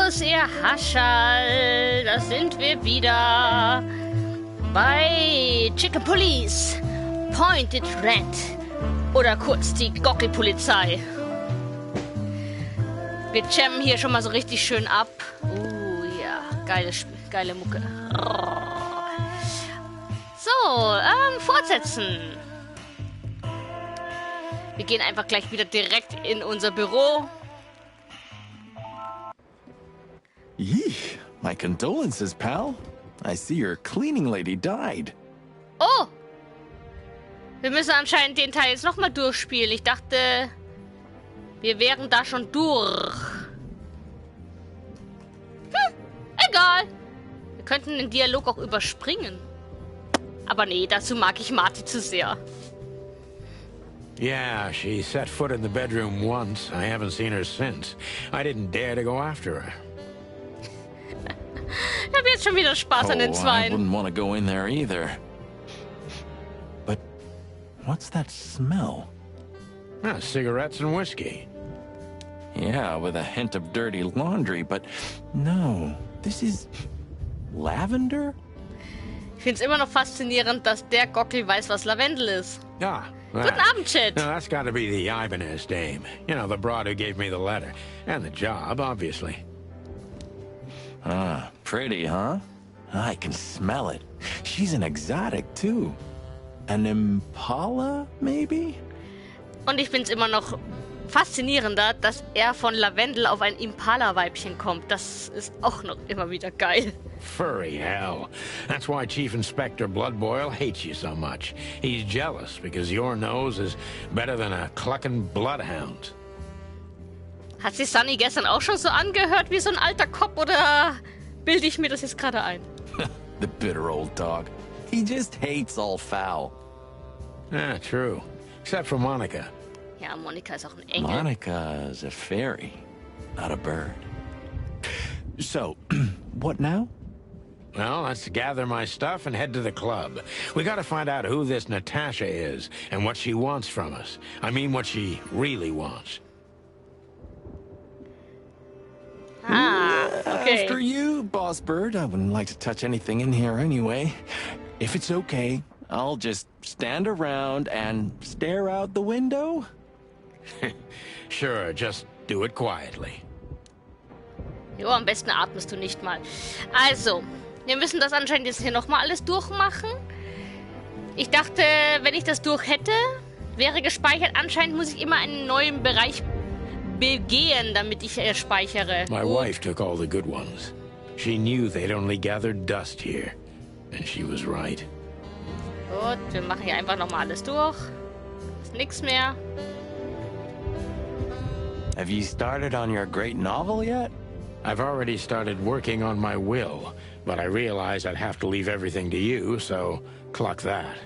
Servus, ihr Hascherl, da sind wir wieder bei Chicken Police, Pointed Red oder kurz die Gockel Polizei. Wir jammen hier schon mal so richtig schön ab. Ja, geile Mucke. So, fortsetzen. Wir gehen einfach gleich wieder direkt in unser Büro. Yeesh, my condolences, pal. I see your cleaning lady died. Oh! Wir müssen anscheinend den Teil jetzt nochmal durchspielen. Ich dachte, wir wären da schon durch. Egal. Wir könnten den Dialog auch überspringen. Aber nee, dazu mag ich Marty zu sehr. Yeah, she set foot in the bedroom once. I haven't seen her since. I didn't dare to go after her. Ich habe jetzt schon wieder Spaß an den I Zweien. wouldn't want to go in there either. But what's that smell? Ah, cigarettes and whiskey. Yeah, with a hint of dirty laundry, but no, this is lavender? Ich finde es immer noch faszinierend, dass der Gockel weiß, was Lavendel ist. Ah, Guten Abend, Chat. Now that's got to be the Ibanez dame. You know, the broad who gave me the letter. And the job, obviously. Ah, pretty, huh? I can smell it. She's an exotic, too. An Impala, maybe? Und ich finde es immer noch faszinierender, dass er von Lavendel auf ein Impala-Weibchen kommt. Das ist auch noch immer wieder geil. Furry hell. That's why Chief Inspector Bloodboil hates you so much. He's jealous because your nose is better than a clucking bloodhound. Hat sich Sunny gestern auch schon so angehört wie so ein alter Kopf oder bilde ich mir das jetzt gerade ein? The bitter old dog. He just hates all foul. Ah, true. Except for Monica. Ja, Monika ist auch ein Engel. Monica is a fairy, not a bird. So, what now? Well, let's gather my stuff and head to the club. We gotta find out who this Natasha is and what she wants from us. I mean, what she really wants. Ah, okay. After you, Boss Bird. I wouldn't like to touch anything in here anyway. If it's okay, I'll just stand around and stare out the window. Sure, just do it quietly. Jo, am besten atmest du nicht mal. Also, wir müssen das anscheinend jetzt hier nochmal alles durchmachen. Ich dachte, wenn ich das durch hätte, wäre gespeichert. Anscheinend muss ich immer einen neuen Bereich begehen, damit ich speichere. My wife took all the good ones. She knew they'd only gathered dust here. And she was right. Gut, wir machen hier einfach nochmal alles durch. Ist nix mehr. Have you started on your great novel yet? I've already started working on my will, but I realized I'd have to leave everything to you, so cluck that.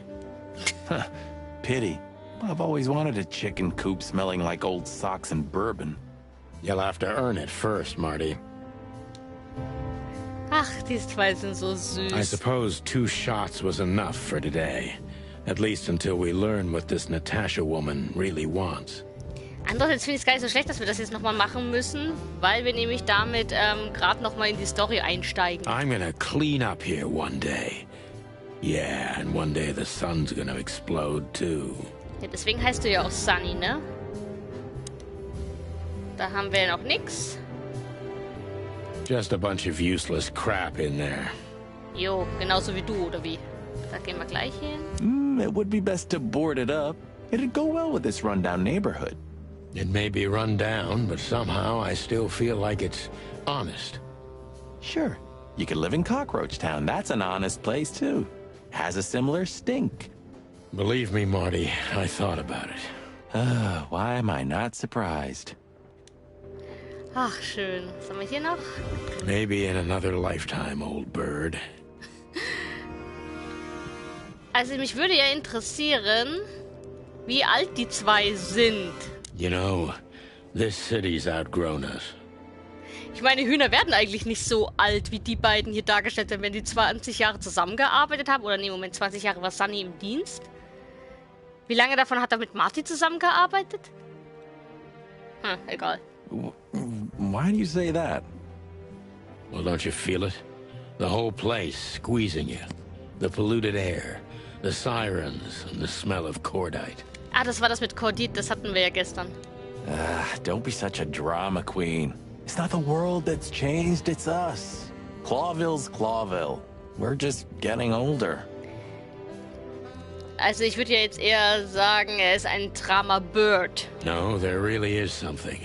Pity. I've always wanted a chicken coop smelling like old socks and bourbon. You'll have to earn it first, Marty. Ach, die zwei sind so süß. I suppose 2 shots was enough for today. At least until we learn what this Natasha woman really wants. Andererseits finde ich es gar nicht so schlecht, dass wir das jetzt nochmal machen müssen, weil wir nämlich damit gerade nochmal in die Story einsteigen. I'm gonna clean up here one day. Yeah, and one day the sun's gonna explode too. Ja, deswegen heißt du ja auch Sunny, ne? Da haben wir noch nix. Just a bunch of useless crap in there. Jo, genauso wie du, oder wie? Da gehen wir gleich hin. It would be best to board it up. It'd go well with this rundown neighborhood. It may be run down, but somehow I still feel like it's honest. Sure. You could live in Cockroach Town. That's an honest place, too. Has a similar stink. Believe me, Marty, I thought about it. Why am I not surprised? Ach, schön. Was haben wir hier noch? Maybe in another lifetime, old bird. Also mich würde ja interessieren, wie alt die zwei sind. You know, this city's outgrown us. Ich meine, Hühner werden eigentlich nicht so alt, wie die beiden hier dargestellt werden, wenn die 20 Jahre zusammengearbeitet haben. Oder nee, Moment, 20 Jahre war Sunny im Dienst. Wie lange davon hat er mit Marty zusammengearbeitet? Egal. Why do you say that? Well, don't you feel it? The whole place squeezing you. The polluted air, the sirens, and the smell of cordite. Ah, das war das mit Kordit, das hatten wir ja gestern. Don't be such a drama queen. It's not the world that's changed, it's us. Clawville's Clawville. We're just getting older. Also ich würde ja jetzt eher sagen, er ist ein Drama-Bird. No, there really is something.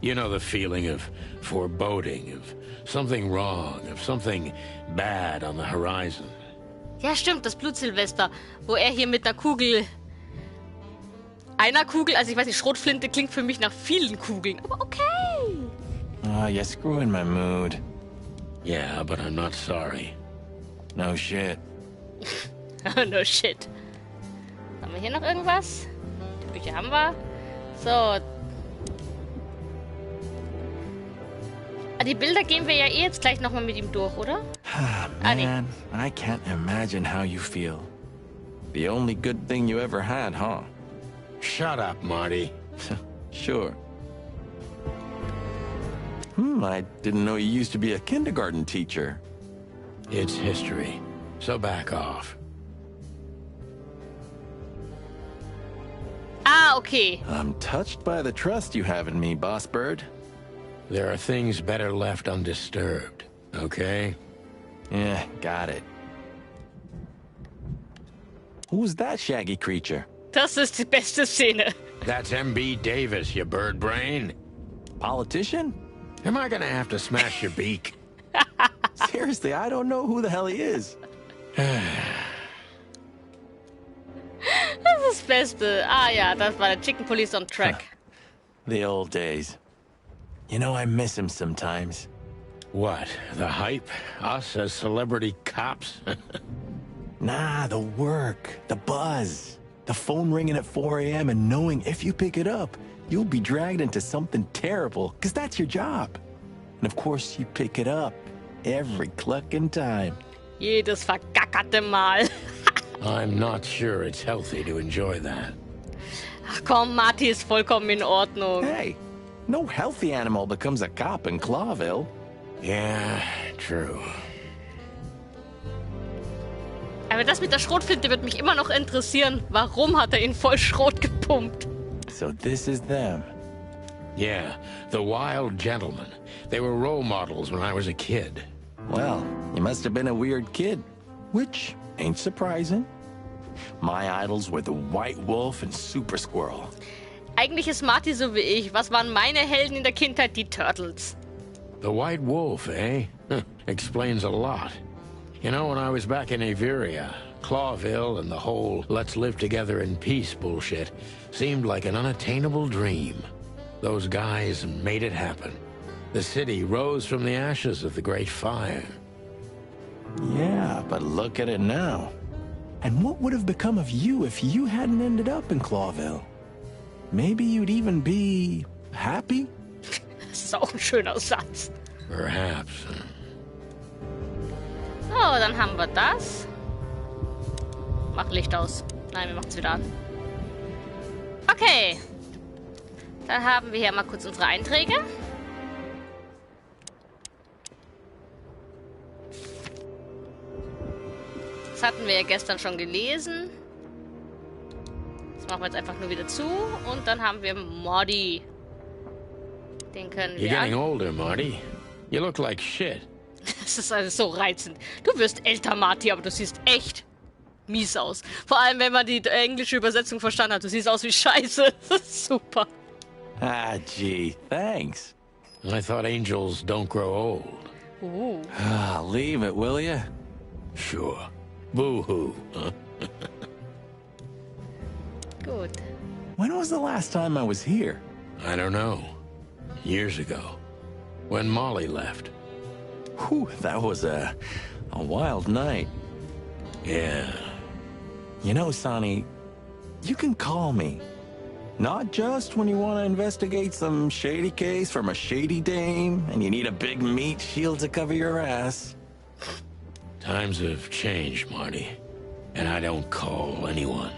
You know the feeling of foreboding, of something wrong, of something bad on the horizon. Ja, stimmt, das Blutsilvester, wo er hier mit einer Kugel... Einer Kugel, also ich weiß nicht, Schrotflinte klingt für mich nach vielen Kugeln, aber okay. Oh, you're screwing my mood. Yeah, but I'm not sorry. No shit. No shit. Haben wir hier noch irgendwas? Die Bücher haben wir. So. Die Bilder gehen wir ja eh jetzt gleich nochmal mit ihm durch, oder? Man, I can't imagine how you feel. The only good thing you ever had, huh? Shut up, Marty. Sure. I didn't know you used to be a kindergarten teacher. It's history, so back off. Ah, okay. I'm touched by the trust you have in me, Boss Bird. There are things better left undisturbed, okay? Yeah, got it. Who's that shaggy creature? Das ist die beste Szene. That's M.B. Davis, you bird brain. Politician? Am I gonna have to smash your beak? Seriously, I don't know who the hell he is. Das ist das Beste. Ah ja, das war der Chicken Police on Track. The old days. You know, I miss him sometimes. What, the hype? Us as celebrity cops? Nah, the work, the buzz. The phone ringing at 4 a.m. and knowing if you pick it up, you'll be dragged into something terrible, because that's your job. And of course, you pick it up every clucking time. Jedes vergackerte Mal. I'm not sure it's healthy to enjoy that. Ach komm, Marty ist vollkommen in Ordnung. Hey, no healthy animal becomes a cop in Clawville. Yeah, true. Aber das mit der Schrotflinte wird mich immer noch interessieren. Warum hat er ihn voll Schrot gepumpt? So this is them. Yeah, the wild gentlemen. They were role models when I was a kid. Well, you must have been a weird kid, which ain't surprising. My idols were the White Wolf and Super Squirrel. Eigentlich ist Marty so wie ich. Was waren meine Helden in der Kindheit? Die Turtles. The White Wolf, eh? Explains a lot. You know, when I was back in Averia, Clawville and the whole let's live together in peace bullshit seemed like an unattainable dream. Those guys made it happen. The city rose from the ashes of the Great Fire. Yeah, but look at it now. And what would have become of you if you hadn't ended up in Clawville? Maybe you'd even be happy? Das ist auch ein schöner Satz. Perhaps. So, dann haben wir das. Mach Licht aus. Nein, wir machen es wieder an. Okay. Dann haben wir hier mal kurz unsere Einträge. Das hatten wir ja gestern schon gelesen. Das machen wir jetzt einfach nur wieder zu. Und dann haben wir Marty. Den können You're wir getting an. older, Marty. You look like shit. Das ist also so reizend. Du wirst älter, Marty, aber du siehst echt mies aus. Vor allem, wenn man die englische Übersetzung verstanden hat. Du siehst aus wie Scheiße. Das ist super. Ah, gee, thanks. I thought angels don't grow old. Leave it, will ya? Sure. Boo-hoo, huh? Gut. When was the last time I was here? I don't know. Years ago. When Molly left. Whew, that was a wild night. Yeah. You know, Sonny, you can call me. Not just when you want to investigate some shady case from a shady dame and you need a big meat shield to cover your ass. Times have changed, Marty. And I don't call anyone.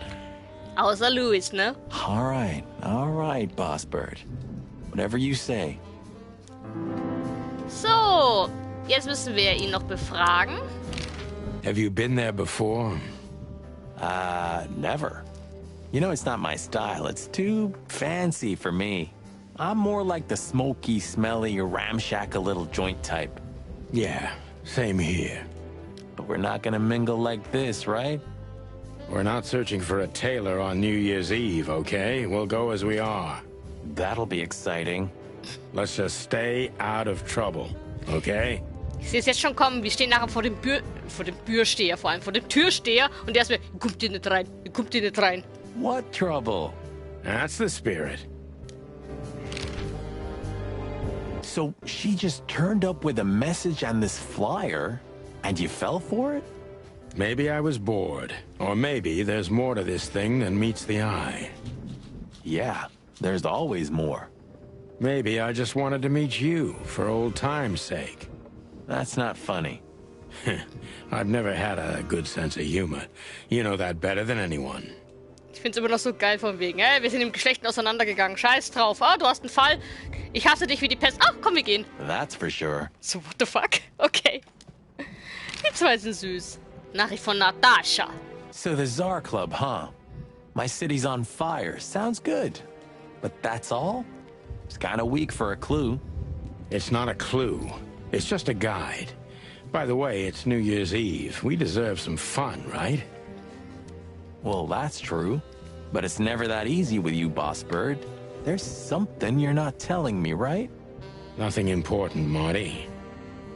Außer Louis, ne? All right, Boss Bird. Whatever you say. So. Jetzt müssen wir ihn noch befragen. Have you been there before? Never. You know, it's not my style. It's too fancy for me. I'm more like the smoky, smelly, ramshackle little joint type. Yeah, same here. But we're not gonna mingle like this, right? We're not searching for a tailor on New Year's Eve, okay? We'll go as we are. That'll be exciting. Let's just stay out of trouble, okay? Ich sehe es jetzt schon kommen. Wir stehen nachher vor dem Türsteher, vor allem vor dem Türsteher. Und der ist mir, kommt ihr nicht rein, kommt ihr nicht rein. What trouble? That's the spirit. So she just turned up with a message and this flyer, and you fell for it? Maybe I was bored. Or maybe there's more to this thing than meets the eye. Yeah, there's always more. Maybe I just wanted to meet you, for old time's sake. That's not funny. I've never had a good sense of humor. You know that better than anyone. Ich find's immer noch so geil von wegen, wir sind im Geschlechten auseinandergegangen. Scheiß drauf. Du hast einen Fall. Ich hasse dich wie die Pest. Komm, wir gehen. That's for sure. So, what the fuck? Okay. Die zwei sind süß. Nachricht von Natascha. So the Tsar Club, huh? My city's on fire. Sounds good. But that's all? It's kind of weak for a clue. It's not a clue. It's just a guide. By the way, it's New Year's Eve. We deserve some fun, right? Well, that's true. But it's never that easy with you, Boss Bird. There's something you're not telling me, right? Nothing important, Marty.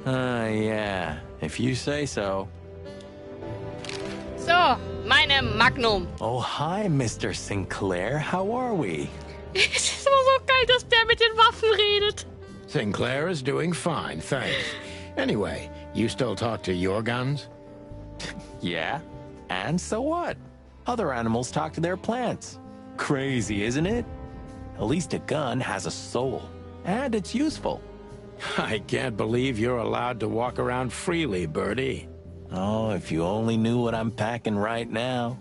Yeah. If you say so. So, meine Magnum. Oh, hi, Mr. Sinclair. How are we? Es ist immer so geil, dass der mit den Waffen redet. Sinclair is doing fine, thanks. Anyway, you still talk to your guns? Yeah. And so what? Other animals talk to their plants. Crazy, isn't it? At least a gun has a soul. And it's useful. I can't believe you're allowed to walk around freely, Birdie. Oh, if you only knew what I'm packing right now.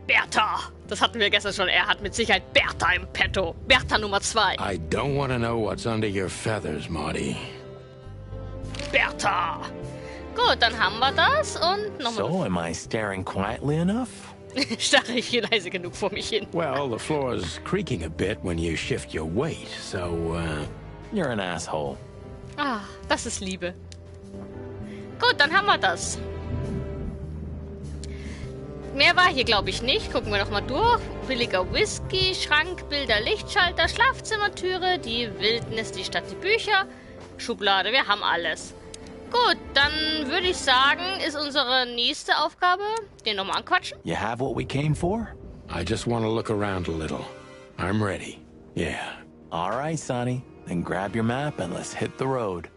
Bertha. Das hatten wir gestern schon. Er hat mit Sicherheit Bertha im Petto. Bertha Nummer 2. I don't want to know what's under your feathers, Marty. Bertha. Gut, dann haben wir das und nochmal. So, am I staring quietly enough? Starre ich hier leise genug vor mich hin. Well, the floor's creaking a bit when you shift your weight, so, You're an asshole. Das ist Liebe. Gut, dann haben wir das. Mehr war hier, glaube ich, nicht. Gucken wir noch mal durch. Billiger Whisky, Schrankbilder, Lichtschalter, Schlafzimmertüre, die Wildnis, die Stadt, die Bücher, Schublade. Wir haben alles. Gut, dann würde ich sagen, ist unsere nächste Aufgabe, den nochmal anquatschen. You have what we came for? I just want to look around a little. I'm ready. Yeah. All right, Sonny. Then grab your map and let's hit the road.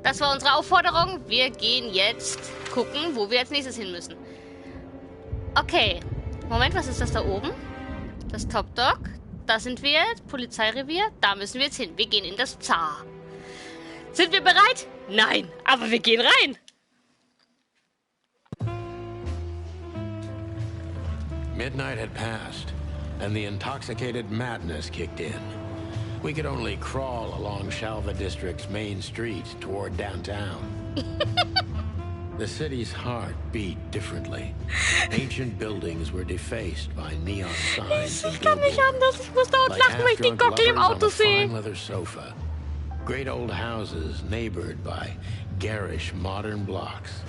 Das war unsere Aufforderung. Wir gehen jetzt gucken, wo wir als nächstes hin müssen. Okay. Moment, was ist das da oben? Das Top Dog. Da sind wir jetzt. Polizeirevier. Da müssen wir jetzt hin. Wir gehen in das Zar. Sind wir bereit? Nein, aber wir gehen rein. Midnight had passed, and the intoxicated madness kicked in. We could only crawl along Shalva District's main street toward downtown. The city's heart beat differently. Ancient buildings were defaced by neon signs. Ich kann nicht anders. Ich muss dauernd lachen, wenn ich den Gockel im Auto sehe. Leather sofa. Great old houses neighbored by garish modern blocks.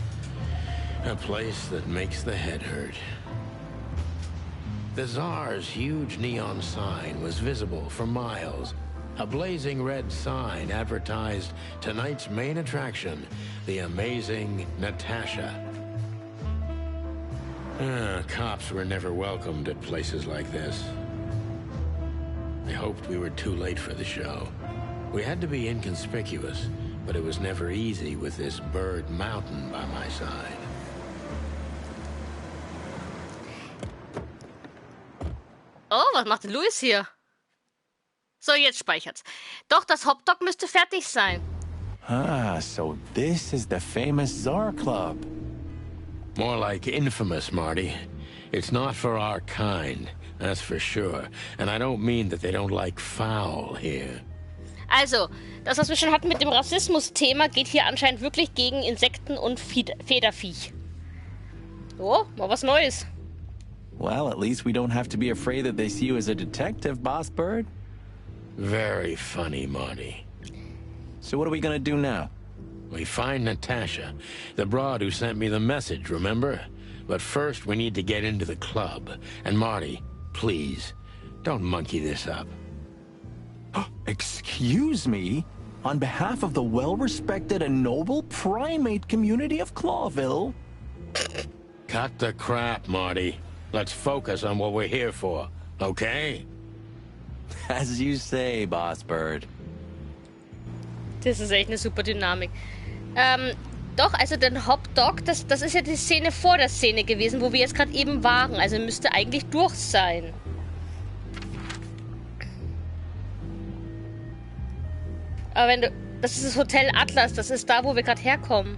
A place that makes the head hurt. The Tsar's huge neon sign was visible for miles. A blazing red sign advertised tonight's main attraction, the amazing Natasha. Cops were never welcomed at places like this. I hoped we were too late for the show. We had to be inconspicuous, but it was never easy with this bird mountain by my side. Oh, was macht denn Louis hier? So, jetzt speichert's. Doch, das Hotdog müsste fertig sein. So this is the famous Tsar Club. More like infamous, Marty. It's not for our kind, that's for sure. And I don't mean that they don't like foul here. Also, das, was wir schon hatten mit dem Rassismus-Thema, geht hier anscheinend wirklich gegen Insekten und Federviech. Oh, mal was Neues. Well, at least we don't have to be afraid that they see you as a detective, Boss Bird. Very funny, Marty. So what are we gonna do now? We find Natasha, the broad who sent me the message, remember? But first, we need to get into the club. And Marty, please, don't monkey this up. Excuse me? On behalf of the well-respected and noble primate community of Clawville? Cut the crap, Marty. Let's focus on what we're here for, okay? As you say, Boss Bird. Das ist echt eine super Dynamik. Doch, also den Hopdog, das ist ja die Szene vor der Szene gewesen, wo wir jetzt gerade eben waren. Also müsste eigentlich durch sein. Aber wenn du... Das ist das Hotel Atlas, das ist da, wo wir gerade herkommen.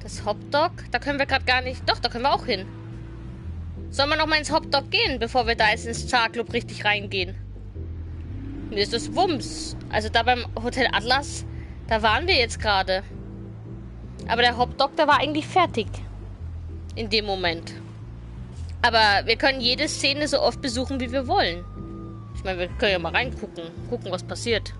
Das Hopdog? Da können wir gerade gar nicht... Doch, da können wir auch hin. Sollen wir noch mal ins Hopdog gehen, bevor wir da jetzt ins Zar-Club richtig reingehen? Mir ist das Wumms. Also da beim Hotel Atlas, da waren wir jetzt gerade. Aber der Hopdog, der war eigentlich fertig. In dem Moment. Aber wir können jede Szene so oft besuchen, wie wir wollen. Ich meine, wir können ja mal reingucken. Gucken, was passiert.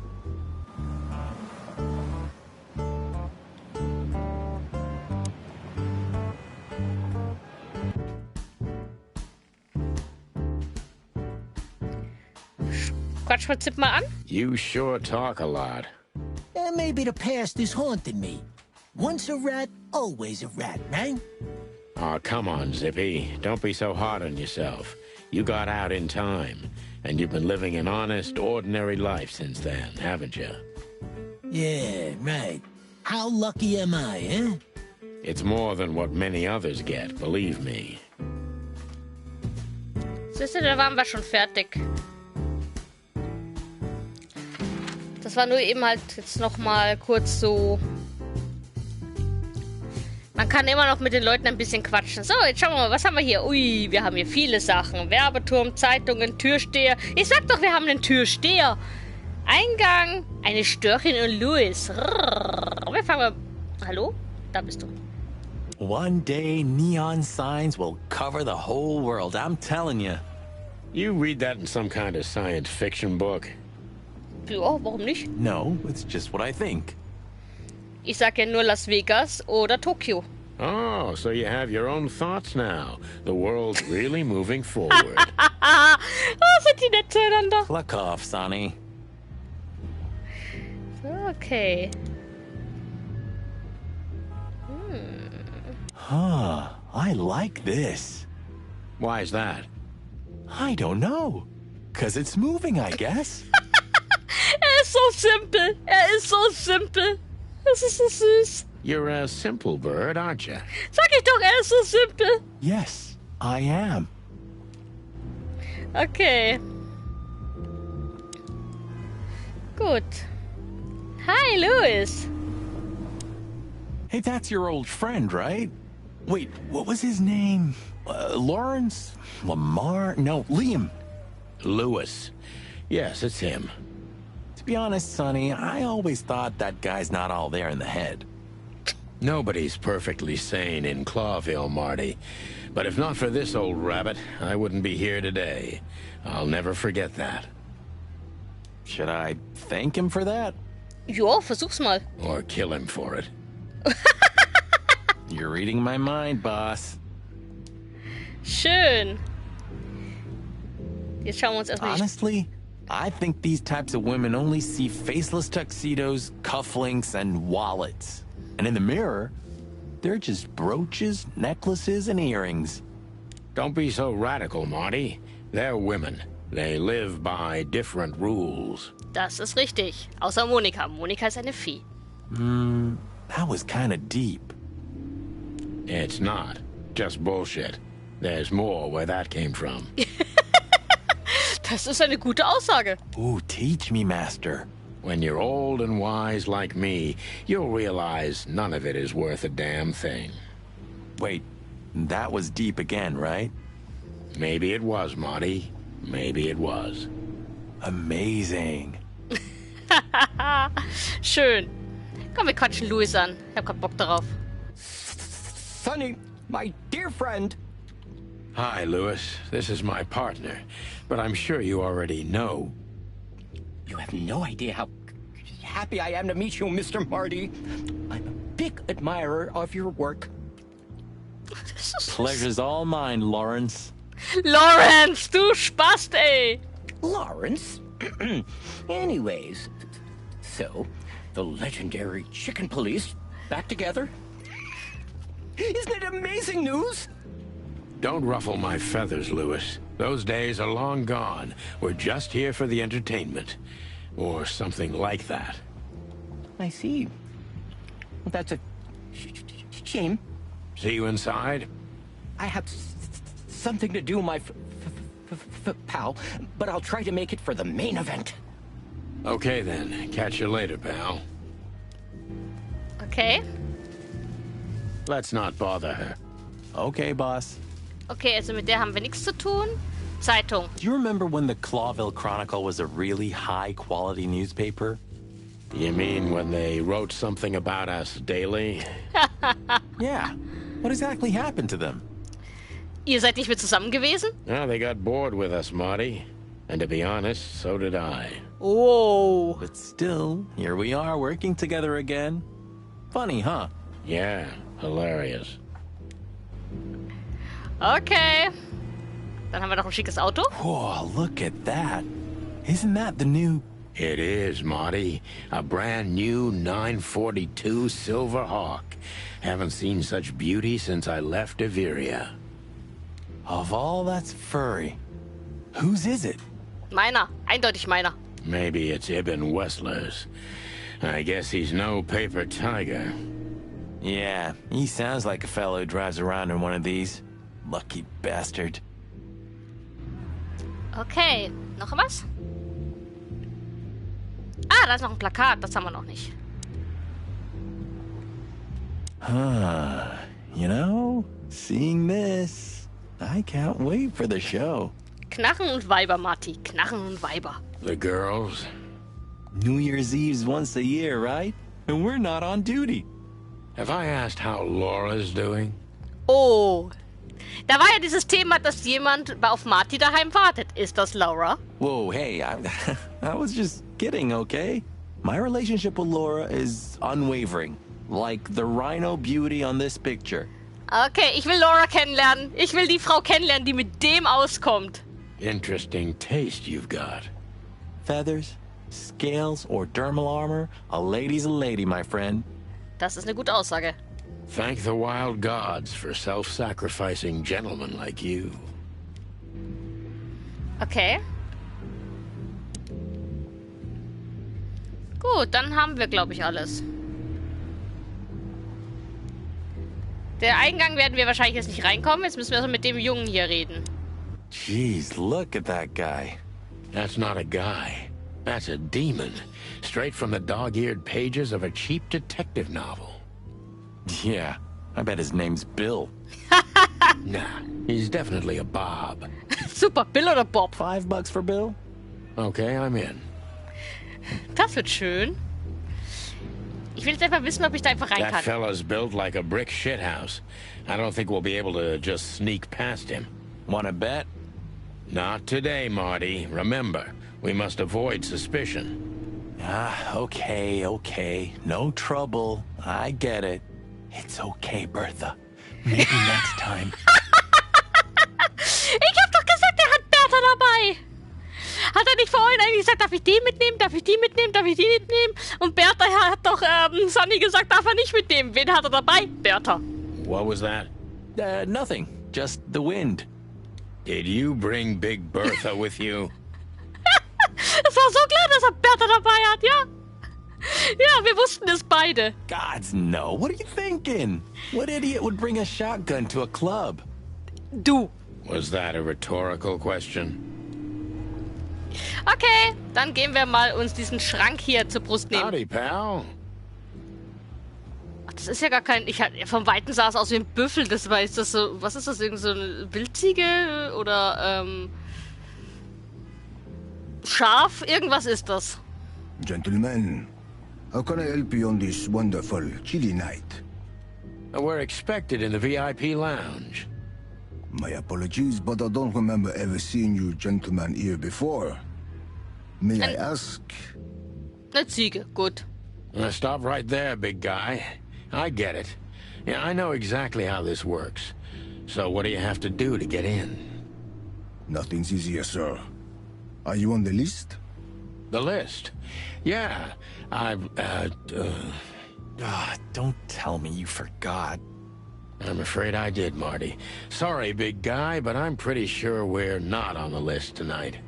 Quatsch mal Zip mal an. You sure talk a lot. Maybe the past is haunting me. Once a rat, always a rat, right? Oh, come on, Zippy. Don't be so hard on yourself. You got out in time, and you've been living an honest, ordinary life since then, haven't you? Yeah, right. How lucky am I, eh? It's more than what many others get, believe me. Siehst du, da waren wir schon fertig. Das war nur eben halt jetzt noch mal kurz so... Man kann immer noch mit den Leuten ein bisschen quatschen. So, jetzt schauen wir mal, was haben wir hier? Ui, wir haben hier viele Sachen. Werbeturm, Zeitungen, Türsteher. Ich sag doch, wir haben einen Türsteher. Eingang, eine Störchin und Louis. Wir fangen mal... Hallo? Da bist du. One day, neon signs will cover the whole world, I'm telling you. You read that in some kind of science fiction book? Ja, warum nicht? No, it's just what I think. Ich sag ja nur Las Vegas oder Tokio. Oh, so you have your own thoughts now. The world's really moving forward. Oh, sind die nett zueinander. Cluck off, Sonny. Okay. Huh, I like this. Why is that? I don't know. 'Cause it's moving, I guess. Er ist so simpel. Er ist so simpel. Das ist so süß. You're a simple bird, aren't you? Sag ich doch, er ist so simpel. Yes, I am. Okay. Gut. Hi, Louis. Hey, that's your old friend, right? Wait, what was his name? Lawrence? Lamar? No, Liam. Lewis. Yes, it's him. To be honest, Sonny, I always thought that guy's not all there in the head. Nobody's perfectly sane in Clawville, Marty. But if not for this old rabbit, I wouldn't be here today. I'll never forget that. Should I thank him for that? Jo, versuch's mal. Or kill him for it. You're reading my mind, boss. Schön. Jetzt schauen wir uns erstmal die... Honestly, I think these types of women only see faceless tuxedos, cufflinks, and wallets. And in the mirror, they're just brooches, necklaces, and earrings. Don't be so radical, Marty. They're women. They live by different rules. Das ist richtig. Außer Monika. Monika ist eine Fee. That was kind of deep. It's not. Just bullshit. There's more where that came from. Das ist eine gute Aussage. Ooh, teach me, master. When you're old and wise like me, you'll realize none of it is worth a damn thing. Wait, that was deep again, right? Maybe it was, Marty. Maybe it was. Amazing. Schön. Komm, wir quatschen Louis an. Ich hab grad Bock darauf. Sonny, my dear friend. Hi, Louis. This is my partner. But I'm sure you already know. You have no idea how happy I am to meet you, Mr. Marty. I'm a big admirer of your work. Pleasure's all mine, Lawrence. Lawrence, du Spast, ey! Lawrence? Anyways, so, the legendary Chicken Police back together? Isn't it amazing news? Don't ruffle my feathers, Louis. Those days are long gone. We're just here for the entertainment. Or something like that. I see. Well, that's a shame. See you inside? I have something to do, my pal, but I'll try to make it for the main event. Okay then. Catch you later, pal. Okay. Let's not bother her. Okay, boss. Okay, also mit der haben wir nichts zu tun. Zeitung. Do you remember when the Clawville Chronicle was a really high-quality newspaper? You mean when they wrote something about us daily? Yeah. What exactly happened to them? Ihr seid nicht mehr zusammen gewesen? Well, they got bored with us, Marty. And to be honest, so did I. Oh. But still, here we are working together again. Funny, huh? Yeah, hilarious. Okay. Dann haben wir noch ein schickes Auto. Whoa, look at that. Isn't that the new... It is, Marty. A brand new 942 Silver Hawk. Haven't seen such beauty since I left Iveria. Of all that's furry, whose is it? Meiner. Eindeutig meiner. Maybe it's Ibn Wessler's. I guess he's no paper tiger. Yeah, he sounds like a fellow who drives around in one of these. Lucky bastard. Okay. Noch was? Ah, da ist noch ein Plakat. Das haben wir noch nicht. You know, seeing this, I can't wait for the show. Knarren und Weiber, Marty. Knarren und Weiber. The girls? New Year's Eve's once a year, right? And we're not on duty. Have I asked how Laura's doing? Oh. Da war ja dieses Thema, dass jemand auf Marty daheim wartet. Ist das Laura? Whoa, hey, I was just kidding, okay? My relationship with Laura is unwavering. Like the rhino beauty on this picture. Okay, ich will Laura kennenlernen. Ich will die Frau kennenlernen, die mit dem auskommt. Interesting taste you've got. Feathers, scales, or dermal armor, a lady's a lady, my friend. Das ist eine gute Aussage. Thank the wild gods for self-sacrificing gentlemen like you. Okay. Gut, dann haben wir, glaube ich, alles. Der Eingang werden wir wahrscheinlich jetzt nicht reinkommen. Jetzt müssen wir also mit dem Jungen hier reden. Jeez, look at that guy. That's not a guy. That's a demon. Straight from the dog-eared pages of a cheap detective novel. Yeah, I bet his name's Bill. Nah, he's definitely a Bob. Super, Bill oder Bob? $5 for Bill? Okay, I'm in. Das wird schön. Ich will jetzt einfach wissen, ob ich da einfach rein That kann. fella's built like a brick shithouse. I don't think we'll be able to just sneak past him. Wanna bet? Not today, Marty. Remember, we must avoid suspicion. Okay. No trouble. I get it. It's okay, Bertha. Maybe next time. Ich hab doch gesagt, er hat Bertha dabei. Hat er nicht vorhin eigentlich gesagt, darf ich den mitnehmen, darf ich die mitnehmen, darf ich die mitnehmen? Und Bertha hat doch Sonny gesagt, darf er nicht mitnehmen. Wen hat er dabei? Bertha. What was that? Nothing. Just the wind. Did you bring Big Bertha with you? Es war so klar, dass er Bertha dabei hat, ja? Ja, wir wussten es beide. Gods, no. What are you thinking? What idiot would bring a shotgun to a club? Du. Was that a rhetorical question? Okay, dann gehen wir mal uns diesen Schrank hier zur Brust nehmen. Howdy, pal. Ach, das ist ja gar kein... vom Weiten sah es aus wie ein Büffel. Das war, ist das so... Was ist das? Irgend so eine Wildziege? Oder, Schaf? Irgendwas ist das. Gentlemen, How can I help you on this wonderful, chilly night? We're expected in the VIP lounge. My apologies, but I don't remember ever seeing you gentlemen here before. May I ask? Eine Ziege, gut. Stop right there, big guy. I get it. Yeah, I know exactly how this works. So what do you have to do to get in? Nothing's easier, sir. Are you on the list? The list? Yeah, Don't tell me you forgot. I'm afraid I did, Marty. Sorry, big guy, but I'm pretty sure we're not on the list tonight.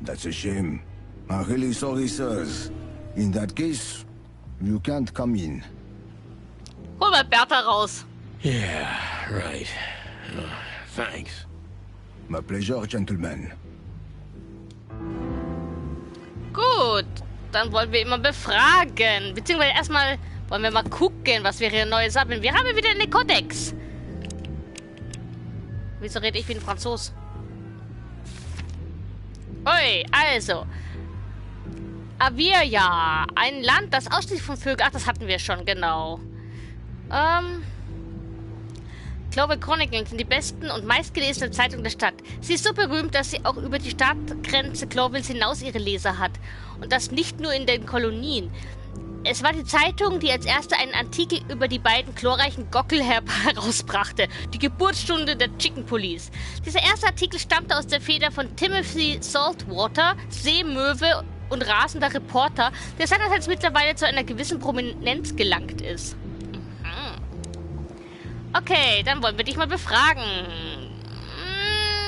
That's a shame. I'm really sorry, sirs. In that case, you can't come in. Hol mal Bertha raus. Yeah, right. Thanks. My pleasure, gentlemen. Gut, dann wollen wir immer befragen. Beziehungsweise erstmal wollen wir mal gucken, was wir hier Neues haben. Wir haben wieder einen Kodex. Wieso rede ich wie ein Franzos? Ui, also. Aviria, ein Land, das ausschließlich von Vögeln... Ach, das hatten wir schon, genau. Clover Chronicle sind die besten und meistgelesene Zeitung der Stadt. Sie ist so berühmt, dass sie auch über die Stadtgrenze Clovervilles hinaus ihre Leser hat. Und das nicht nur in den Kolonien. Es war die Zeitung, die als erste einen Artikel über die beiden glorreichen Gockel herausbrachte. Die Geburtsstunde der Chicken Police. Dieser erste Artikel stammte aus der Feder von Timothy Saltwater, Seemöwe und rasender Reporter, der seinerseits mittlerweile zu einer gewissen Prominenz gelangt ist. Okay, dann wollen wir dich mal befragen.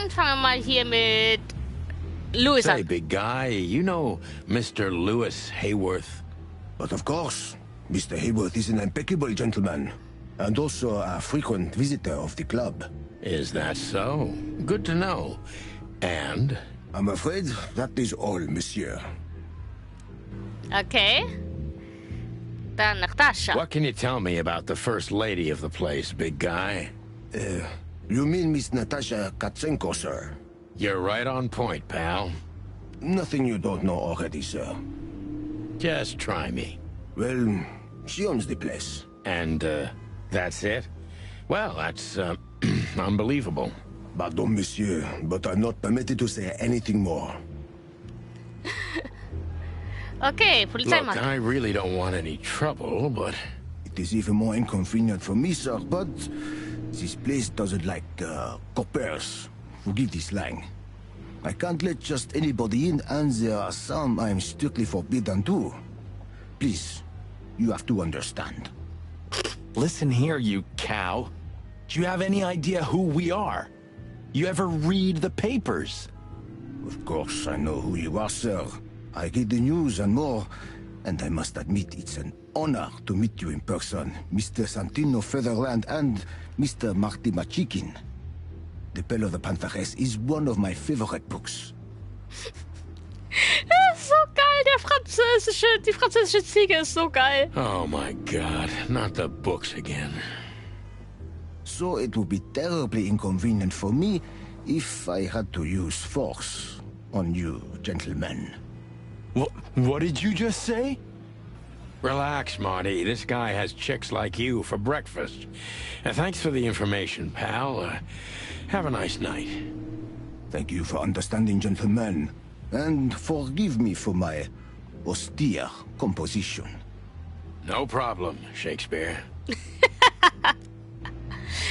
Fangen wir mal hier mit Lewis an. Say, big guy, you know Mr. Lewis Hayworth? But of course, Mr. Hayworth is an impeccable gentleman, and also a frequent visitor of the club. Is that so? Good to know. And? I'm afraid that is all, monsieur. Okay. Dann Natascha. What can you tell me about the first lady of the place, big guy? You mean Miss Natasha Katsenko, sir? You're right on point, pal. Nothing you don't know already, sir. Just try me. Well, she owns the place. And, that's it? Well, that's, unbelievable. Pardon, monsieur, but I'm not permitted to say anything more. Okay, Polizei Look, I really don't want any trouble, but... It is even more inconvenient for me, sir, but this place doesn't like, coppers. Forgive the slang. I can't let just anybody in, and there are some I'm strictly forbidden to. Please, you have to understand. Listen here, you cow. Do you have any idea who we are? You ever read the papers? Of course, I know who you are, sir. I read the news and more, and I must admit it's an honor to meet you in person, Mr. Santino Featherland and Mr. Marty Machikin. The Bell of the Pantheress is one of my favorite books. So geil, die französische Ziege ist so geil. Oh my god, not the books again. So it would be terribly inconvenient for me if I had to use force on you, gentlemen. What did you just say? Relax, Marty. This guy has chicks like you for breakfast. Thanks for the information, pal. Have a nice night. Thank you for understanding, gentlemen, and forgive me for my austere composition. No problem, Shakespeare.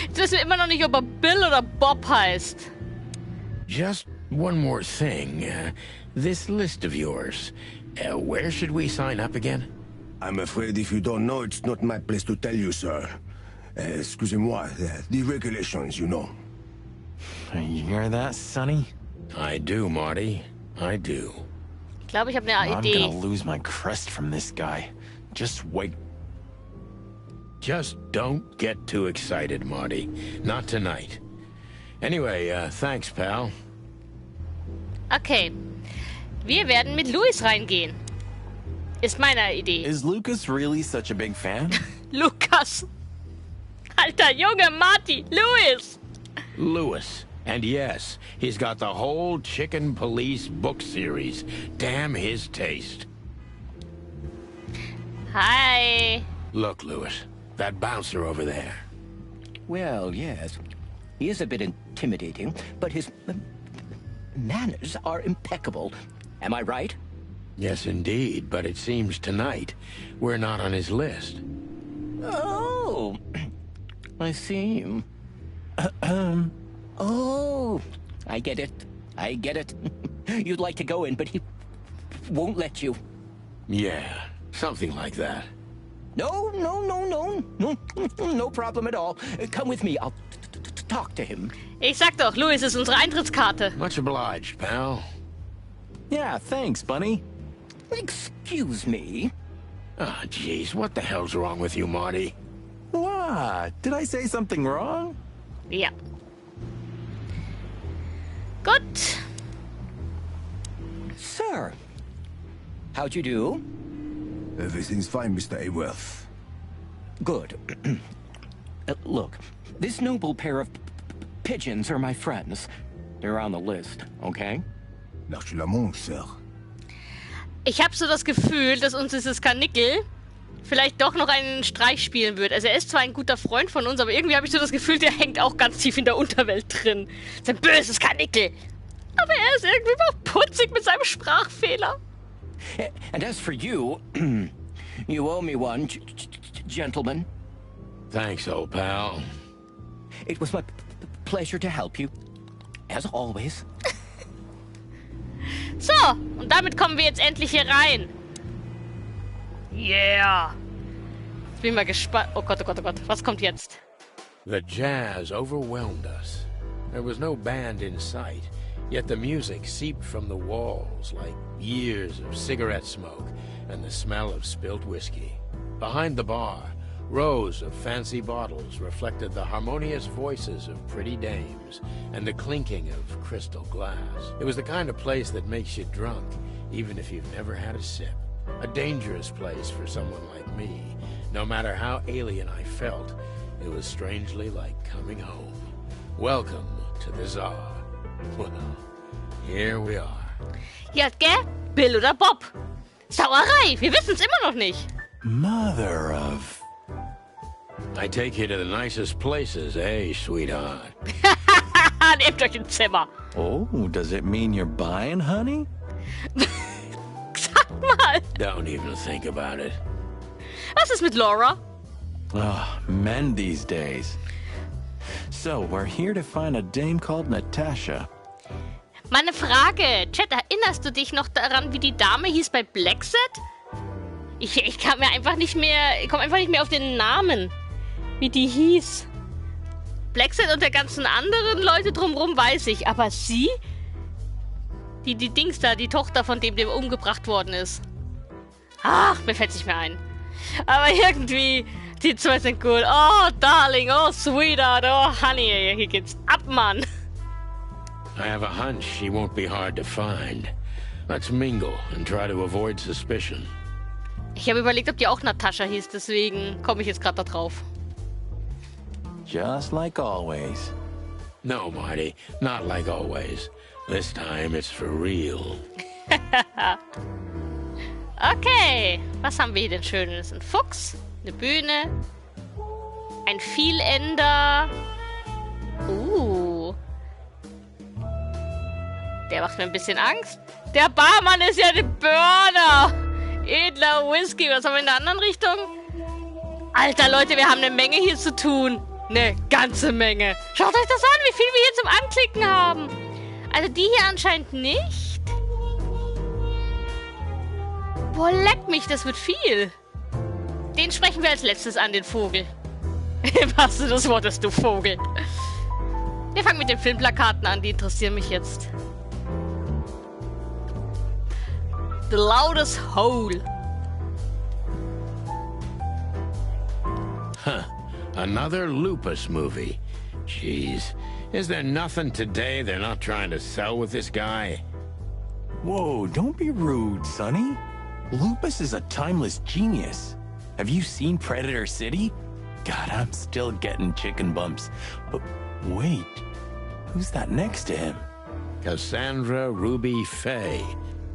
Jetzt wissen wir immer noch nicht, ob er Bill oder Bob heißt. Just one more thing. This list of yours. Where should we sign up again? I'm afraid if you don't know, it's not my place to tell you, sir. Excusez-moi, the regulations, you know. You hear that, Sonny? I do, Marty. I do. Ich glaube, ich habe eine I'm Idee. gonna lose my crest from this guy. Just wait. Just don't get too excited, Marty. Not tonight. Anyway, thanks, pal. Okay. Wir werden mit Louis reingehen. Ist meine Idee. Is Lucas really such a big fan? Lukas. Alter Junge, Marty. Louis. Lewis. And yes, he's got the whole Chicken Police book series. Damn his taste. Hi. Look, Lewis, that bouncer over there. Well, yes. He is a bit intimidating, but his manners are impeccable. Am I right? Yes, indeed, but it seems tonight we're not on his list. Oh, I see. Oh, I get it. I get it. You'd like to go in, but he won't let you. Yeah, something like that. No problem at all. Come with me. I'll talk to him. Ich sag doch, Louis ist unsere Eintrittskarte. Much obliged, pal. Yeah, thanks, Bunny. Excuse me. Ah, jeez, what the hell's wrong with you, Marty? What? Did I say something wrong? Ja. Gut. Sir, how'd you do? Everything's fine, Mr. Aworth. Good. Look, this noble pair of pigeons are my friends. They're on the list, okay? Nach Lamont, Sir. Ich habe so das Gefühl, dass uns dieses Karnickel vielleicht doch noch einen Streich spielen wird. Also er ist zwar ein guter Freund von uns, aber irgendwie habe ich so das Gefühl, der hängt auch ganz tief in der Unterwelt drin. Sein böses Karnickel. Aber er ist irgendwie auch putzig mit seinem Sprachfehler. And as for you, you owe me one, gentlemen. Thanks, old pal. It was my pleasure to help you, as always. So, und damit kommen wir jetzt endlich hier rein. Yeah. Jetzt bin ich mal gespannt. Oh Gott, oh Gott, oh Gott. Was kommt jetzt? The jazz overwhelmed us. There was no band in sight, yet the music seeped from the walls like years of cigarette smoke and the smell of spilt whiskey. Behind the bar, rows of fancy bottles reflected the harmonious voices of pretty dames and the clinking of crystal glass. It was the kind of place that makes you drunk, even if you've never had a sip. A dangerous place for someone like me. No matter how alien I felt, it was strangely like coming home. Welcome to the Tsar. Well, here we are. Ja, gell? Bill oder Bob? Sauerei, wir wissen es immer noch nicht. Mother of... I take you to the nicest places, eh, sweetheart? Nehmt euch ein Zimmer. Oh, does it mean you're buying, honey? Sag mal. Don't even think about it. Was ist mit Laura? Oh, men these days. So, we're here to find a dame called Natasha. Meine Frage. Chat, erinnerst du dich noch daran, wie die Dame hieß bei Blackset? Ich komme einfach nicht mehr auf den Namen. Wie die hieß. Blackset und der ganzen anderen Leute drumherum weiß ich. Aber sie? Die Dings da, die Tochter von dem umgebracht worden ist. Ach, mir fällt's nicht mehr ein. Aber irgendwie, die zwei sind cool. Oh, Darling, oh, Sweetheart, oh, Honey, hier geht's ab, Mann. I have a hunch she won't be hard to find. Let's mingle and try to avoid suspicion. Ich habe überlegt, ob die auch Natascha hieß, deswegen komme ich jetzt gerade da drauf. Just like always. No, Marty, not like always. This time it's for real. Okay, was haben wir hier denn Schönes? Ein Fuchs, eine Bühne, ein Vielender. Der macht mir ein bisschen Angst. Der Barmann ist ja der Burner. Edler Whisky. Was haben wir in der anderen Richtung? Alter, Leute, wir haben eine Menge hier zu tun. Eine ganze Menge. Schaut euch das an, wie viel wir hier zum Anklicken haben. Also die hier anscheinend nicht. Boah, leck mich, das wird viel. Den sprechen wir als letztes an, den Vogel. Im wahrsten Sinne des Wortes, du Vogel. Wir fangen mit den Filmplakaten an, die interessieren mich jetzt. The Loudest Hole. Huh. Another Lupus movie. Jeez. Is there nothing today they're not trying to sell with this guy? Whoa, don't be rude, Sonny. Lupus is a timeless genius. Have you seen Predator City? God, I'm still getting chicken bumps. But wait, who's that next to him? Cassandra Ruby Faye.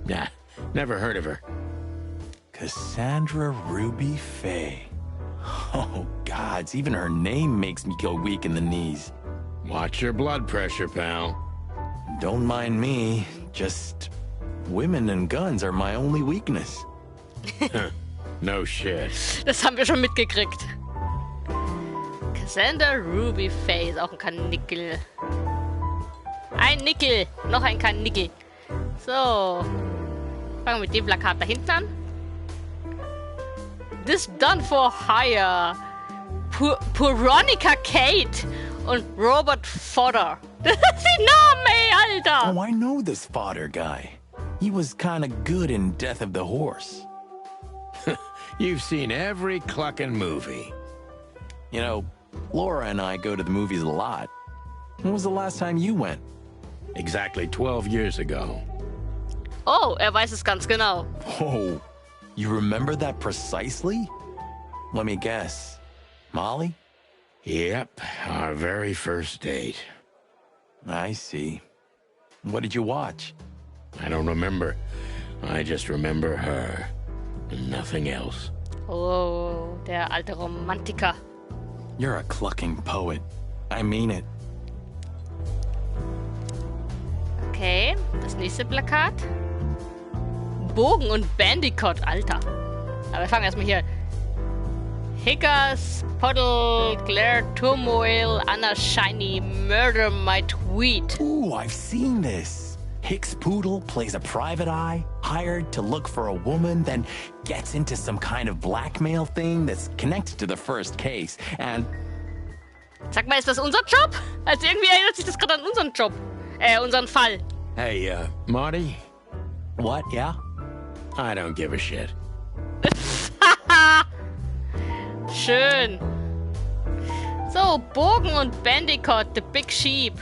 Nah, never heard of her. Cassandra Ruby Faye. Oh, gods, even her name makes me go weak in the knees. Watch your blood pressure, pal. Don't mind me, just women and guns are my only weakness. No shit. Das haben wir schon mitgekriegt. Cassandra Ruby Faye ist auch ein Kanickel. Ein Nickel. Noch ein Kanickel. So. Fangen wir mit dem Plakat da hinten an. This done for hire. Veronica Kate und Robert Fodder. Das ist die Namen, ey, Alter. Oh, I know this Fodder guy. He was kinda good in Death of the Horse. You've seen every clucking movie. You know, Laura and I go to the movies a lot. When was the last time you went? Exactly 12 years ago. Oh, weiß es ganz genau. Oh, you remember that precisely? Let me guess. Molly? Yep, our very first date. I see. What did you watch? I don't remember. I just remember her. And nothing else. Oh, der alte Romantiker. You're a clucking poet. I mean it. Okay, das nächste Plakat. Bogen und Bandicoot, Alter. Aber wir fangen erstmal hier. Hickers, Puddle, Glare, Turmoil, Anna Shiny, Murder My Tweet. Ooh, I've seen this. Hicks Poodle plays a private eye, hired to look for a woman, then gets into some kind of blackmail thing that's connected to the first case, and... Sag mal, ist das unser Job? Also irgendwie erinnert sich das gerade an unseren Job. Unseren Fall. Hey, Marty? What, yeah? I don't give a shit. Schön. So, Bogen und Bandicoot, The Big Sheep.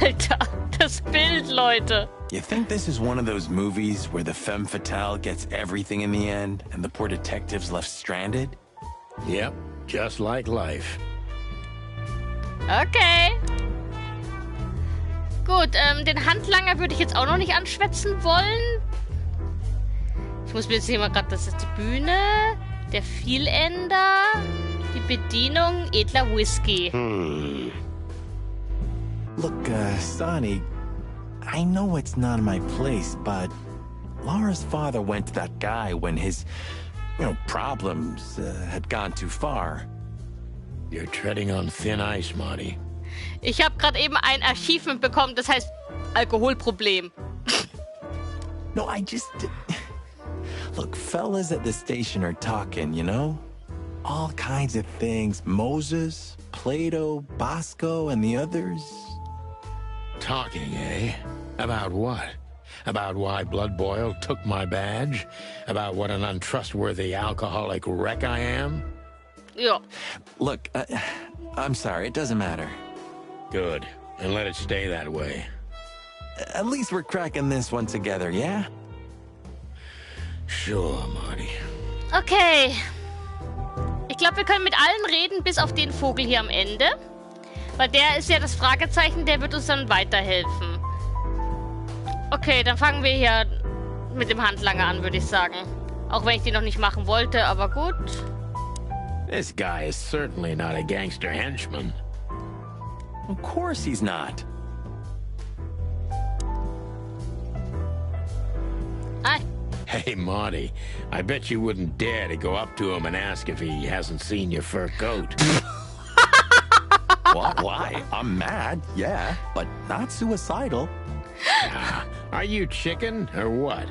Alter, das Bild, Leute. You think this is one of those movies where the femme fatale gets everything in the end and the poor detective's left stranded? Yep, just like life. Okay. Gut, den Handlanger würde ich jetzt auch noch nicht anschwätzen wollen. Ich muss mir jetzt hier mal gerade, das ist die Bühne, der Vielender, die Bedienung, edler Whisky. Look, Sonny, I know it's not my place, but Laura's father went to that guy when his, problems had gone too far. You're treading on thin ice, Marty. Ich habe gerade eben ein Achievement bekommen, das heißt Alkoholproblem. No, Look, fellas at the station are talking, you know? All kinds of things. Moses, Plato, Bosco, and the others. Talking, eh? About what? About why Blood Boil took my badge? About what an untrustworthy alcoholic wreck I am? Ja. Look, I'm sorry, it doesn't matter. Good, and let it stay that way. At least we're cracking this one together, yeah? Sure, Marty. Okay. Ich glaube, wir können mit allen reden, bis auf den Vogel hier am Ende. Weil der ist ja das Fragezeichen, der wird uns dann weiterhelfen. Okay, dann fangen wir hier mit dem Handlanger an, würde ich sagen. Auch wenn ich den noch nicht machen wollte, aber gut. This guy is certainly not a gangster henchman. Of course he's not. Hi. Hey, Marty, I bet you wouldn't dare to go up to him and ask if he hasn't seen your fur coat. What? Why? I'm mad, yeah, but not suicidal. Are you chicken or what?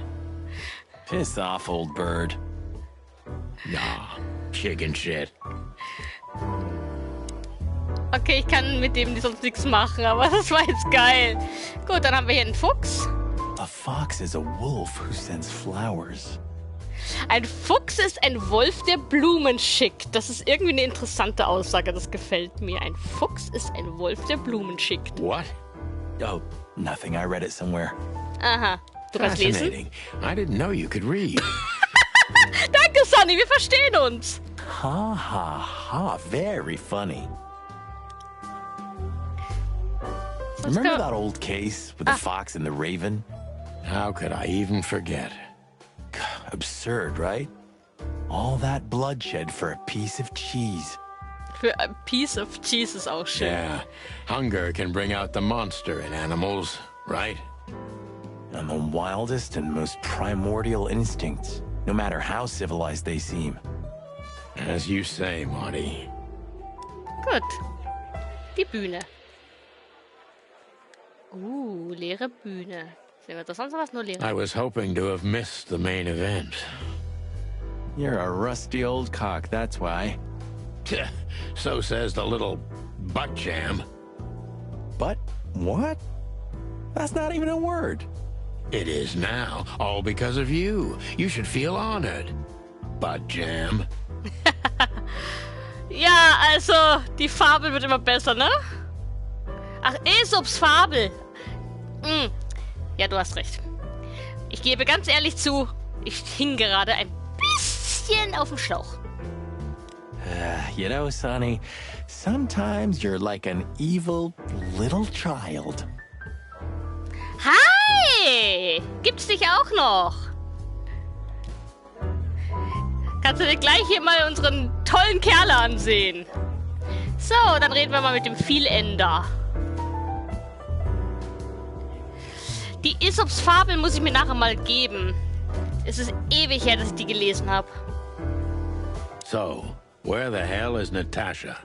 Piss off, old bird. Nah, chicken shit. Okay, ich kann mit dem sonst nichts machen, aber das war jetzt geil. Gut, dann haben wir hier einen Fuchs. A fox is a wolf who sends flowers. Ein Fuchs ist ein Wolf, der Blumen schickt. Das ist irgendwie eine interessante Aussage, das gefällt mir. Ein Fuchs ist ein Wolf, der Blumen schickt. What? Oh, nothing. I read it somewhere. Aha, du kannst lesen? Fascinating. I didn't know you could read. Danke, Sonny, wir verstehen uns. Ha ha ha, very funny. Remember that old case with the fox and the raven? How could I even forget? Absurd, right? All that bloodshed for a piece of cheese. Für a piece of cheese ist auch schön. Yeah, hunger can bring out the monster in animals, right? And the wildest and most primordial instincts, no matter how civilized they seem. As you say, Marty. Gut. Die Bühne. Leere Bühne. Sehen wir da sonst noch was? Nur leere. I was hoping to have missed the main event. You're a rusty old cock, that's why. So says the little butt jam. But what? That's not even a word. It is now, all because of you. You should feel honored. Butt jam. Ja, also, die Fabel wird immer besser, ne? Ach, Aesops Fabel. Ja, du hast recht. Ich gebe ganz ehrlich zu, ich hing gerade ein bisschen auf dem Schlauch. You know, Sonny, sometimes you're like an evil little child. Hi! Gibt's dich auch noch? Kannst du dir gleich hier mal unseren tollen Kerl ansehen? So, dann reden wir mal mit dem Vielender. Die Aesops Fabel muss ich mir nachher mal geben. Es ist ewig her, dass ich die gelesen habe. So, where the hell is Natasha?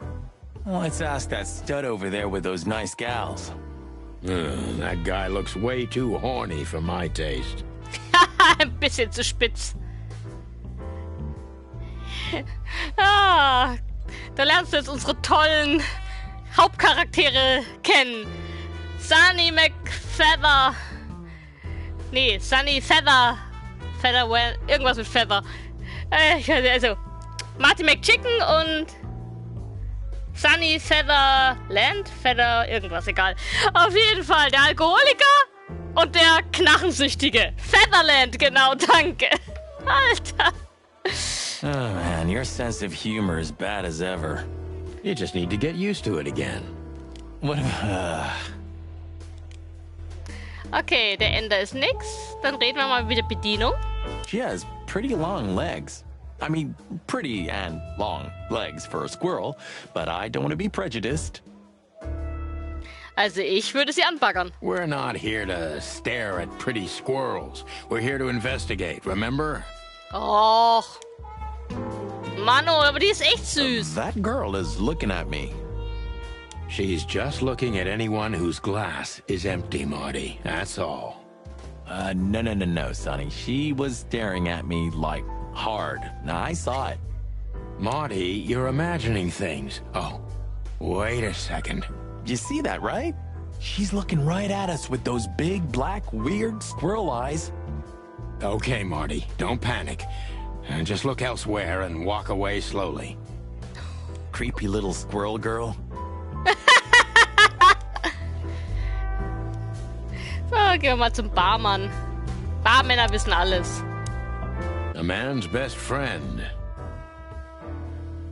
Let's ask that stud over there with those nice gals. That guy looks way too horny for my taste. Ein bisschen zu spitz. Da lernst du jetzt unsere tollen Hauptcharaktere kennen. Sunny McFeather. Nee, Sunny Feather. Featherwell. Irgendwas mit Feather. Also, Marty McChicken und Sunny Featherland. Feather, irgendwas, egal. Auf jeden Fall der Alkoholiker und der Knarrensüchtige. Featherland, genau, danke. Alter. Oh man, your sense of humor is bad as ever. You just need to get used to it again. What? Okay, der Ender ist nix. Dann reden wir mal mit der Bedienung. She has pretty long legs. I mean, pretty and long legs for a squirrel, but I don't want to be prejudiced. Also ich würde sie anbaggern. We're not here to stare at pretty squirrels. We're here to investigate, remember? Och. Mano, aber die ist echt süß. That girl is looking at me. She's just looking at anyone whose glass is empty, Marty. That's all. No, Sonny. She was staring at me like hard. Now, I saw it. Marty, you're imagining things. Oh, wait a second. You see that, right? She's looking right at us with those big, black, weird squirrel eyes. Okay, Marty, don't panic. Just look elsewhere and walk away slowly. Creepy little squirrel girl. So, gehen wir mal zum Barmann. Barmänner wissen alles. A man's best friend.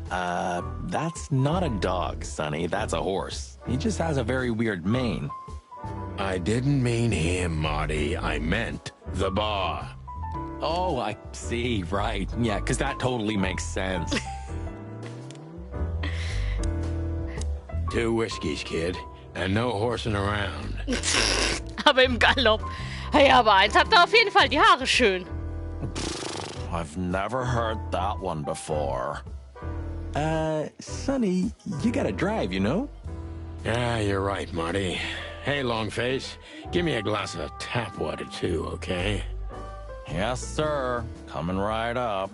That's not a dog, Sonny. That's a horse. He just has a very weird mane. I didn't mean him, Marty. I meant the bar. Oh, I see. Right. Yeah, because that totally makes sense. 2 whiskeys, kid, and no horsing around. Aber im Galopp. Ja, aber eins hat er auf jeden Fall, die Haare schön. I've never heard that one before. Sonny, you gotta drive, you know? Yeah, you're right, Marty. Hey, Longface, give me a glass of tap water too, okay? Yes, sir. Coming right up.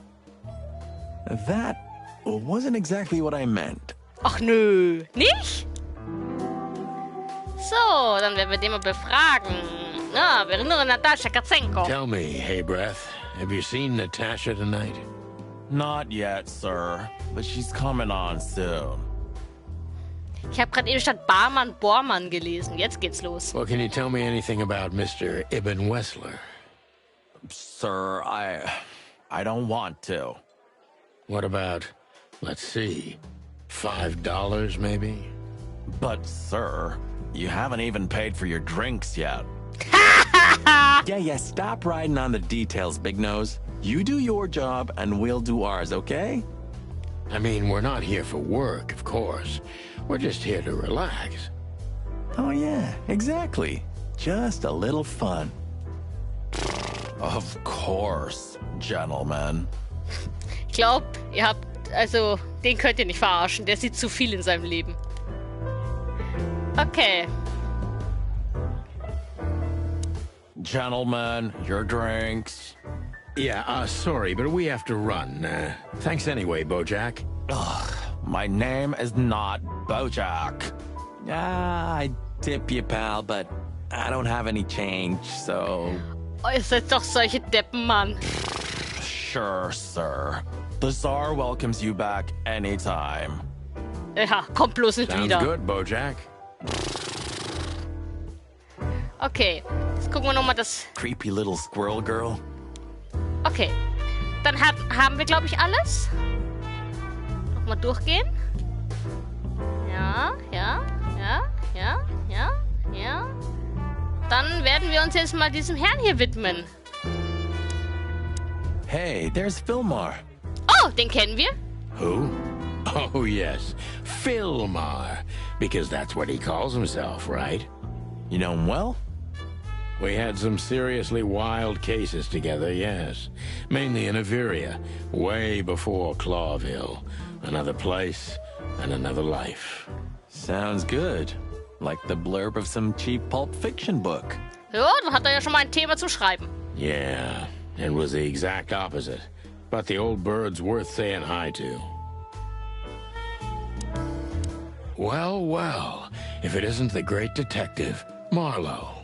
That wasn't exactly what I meant. Ach nö, nicht? So, dann werden wir den mal befragen. Na, wir erinnern Natascha Katzenko. Tell me, hey Breath, have you seen Natasha tonight? Not yet, sir. But she's coming on soon. Ich habe gerade eben statt Barmann Bormann gelesen. Jetzt geht's los. Well, can you tell me anything about Mr. Ibn Wessler? Sir, I don't want to. What about, let's see, $5 maybe? But, sir, you haven't even paid for your drinks yet. Yeah, stop riding on the details, Big Nose. You do your job and we'll do ours, okay? I mean, we're not here for work, of course. We're just here to relax. Oh yeah, exactly. Just a little fun. Of course, gentlemen. Ich glaube, ihr habt, also, den könnt ihr nicht verarschen. Der sieht zu viel in seinem Leben. Okay. Gentlemen, your drinks. Yeah, sorry, but we have to run. Thanks anyway, Bojack. Ugh, my name is not Bojack. I tip you, pal, but I don't have any change, so... Oh, ihr seid doch solche Deppen, Mann. Sure, sir. The Tsar welcomes you back anytime. Ja, kommt bloß nicht Sounds wieder. good, Bojack. Okay, jetzt gucken wir nochmal das... Creepy little squirrel girl. Okay, dann haben wir, glaube ich, alles. Nochmal durchgehen. Ja. Dann werden wir uns jetzt mal diesem Herrn hier widmen. Hey, there's Filmar. Oh, den kennen wir. Who? Oh, yes. Filmar. Because that's what he calls himself, right? You know him well? We had some seriously wild cases together, yes. Mainly in Averia, way before Clawville. Another place and another life. Sounds good. Like the blurb of some cheap Pulp Fiction book. Ja, dann hat er ja schon mal ein Thema zu schreiben. Yeah, it was the exact opposite. But the old bird's worth saying hi to. Well, well, if it isn't the great detective, Marlowe.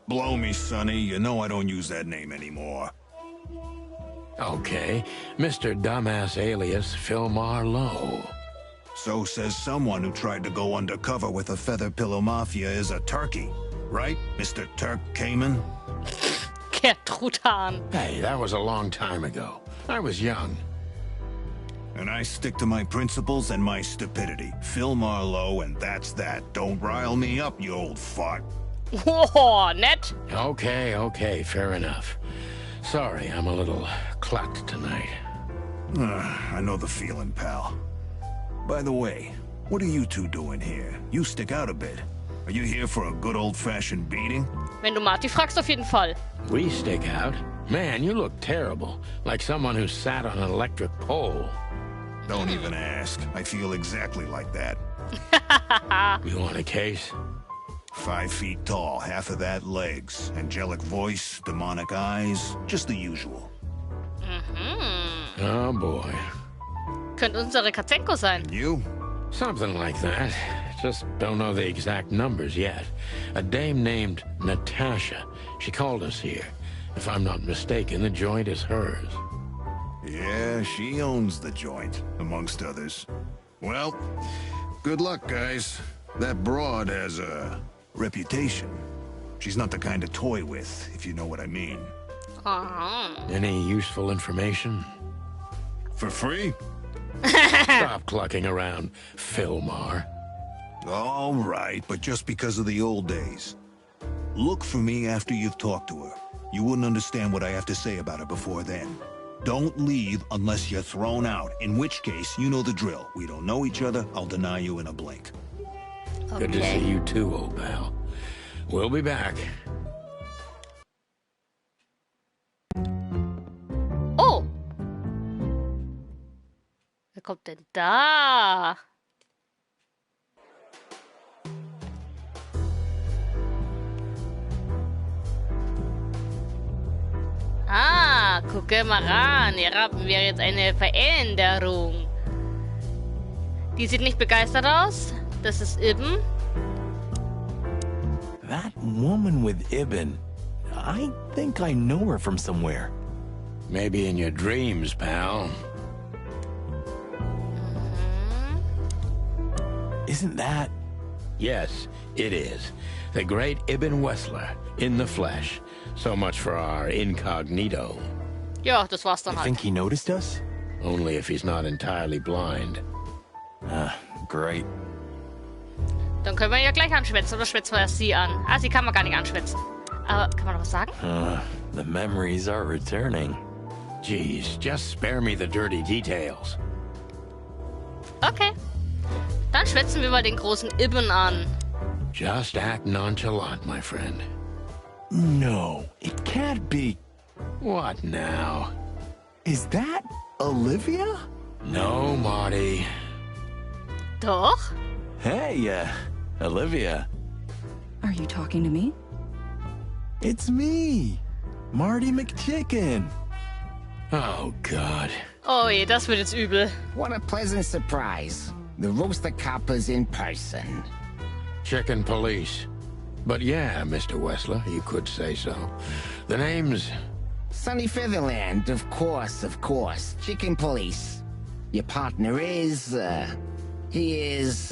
Blow me, Sonny. You know I don't use that name anymore. Okay, Mr. Dumbass alias Filmar Lowe. So says someone who tried to go undercover with a feather pillow mafia is a turkey. Right, Mr. Turk Cayman? Gertrudan. Hey, that was a long time ago. I was young. And I stick to my principles and my stupidity. Phil Marlowe, and that's that. Don't rile me up, you old fart. Oh, nett. Okay, fair enough. Sorry, I'm a little clucked tonight. I know the feeling, pal. By the way, what are you two doing here? You stick out a bit. Are you here for a good old-fashioned beating? Wenn du Marty fragst, auf jeden Fall. We stick out? Man, you look terrible. Like someone who sat on an electric pole. Don't even ask. I feel exactly like that. You want a case? 5 feet tall, half of that legs. Angelic voice, demonic eyes, just the usual. Oh, boy. Könnte unsere Katzenko sein. You? Something like that. Just don't know the exact numbers yet. A dame named Natasha. She called us here. If I'm not mistaken, the joint is hers. Yeah, she owns the joint, amongst others. Well, good luck, guys. That broad has a reputation. She's not the kind to toy with, if you know what I mean. Any useful information? For free? Stop clucking around, Filmar. All right, but just because of the old days. Look for me after you've talked to her. You wouldn't understand what I have to say about her before then. Don't leave unless you're thrown out, in which case, you know the drill. We don't know each other, I'll deny you in a blink. Okay. Good to see you too, old pal. We'll be back. Oh! Wer kommt denn da? Ah, gucke mal ran. Hier haben wir jetzt eine Veränderung. Die sieht nicht begeistert aus. Das ist Ibn. That woman with Ibn. I think I know her from somewhere. Maybe in your dreams, pal. Isn't that... Yes, it is. The great Ibn Wessler, in the flesh. So much for our incognito. Ja, das war's dann You halt. think he noticed us? Only if he's not entirely blind. Great. Dann können wir ja gleich anschwätzen. Oder schwätzen wir erst sie an? Ah, sie kann man gar nicht anschwätzen. Aber kann man noch was sagen? The memories are returning. Jeez, just spare me the dirty details. Okay. Dann schwätzen wir mal den großen Ibn an. Just act nonchalant, my friend. No, it can't be. What now? Is that Olivia? No, Marty. Doch? Hey, Olivia. Are you talking to me? It's me, Marty McChicken. Oh, God. Oh je, das wird jetzt übel. What a pleasant surprise. The roaster coppers in person. Chicken police. But yeah, Mr. Wessler, you could say so. The name's... Sunny Featherland, of course, of course. Chicken police. Your partner is, he is,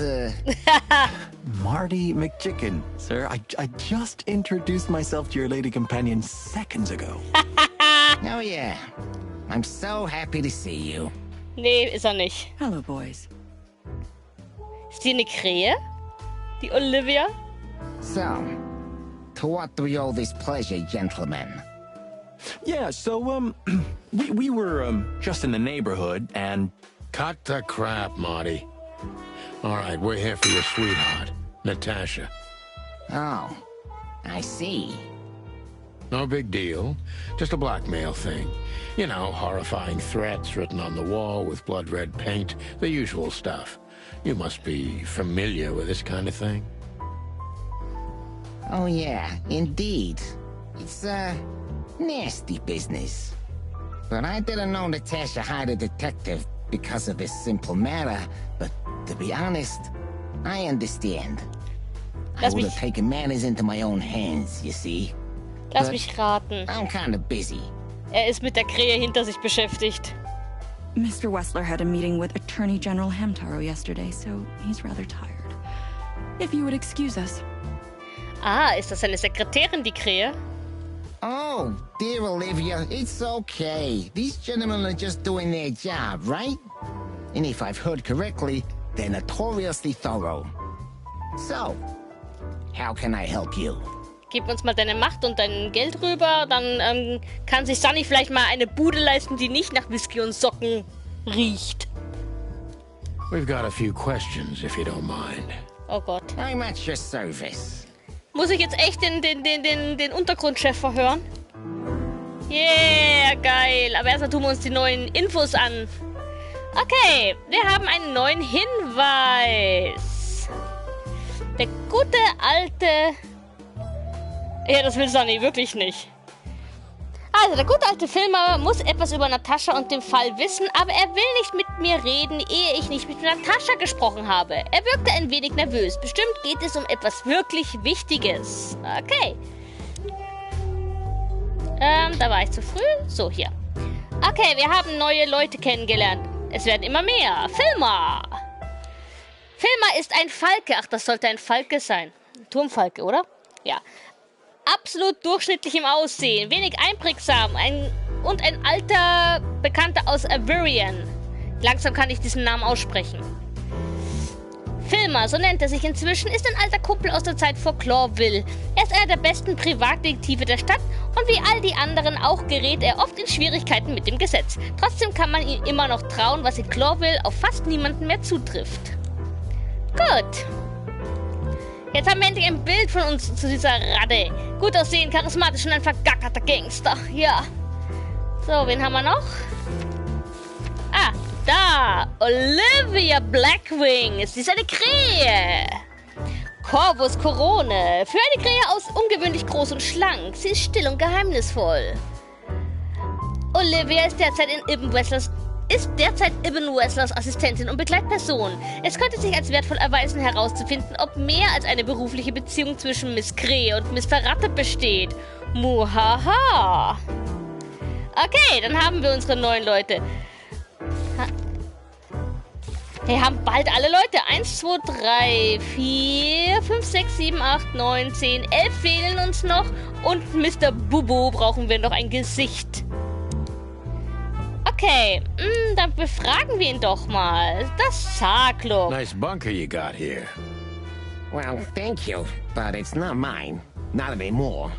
Marty McChicken, sir. I just introduced myself to your lady companion seconds ago. Oh yeah. I'm so happy to see you. Nee, ist er nicht. Hello, boys. Ist die eine Krähe? Die Olivia? So, to what do we owe this pleasure, gentlemen? Yeah, so, we were, just in the neighborhood, and... Cut the crap, Marty. All right, we're here for your sweetheart, Natasha. Oh, I see. No big deal. Just a blackmail thing. You know, horrifying threats written on the wall with blood-red paint. The usual stuff. You must be familiar with this kind of thing. Oh yeah, indeed. It's, nasty business. But I didn't know Natasha hired a detective because of this simple matter. But to be honest, I understand. I would have taken matters into my own hands, you see. Lass mich raten. I'm kind of busy. Ist mit der Krähe hinter sich beschäftigt. Mr. Wessler had a meeting with Attorney General Hamtaro yesterday, so he's rather tired. If you would excuse us. Ah, ist das seine Sekretärin, die Krähe? Oh, dear Olivia, it's okay. These gentlemen are just doing their job, right? And if I've heard correctly, they're notoriously thorough. So, how can I help you? Gib uns mal deine Macht und dein Geld rüber, dann kann sich Sunny vielleicht mal eine Bude leisten, die nicht nach Whisky und Socken riecht. We've got a few questions, if you don't mind. Oh Gott. I'm at your service. Muss ich jetzt echt den Untergrundchef verhören? Yeah, geil. Aber erstmal tun wir uns die neuen Infos an. Okay, wir haben einen neuen Hinweis. Der gute alte... Ja, das will Sunny wirklich nicht. Also, der gute alte Filmer muss etwas über Natascha und den Fall wissen, aber er will nicht mit mir reden, ehe ich nicht mit Natascha gesprochen habe. Er wirkte ein wenig nervös. Bestimmt geht es um etwas wirklich Wichtiges. Okay. Da war ich zu früh. So, hier. Okay, wir haben neue Leute kennengelernt. Es werden immer mehr. Filmer. Filmer ist ein Falke. Ach, das sollte ein Falke sein. Turmfalke, oder? Ja. Absolut durchschnittlich im Aussehen, wenig einprägsam und ein alter Bekannter aus Averion. Langsam kann ich diesen Namen aussprechen. Filmer, so nennt er sich inzwischen, ist ein alter Kumpel aus der Zeit vor Clawville. Er ist einer der besten Privatdetektive der Stadt und wie all die anderen auch gerät er oft in Schwierigkeiten mit dem Gesetz. Trotzdem kann man ihm immer noch trauen, was in Clawville auf fast niemanden mehr zutrifft. Gut. Jetzt haben wir endlich ein Bild von uns zu dieser Radde. Gut aussehen, charismatisch und ein vergackerter Gangster. Ja. So, wen haben wir noch? Ah, da. Olivia Blackwing. Sie ist eine Krähe. Corvus Corone. Für eine Krähe aus ungewöhnlich groß und schlank. Sie ist still und geheimnisvoll. Olivia ist derzeit Ibn Wesslers Assistentin und Begleitperson. Es könnte sich als wertvoll erweisen, herauszufinden, ob mehr als eine berufliche Beziehung zwischen Miss Krähe und Miss Verratte besteht. Muhaha. Okay, dann haben wir unsere neuen Leute. Wir haben bald alle Leute. 1, 2, 3, 4, 5, 6, 7, 8, 9, 10, 11 fehlen uns noch. Und Mr. Bubo brauchen wir noch ein Gesicht. Okay, dann befragen wir ihn doch mal. Das Sarklob. Nice bunker you got here. Well, thank you, but it's not mine. Not anymore.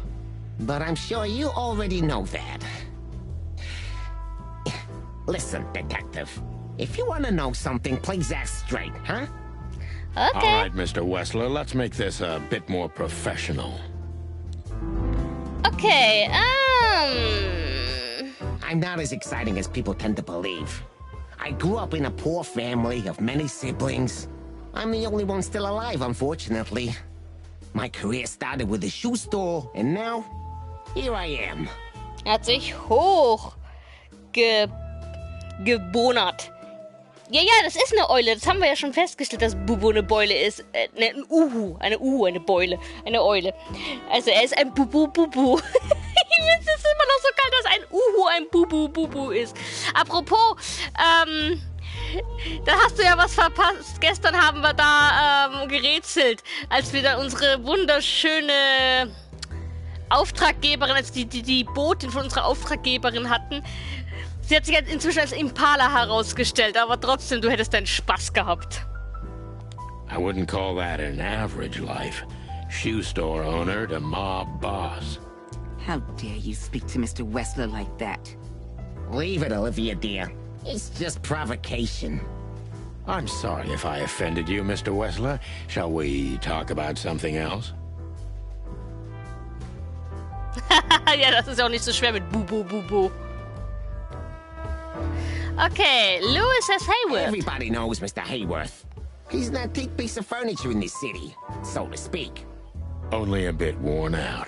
but I'm sure you already know that. Listen, detective. If you want to know something, please ask straight, huh? Okay. All right, Mr. Wessler, let's make this a bit more professional. Okay, I'm not as exciting as people tend to believe. I grew up in a poor family of many siblings. I'm the only one still alive, unfortunately. My career started with a shoe store, and now, here I am. Er hat sich gebonert. Ja, das ist eine Eule. Das haben wir ja schon festgestellt, dass Bubu eine Beule ist. Ein Uhu. Eine Beule. Eine Eule. Also er ist ein Bubu. Ich finde es immer noch so geil, dass ein Uhu ein Bubu ist. Apropos, da hast du ja was verpasst. Gestern haben wir da gerätselt, als wir dann unsere wunderschöne Auftraggeberin, als die Botin von unserer Auftraggeberin hatten. Sie hat sich jetzt inzwischen als Impala herausgestellt, aber trotzdem, du hättest deinen Spaß gehabt. I wouldn't call that an average life. Shoe store owner to mob boss. How dare you speak to Mr. Wessler like that? Leave it, Olivia, dear. It's just provocation. I'm sorry if I offended you, Mr. Wessler. Shall we talk about something else? Ja, das ist ja auch nicht so schwer mit Bubu. Okay, Louis says Hayworth. Everybody knows Mr. Hayworth. He's an antique piece of furniture in this city, so to speak. Only a bit worn out.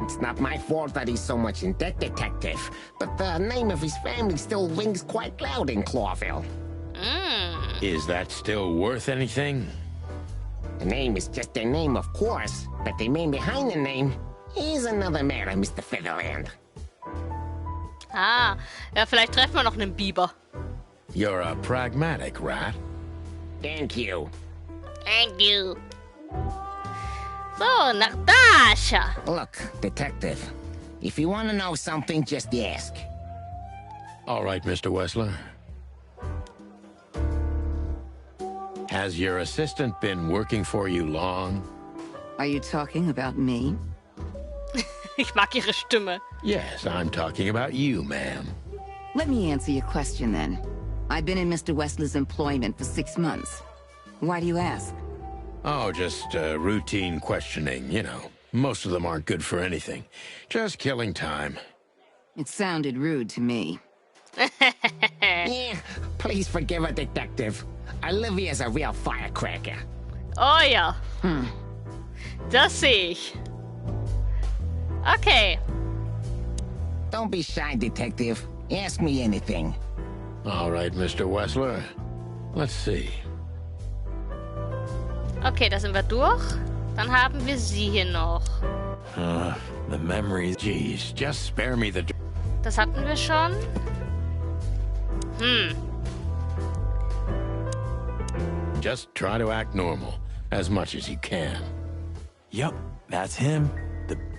It's not my fault that he's so much in debt, detective, but the name of his family still rings quite loud in Clawville. Is that still worth anything? The name is just their name, of course, but the man behind the name is another matter, Mr. Featherland. Ah, ja, vielleicht treffen wir noch einen Biber. You're a pragmatic rat. Thank you. Thank you. So, nach Dasha. Look, detective, if you want to know something, just ask. All right, Mr. Wessler. Has your assistant been working for you long? Are you talking about me? Ich mag ihre Stimme. Yes, I'm talking about you, ma'am. Let me answer your question then. I've been in Mr. Wessler's employment for 6 months. Why do you ask? Oh, just routine questioning, you know. Most of them aren't good for anything. Just killing time. It sounded rude to me. Yeah, please forgive a detective. Olivia's a real firecracker. Oh ja. Das sehe ich. Okay. Don't be shy, detective. Ask me anything. All right, Mr. Wessler. Let's see. Okay, da sind wir durch. Dann haben wir sie hier noch. The memories. Jeez, just spare me the... Das hatten wir schon. Just try to act normal, as much as you can. Yep, that's him.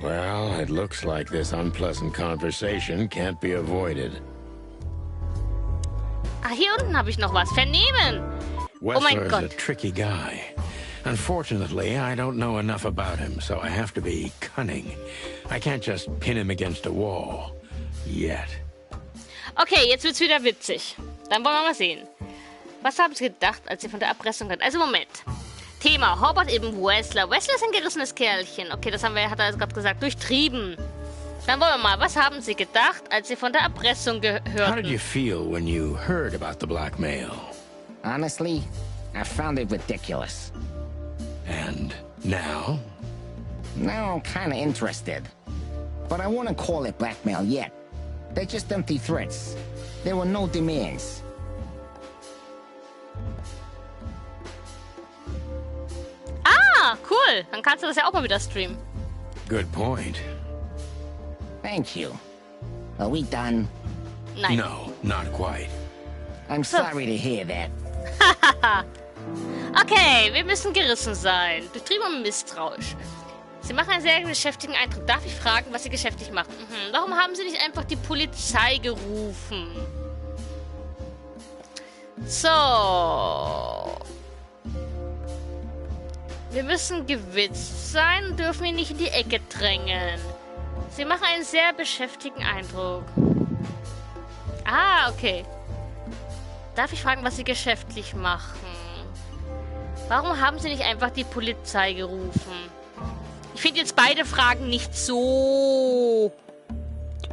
Well, it looks like this unpleasant conversation can't be avoided. Ah, hier unten habe ich noch was. Vernehmen. Oh mein Wessler is Gott. a tricky guy. Unfortunately, I don't know enough about him, so I have to be cunning. I can't just pin him against a wall. Yet. Okay, jetzt wird's wieder witzig. Dann wollen wir mal sehen. Was haben Sie gedacht, als Sie von der Erpressung hatten? Also Moment. Thema, Robert eben Wessler. Wessler ist ein gerissenes Kerlchen. Okay, das hat er gerade gesagt. Durchtrieben. Dann wollen wir mal, was haben Sie gedacht, als Sie von der Erpressung How did gehörten? you feel when you heard about the blackmail? Honestly, I found it ridiculous. And now? Now I'm kinda interested. But I wouldn't call it blackmail yet. They're just empty threats. There were no demands. Ah, cool. Dann kannst du das ja auch mal wieder streamen. Good point. Thank you. Are we done? Nein. No, not quite. I'm sorry to hear that. Okay, wir müssen gerissen sein. Durchtrieben und misstrauisch. Sie machen einen sehr geschäftigen Eindruck. Darf ich fragen, was Sie geschäftig machen? Warum haben Sie nicht einfach die Polizei gerufen? So. Wir müssen gewitzt sein und dürfen ihn nicht in die Ecke drängen. Sie machen einen sehr beschäftigten Eindruck. Ah, okay. Darf ich fragen, was Sie geschäftlich machen? Warum haben Sie nicht einfach die Polizei gerufen? Ich finde jetzt beide Fragen nicht so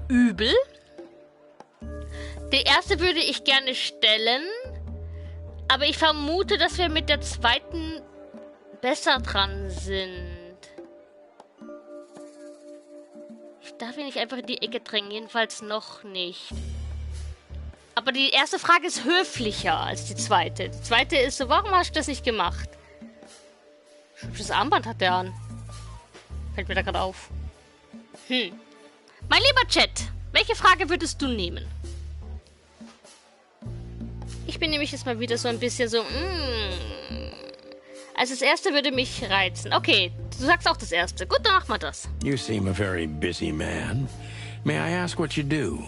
übel. Die erste würde ich gerne stellen, aber ich vermute, dass wir mit der zweiten besser dran sind. Ich darf ihn nicht einfach in die Ecke drängen, jedenfalls noch nicht. Aber die erste Frage ist höflicher als die zweite. Die zweite ist so, warum hast du das nicht gemacht? Hübsches Armband hat der an. Fällt mir da gerade auf. Mein lieber Chat, welche Frage würdest du nehmen? Ich bin nämlich jetzt mal wieder so ein bisschen so, Also das erste würde mich reizen. Okay, du sagst auch das erste. Gut, dann machen wir das. You seem a very busy man. May I ask what you do?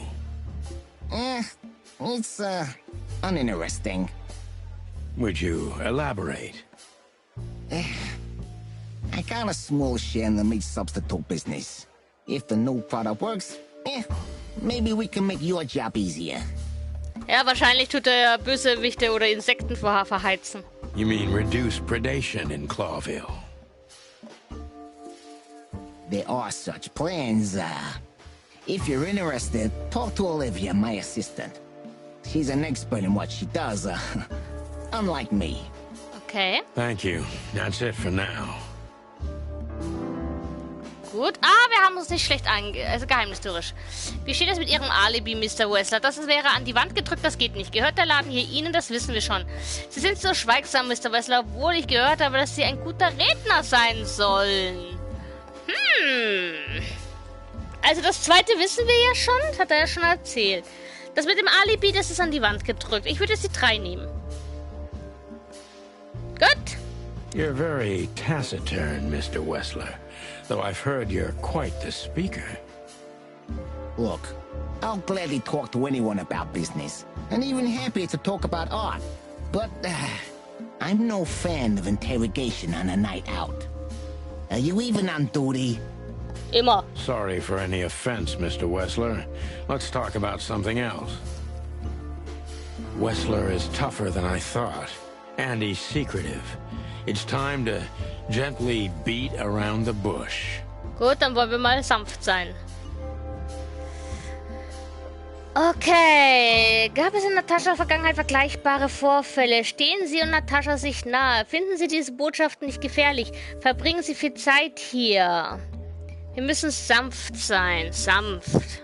It's, uninteresting. Would you elaborate? I got a small share in the meat substitute business. If the new product works, maybe we can make your job easier. Ja, wahrscheinlich tut er Bösewichte oder Insekten verheizen. You mean reduce predation in Clawville? There are such plans. If you're interested, talk to Olivia, my assistant. She's an expert in what she does, unlike me. Okay. Thank you. That's it for now. Gut. Wir haben uns nicht schlecht also geheimnistorisch. Wie steht es mit Ihrem Alibi, Mr. Wessler? Das wäre an die Wand gedrückt, das geht nicht. Gehört der Laden hier Ihnen? Das wissen wir schon. Sie sind so schweigsam, Mr. Wessler, obwohl ich gehört habe, dass Sie ein guter Redner sein sollen. Also das zweite wissen wir ja schon, das hat er ja schon erzählt. Das mit dem Alibi, das ist an die Wand gedrückt. Ich würde jetzt die 3 nehmen. Gut. You're very taciturn, Mr. Wessler. Though I've heard you're quite the speaker. Look, I'll gladly talk to anyone about business, and even happier to talk about art. But I'm no fan of interrogation on a night out. Are you even on duty? Immer. Sorry for any offense, Mr. Wessler. Let's talk about something else. Wessler is tougher than I thought, and he's secretive. It's time to gently beat around the bush. Gut, dann wollen wir mal sanft sein. Okay. Gab es in Nataschas Vergangenheit vergleichbare Vorfälle? Stehen Sie und Natascha sich nahe? Finden Sie diese Botschaften nicht gefährlich? Verbringen Sie viel Zeit hier. Wir müssen sanft sein. Sanft.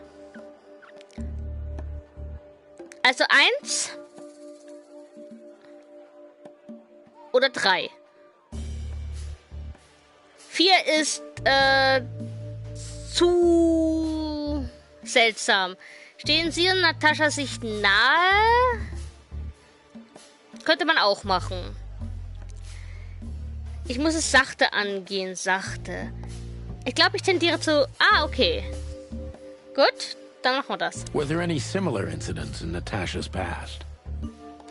Also 1 oder 3. 4 ist zu seltsam. Stehen Sie und Natascha sich nahe? Könnte man auch machen. Ich muss es sachte angehen, sachte. Ich glaube, ich tendiere zu... okay. Gut, dann machen wir das. Were there any similar incidents in Natasha's past?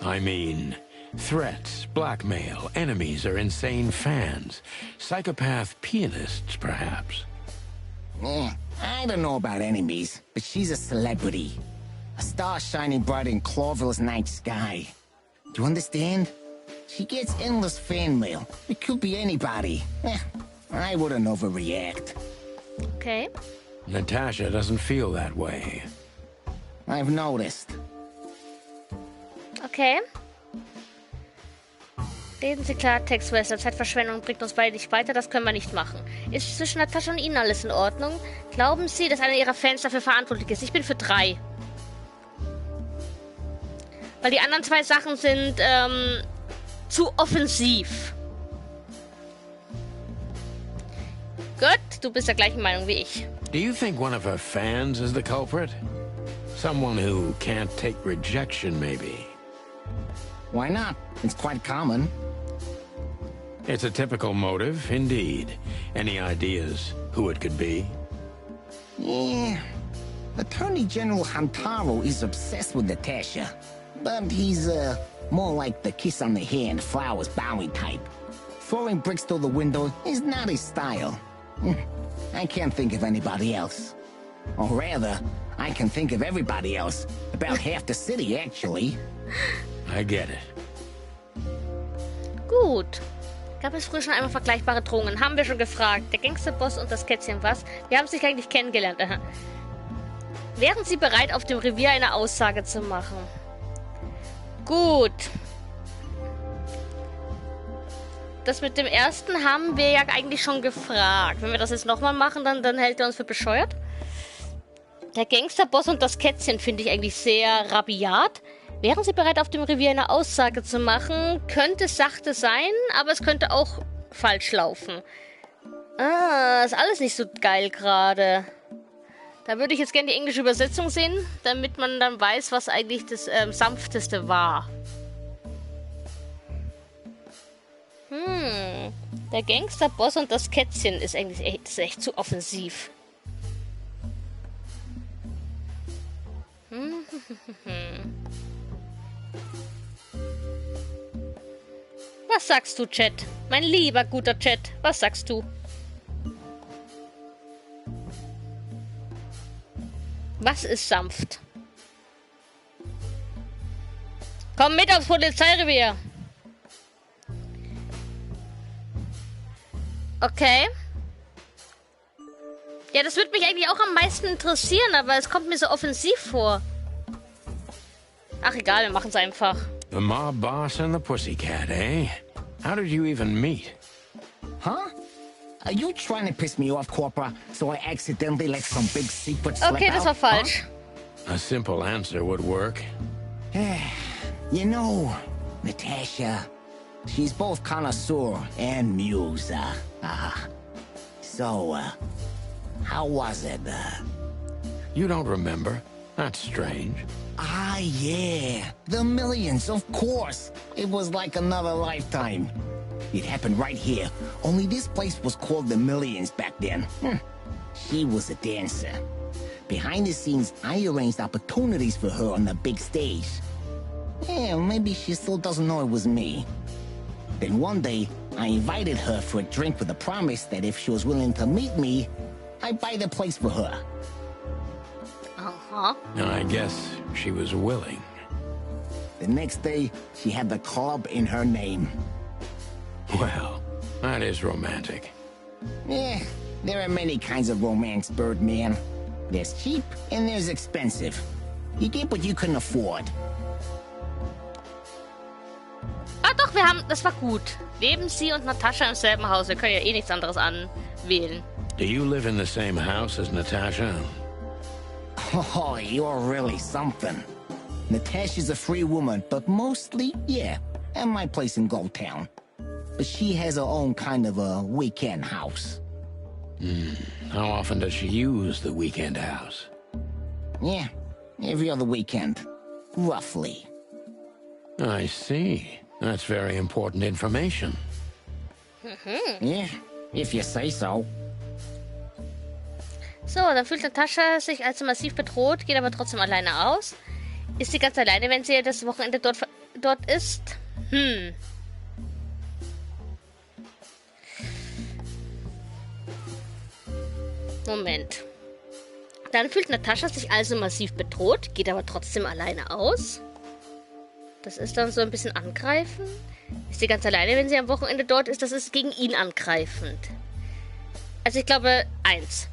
I mean, threats, blackmail, enemies or insane fans. Psychopath pianists, perhaps. I don't know about enemies, but she's a celebrity. A star shining bright in Clawville's night sky. Do you understand? She gets endless fan mail. It could be anybody. I wouldn't overreact. Okay. Natasha doesn't feel that way. I've noticed. Okay. Reden Sie Klartext, Wessler. Zeitverschwendung bringt uns beide nicht weiter. Das können wir nicht machen. Ist zwischen Natascha und Ihnen alles in Ordnung? Glauben Sie, dass einer Ihrer Fans dafür verantwortlich ist? Ich bin für 3. Weil die anderen 2 Sachen sind zu offensiv. Gut, du bist der gleichen Meinung wie ich. Do you think one of her fans is the culprit? Someone who can't take rejection, maybe? Why not? It's quite common. It's a typical motive, indeed. Any ideas who it could be? Yeah. Attorney General Hamtaro is obsessed with Natasha. But he's, more like the kiss on the hand, flowers bowing type. throwing bricks through the window is not his style. I can't think of anybody else. Or rather, I can think of everybody else. About half the city, actually. I get it. Gut. Gab es früher schon einmal vergleichbare Drohungen? Haben wir schon gefragt. Der Gangsterboss und das Kätzchen, was? Wir haben sich eigentlich kennengelernt. Aha. Wären Sie bereit, auf dem Revier eine Aussage zu machen? Gut. Das mit dem ersten haben wir ja eigentlich schon gefragt. Wenn wir das jetzt nochmal machen, dann hält er uns für bescheuert. Der Gangsterboss und das Kätzchen finde ich eigentlich sehr rabiat. Wären Sie bereit, auf dem Revier eine Aussage zu machen? Könnte sachte sein, aber es könnte auch falsch laufen. Ist alles nicht so geil gerade. Da würde ich jetzt gerne die englische Übersetzung sehen, damit man dann weiß, was eigentlich das sanfteste war. Der Gangsterboss und das Kätzchen ist eigentlich echt zu offensiv. Was sagst du, Chat? Mein lieber, guter Chat, was sagst du? Was ist sanft? Komm mit aufs Polizeirevier! Okay. Ja, das würde mich eigentlich auch am meisten interessieren, aber es kommt mir so offensiv vor. Ach, egal, wir machen es einfach. The mob boss and the pussycat, eh? How did you even meet? Huh? Are you trying to piss me off, Corpora, so I accidentally let some big secret slip Okay, das war out? falsch. A simple answer would work. You know, Natasha, she's both connoisseur and muse. So, how was it? You don't remember? That's strange. Ah, yeah. The millions, of course. It was like another lifetime. It happened right here. Only this place was called the Millions back then. She was a dancer. Behind the scenes, I arranged opportunities for her on the big stage. Yeah, maybe she still doesn't know it was me. Then one day, I invited her for a drink with a promise that if she was willing to meet me, I'd buy the place for her. Aha. I guess she was willing. The next day, she had the club in her name. Well, that is romantic. Yeah, there are many kinds of romance, Birdman. There's cheap and there's expensive. You get what you can afford. Ah doch, das war gut. Leben Sie und Natascha im selben Haus. Wir können ja eh nichts anderes anwählen. Do you live in the same house as Natasha? Oh, you're really something. Natasha's a free woman, but mostly, yeah, at my place in Goldtown. But she has her own kind of a weekend house. How often does she use the weekend house? Yeah, every other weekend. Roughly. I see. That's very important information. Yeah, if you say so. So, dann fühlt Natascha sich also massiv bedroht, geht aber trotzdem alleine aus. Ist sie ganz alleine, wenn sie das Wochenende dort ist? Moment. Dann fühlt Natascha sich also massiv bedroht, geht aber trotzdem alleine aus. Das ist dann so ein bisschen angreifend. Ist sie ganz alleine, wenn sie am Wochenende dort ist? Das ist gegen ihn angreifend. Also ich glaube, 1.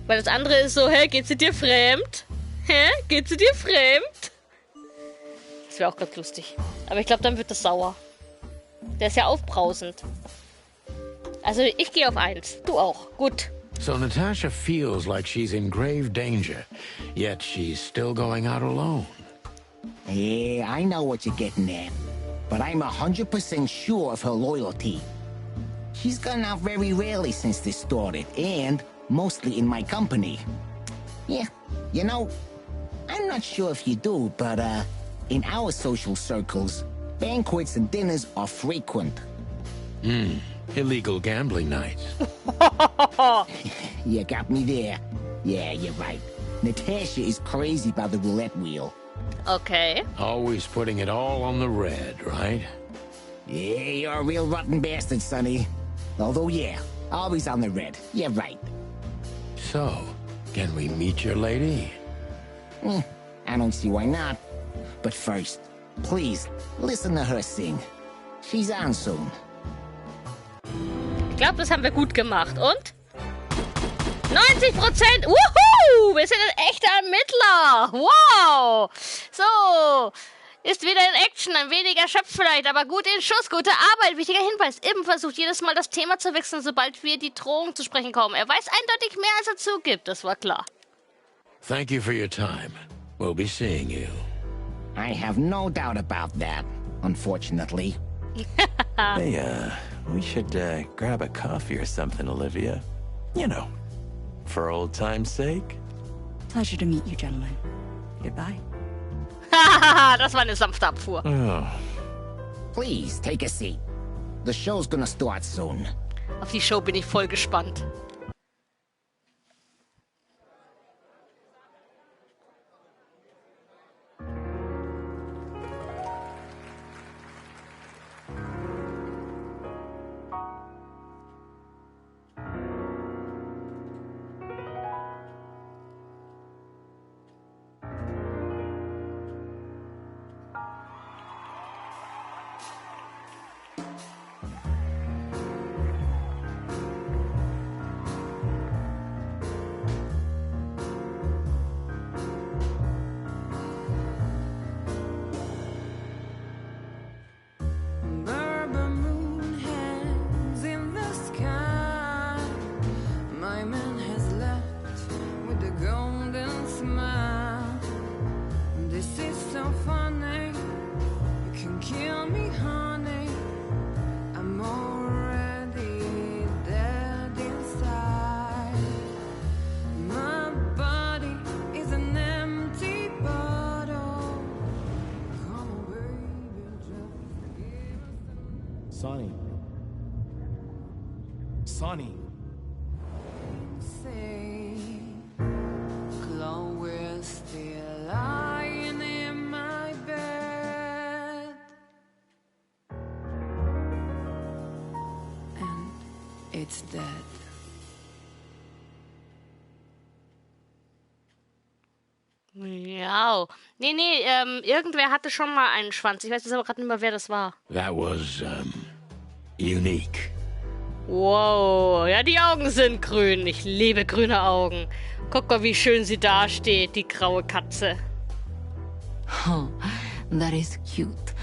Weil das andere ist so, hä, geht sie dir fremd? Hä, geht sie dir fremd? Das wäre auch ganz lustig. Aber ich glaube, dann wird das sauer. Der ist ja aufbrausend. Also ich gehe auf 1. Du auch. Gut. So Natasha feels like she's in grave danger, yet she's still going out alone. Yeah, I know what you're getting at. But I'm 100% sure of her loyalty. She's gone out very rarely since this started, and mostly in my company. Yeah, you know, I'm not sure if you do, but in our social circles, banquets and dinners are frequent. Illegal gambling nights. You got me there. Yeah, you're right. Natasha is crazy about the roulette wheel. Okay. Always putting it all on the red, right? Yeah, you're a real rotten bastard, Sonny. Although, yeah, always on the red. Yeah, right. So, can we meet your lady? I don't see why not. But first, please, listen to her sing. She's on soon. Ich glaube, das haben wir gut gemacht. Und? 90%! Wuhu! Wir sind ein echter Ermittler! Wow! So, ist wieder in Action, ein wenig erschöpft vielleicht, aber gut in Schuss, gute Arbeit. Wichtiger Hinweis, Ibn versucht jedes Mal das Thema zu wechseln, sobald wir die Drohung zu sprechen kommen. Er weiß eindeutig mehr, als er zugibt, das war klar. Thank you for your time. We'll be seeing you. I have no doubt about that, unfortunately. Hey, we should grab a coffee or something, Olivia. You know, for old time's sake. Pleasure to meet you, gentlemen. Goodbye. Das war eine sanfte Abfuhr. Oh. Please, take a seat. The show's gonna start soon. Auf die Show bin ich voll gespannt. Sonny. Sonny. Chloe's still lying in my bed, and it's dead. Ja. Nee, irgendwer hatte schon mal einen Schwanz. Ich weiß jetzt aber gerade nicht mehr, wer das war. That was, unique. Wow, ja, die Augen sind grün. Ich liebe grüne Augen. Guck mal, wie schön sie dasteht, die graue Katze. Oh, that is cute.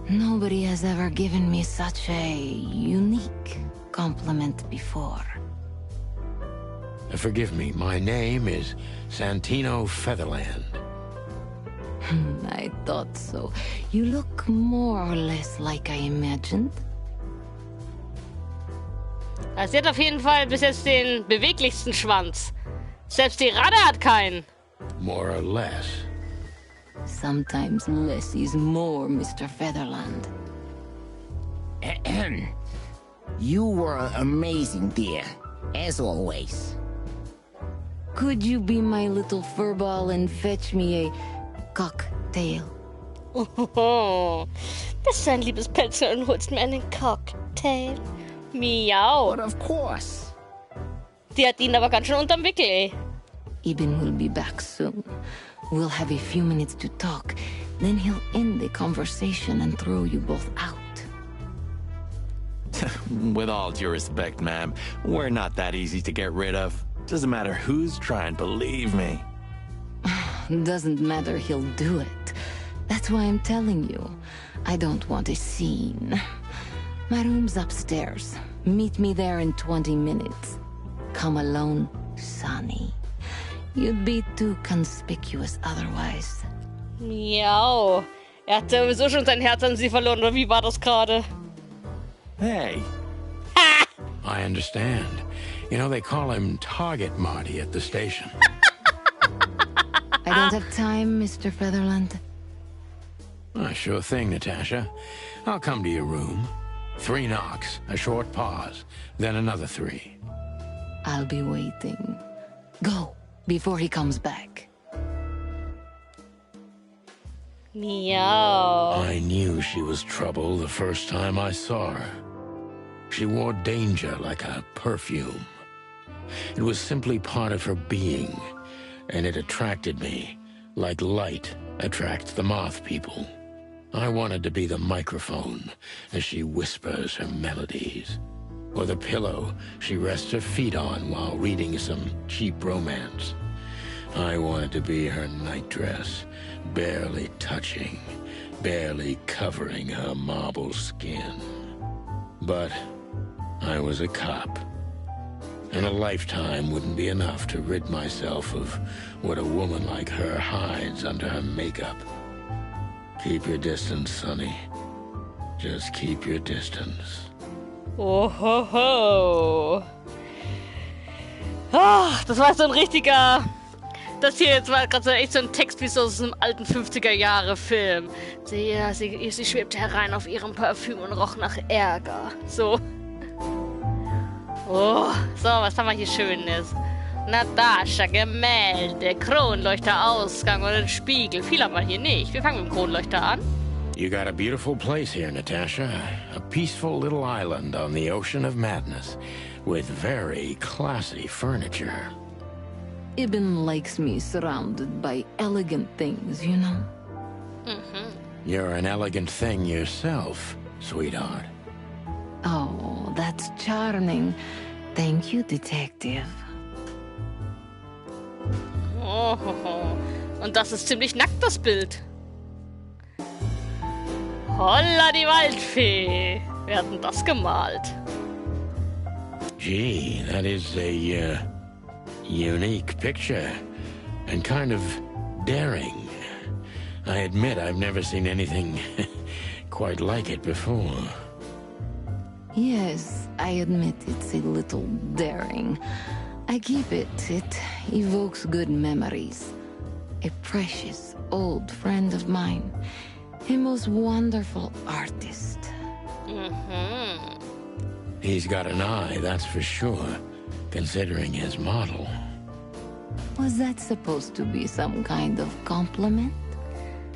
Nobody has ever given me such a unique compliment before. Forgive me, my name is Santino Featherland. I thought so. You look more or less like I imagined. Sie hat auf jeden Fall bis jetzt den beweglichsten Schwanz. Selbst die Ratte hat keinen. More or less. Sometimes less is more, Mr. Featherland. You were amazing, dear, as always. Could you be my little furball and fetch me a cocktail? Oh, bist du ein liebes Pelzel und holst mir einen Cocktail? Miau. But of course. Die hat ihn aber ganz schön unterm Wickel, ey. Ibn will be back soon. We'll have a few minutes to talk. Then he'll end the conversation and throw you both out. With all due respect, ma'am, we're not that easy to get rid of. Doesn't matter who's trying, believe me. Doesn't matter, he'll do it. That's why I'm telling you. I don't want a scene. My room's upstairs. Meet me there in 20 minutes. Come alone, Sonny. You'd be too conspicuous otherwise. Miau. Er hat sowieso schon sein Herz an sie verloren, oder wie war das gerade? Hey. Ha! I understand. You know, they call him Target Marty at the station. I don't have time, Mr. Featherland. Sure thing, Natasha. I'll come to your room. 3 knocks, a short pause, then another 3. I'll be waiting. Go, before he comes back. Meow. I knew she was trouble the first time I saw her. She wore danger like a perfume. It was simply part of her being, and it attracted me, like light attracts the moth people. I wanted to be the microphone as she whispers her melodies, or the pillow she rests her feet on while reading some cheap romance. I wanted to be her nightdress, barely touching, barely covering her marble skin. But I was a cop, and a lifetime wouldn't be enough to rid myself of what a woman like her hides under her makeup. Keep your distance, Sonny. Just keep your distance. Oh ho ho. Ach, das war so ein richtiger... Das hier jetzt war gerade so echt so ein Text wie so aus einem alten 50er-Jahre-Film. Sie schwebte herein auf ihrem Parfüm und roch nach Ärger. So. Oh, so, was haben wir hier Schönes? Natascha, Gemälde, Kronleuchter, Ausgang und ein Spiegel. Viel haben wir hier nicht. Wir fangen mit dem Kronleuchter an. You got a beautiful place here, Natasha. A peaceful little island on the ocean of madness, with very classy furniture. Ibn likes me surrounded by elegant things, you know? You're an elegant thing yourself, sweetheart. Oh, that's charming. Thank you, Detective. Oh, und das ist ziemlich nackt, das Bild. Holla die Waldfee. Wer hat denn das gemalt? Gee, that is a unique picture, and kind of daring. I admit I've never seen anything quite like it before. Yes, I admit it's a little daring. I keep it. It evokes good memories. A precious old friend of mine. A most wonderful artist. He's got an eye, that's for sure, considering his model. Was that supposed to be some kind of compliment?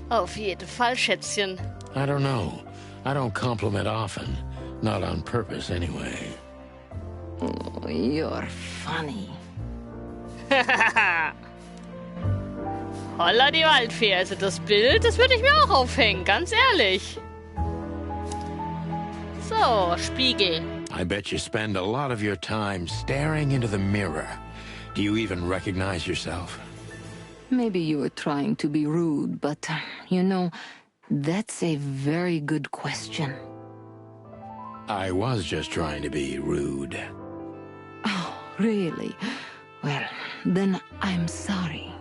Auf jeden Fall, Schätzchen. I don't know. I don't compliment often. Not on purpose, anyway. Oh, you're funny. Holla die Waldfee. Also das Bild, das würde ich mir auch aufhängen, ganz ehrlich. So, Spiegel. I bet you spend a lot of your time staring into the mirror. Do you even recognize yourself? Maybe you were trying to be rude, but, you know, that's a very good question. I was just trying to be rude. Oh, really? Well, then I'm sorry.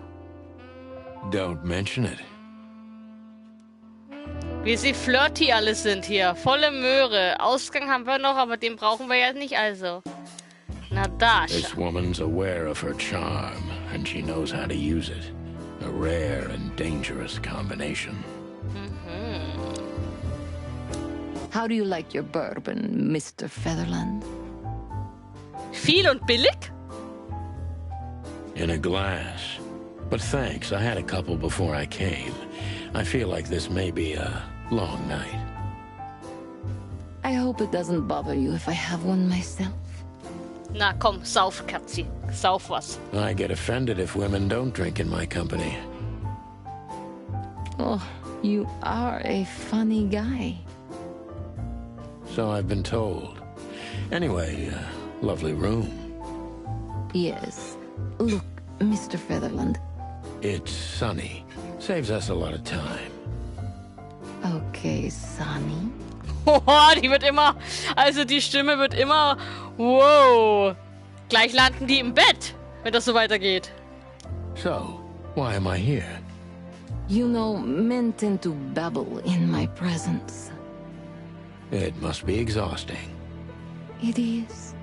Don't mention it. Wie sie flirty alle sind hier. Volle Möhre. Ausgang haben wir noch, aber den brauchen wir ja nicht, also. Natascha. This woman's aware of her charm, and she knows how to use it. A rare and dangerous combination. How do you like your bourbon, Mr. Featherland? Viel und billig? In a glass. But thanks, I had a couple before I came. I feel like this may be a long night. I hope it doesn't bother you if I have one myself. Na komm, sauf, Katzi. Sauf was. I get offended if women don't drink in my company. Oh, you are a funny guy. So I've been told. Anyway, lovely room. Yes. Look, Mr. Featherland. It's sunny. Saves us a lot of time. Okay, Sonny. Hoho, die wird immer... Also die Stimme wird immer... Wow. Gleich landen die im Bett, wenn das so weitergeht. So, why am I here? You know, men tend to babble in my presence. It must be exhausting. It is.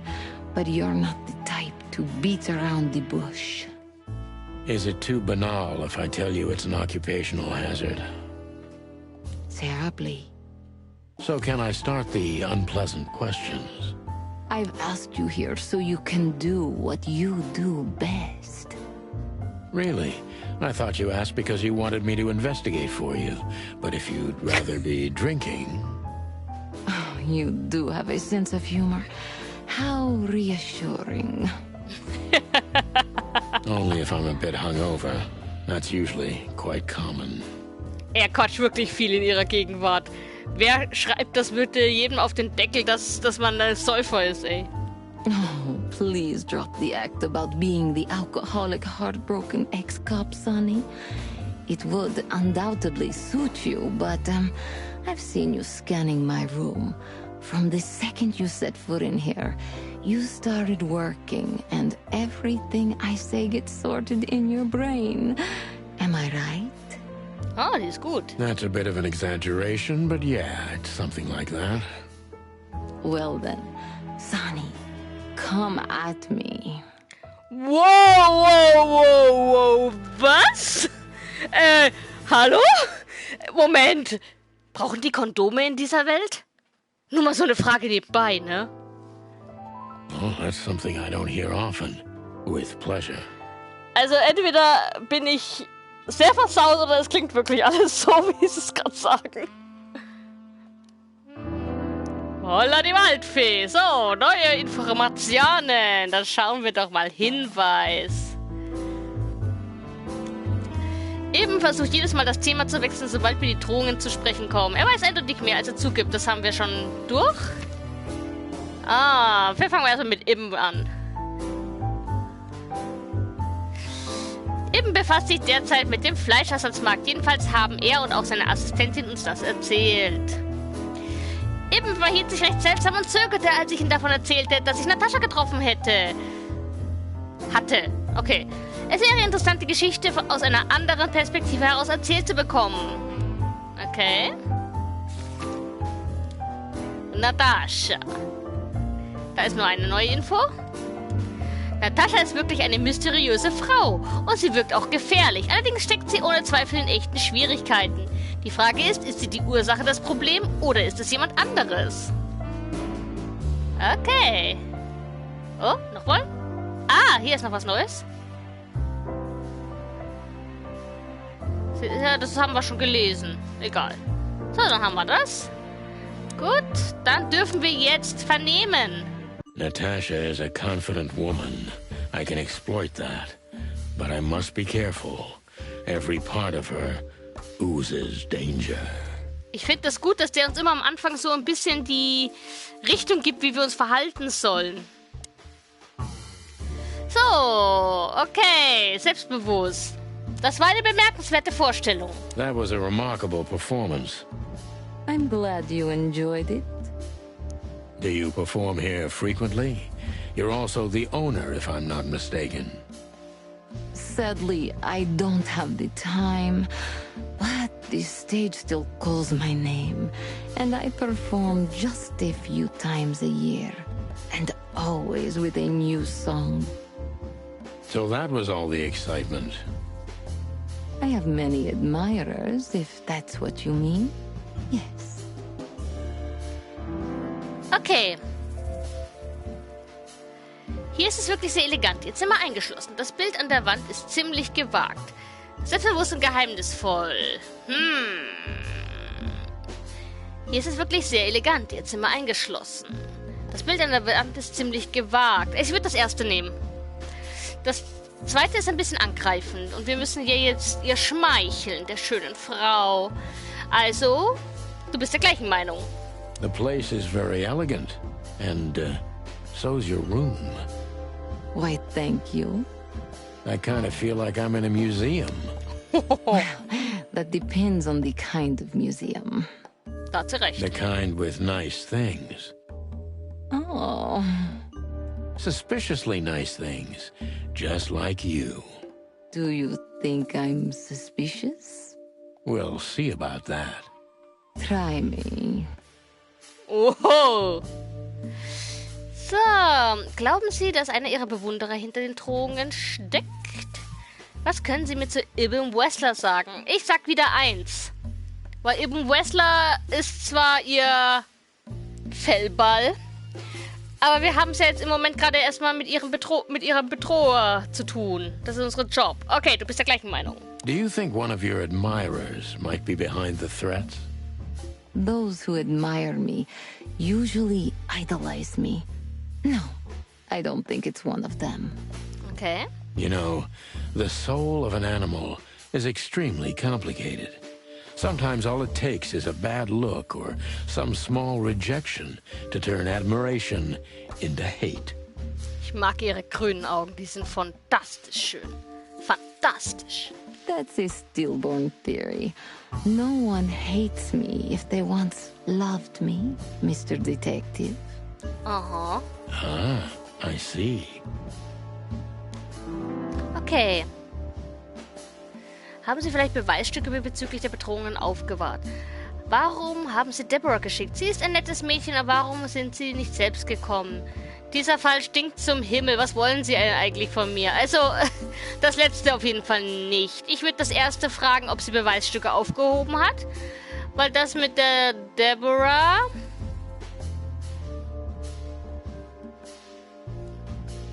But you're not the type to beat around the bush. Is it too banal if I tell you it's an occupational hazard? Terribly. So can I start the unpleasant questions? I've asked you here so you can do what you do best. Really? I thought you asked because you wanted me to investigate for you. But if you'd rather be drinking... Oh, you do have a sense of humor. How reassuring. Only if I'm a bit hungover. That's usually quite common. Er quatscht wirklich viel in ihrer Gegenwart. Wer schreibt das bitte jedem auf den Deckel, dass man ein Säufer ist, ey? Oh, please drop the act about being the alcoholic, heartbroken ex-cop, Sonny. It would undoubtedly suit you, but I've seen you scanning my room. From the second you set foot in here, you started working, and everything I say gets sorted in your brain. Am I right? Oh, die ist gut. That's a bit of an exaggeration, but yeah, it's something like that. Well then, Sonny, come at me. Wow. Was? Hallo? Moment. Brauchen die Kondome in dieser Welt? Nur mal so eine Frage nebenbei, ne? Oh, that's something I don't hear often. With pleasure. Also entweder bin ich sehr versaut oder es klingt wirklich alles so, wie sie es gerade sagen. Holla die Waldfee. So, neue Informationen. Dann schauen wir doch mal. Hinweis. Eben versucht jedes Mal das Thema zu wechseln, sobald wir die Drohungen zu sprechen kommen. Er weiß eindeutig mehr, als er zugibt. Das haben wir schon durch. Wir fangen erstmal mit Eben an. Eben befasst sich derzeit mit dem Fleischersatzmarkt. Jedenfalls haben er und auch seine Assistentin uns das erzählt. Eben verhielt sich recht seltsam und zögerte, als ich ihm davon erzählte, dass ich Natascha getroffen hatte. Okay. Es wäre interessant, die Geschichte aus einer anderen Perspektive heraus erzählt zu bekommen. Okay. Natascha. Da ist nur eine neue Info. Natascha ist wirklich eine mysteriöse Frau und sie wirkt auch gefährlich. Allerdings steckt sie ohne Zweifel in echten Schwierigkeiten. Die Frage ist sie die Ursache des Problems oder ist es jemand anderes? Okay. Oh, nochmal? Hier ist noch was Neues. Ja, das haben wir schon gelesen. Egal. So, dann haben wir das. Gut, dann dürfen wir jetzt vernehmen. Natasha is a confident woman. I can exploit that. But I must be careful. Every part of her oozes danger. Ich finde das gut, dass der uns immer am Anfang so ein bisschen die Richtung gibt, wie wir uns verhalten sollen. So, okay, selbstbewusst. Das war eine bemerkenswerte Vorstellung. That was a remarkable performance. I'm glad you enjoyed it. Do you perform here frequently? You're also the owner, if I'm not mistaken. Sadly, I don't have the time, but the stage still calls my name, and I perform just a few times a year, and always with a new song. So that was all the excitement. I have many admirers, if that's what you mean. Yes. Okay. Hier ist es wirklich sehr elegant. Ihr Zimmer eingeschlossen. Das Bild an der Wand ist ziemlich gewagt. Selbstbewusst und geheimnisvoll. Hier ist es wirklich sehr elegant. Ihr Zimmer eingeschlossen. Das Bild an der Wand ist ziemlich gewagt. Ich würde das erste nehmen. Das zweite ist ein bisschen angreifend. Und wir müssen hier jetzt ihr schmeicheln, der schönen Frau. Also, du bist der gleichen Meinung. The place is very elegant. And, so's your room. Why, thank you. I kind of feel like I'm in a museum. Well, that depends on the kind of museum. Da hat sie recht. The kind with nice things. Oh. Suspiciously nice things. Just like you. Do you think I'm suspicious? We'll see about that. Try me. Oho. So, glauben Sie, dass einer Ihrer Bewunderer hinter den Drohungen steckt? Was können Sie mir zu Ibn Wessler sagen? Ich sag wieder 1. Weil Ibn Wessler ist zwar Ihr Fellball, aber wir haben es ja jetzt im Moment gerade erstmal mit Ihrem Bedroher zu tun. Das ist unsere Job. Okay, du bist der gleichen Meinung. Do you think one of your admirers might be behind the threats? Those who admire me usually idolize me. No, I don't think it's one of them. Okay. You know, the soul of an animal is extremely complicated. Sometimes all it takes is a bad look or some small rejection to turn admiration into hate. Ich mag ihre grünen Augen, die sind fantastisch schön. Fantastisch. That's a stillborn theory. No one hates me if they once loved me, Mr. Detective. Aha. Ah, I see. Okay. Haben Sie vielleicht Beweisstücke bezüglich der Bedrohungen aufgewahrt? Warum haben Sie Deborah geschickt? Sie ist ein nettes Mädchen, aber warum sind Sie nicht selbst gekommen? Dieser Fall stinkt zum Himmel. Was wollen Sie eigentlich von mir? Also, das letzte auf jeden Fall nicht. Ich würde das erste fragen, ob sie Beweisstücke aufgehoben hat. Weil das mit der Deborah...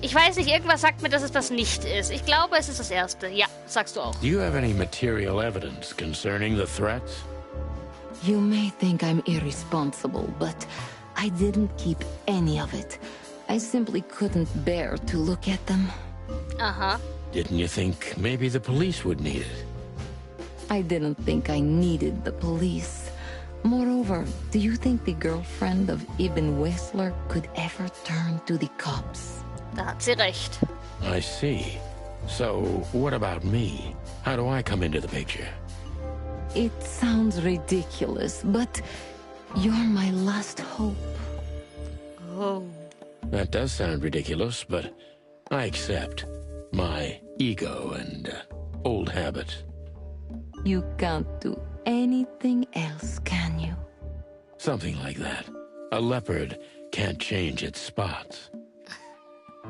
Ich weiß nicht, irgendwas sagt mir, dass es das nicht ist. Ich glaube, es ist das erste. Ja, sagst du auch. Do you have any material evidence concerning the threats? You may think I'm irresponsible, but I didn't keep any of it. I simply couldn't bear to look at them. Aha. Didn't you think maybe the police would need it? I didn't think I needed the police. Moreover, do you think the girlfriend of Ibn Wessler could ever turn to the cops? Da hat sie recht. I see. So, what about me? How do I come into the picture? It sounds ridiculous, but you're my last hope. Oh. That does sound ridiculous, but I accept. My ego and old habits. You can't do anything else, can you? Something like that. A leopard can't change its spots.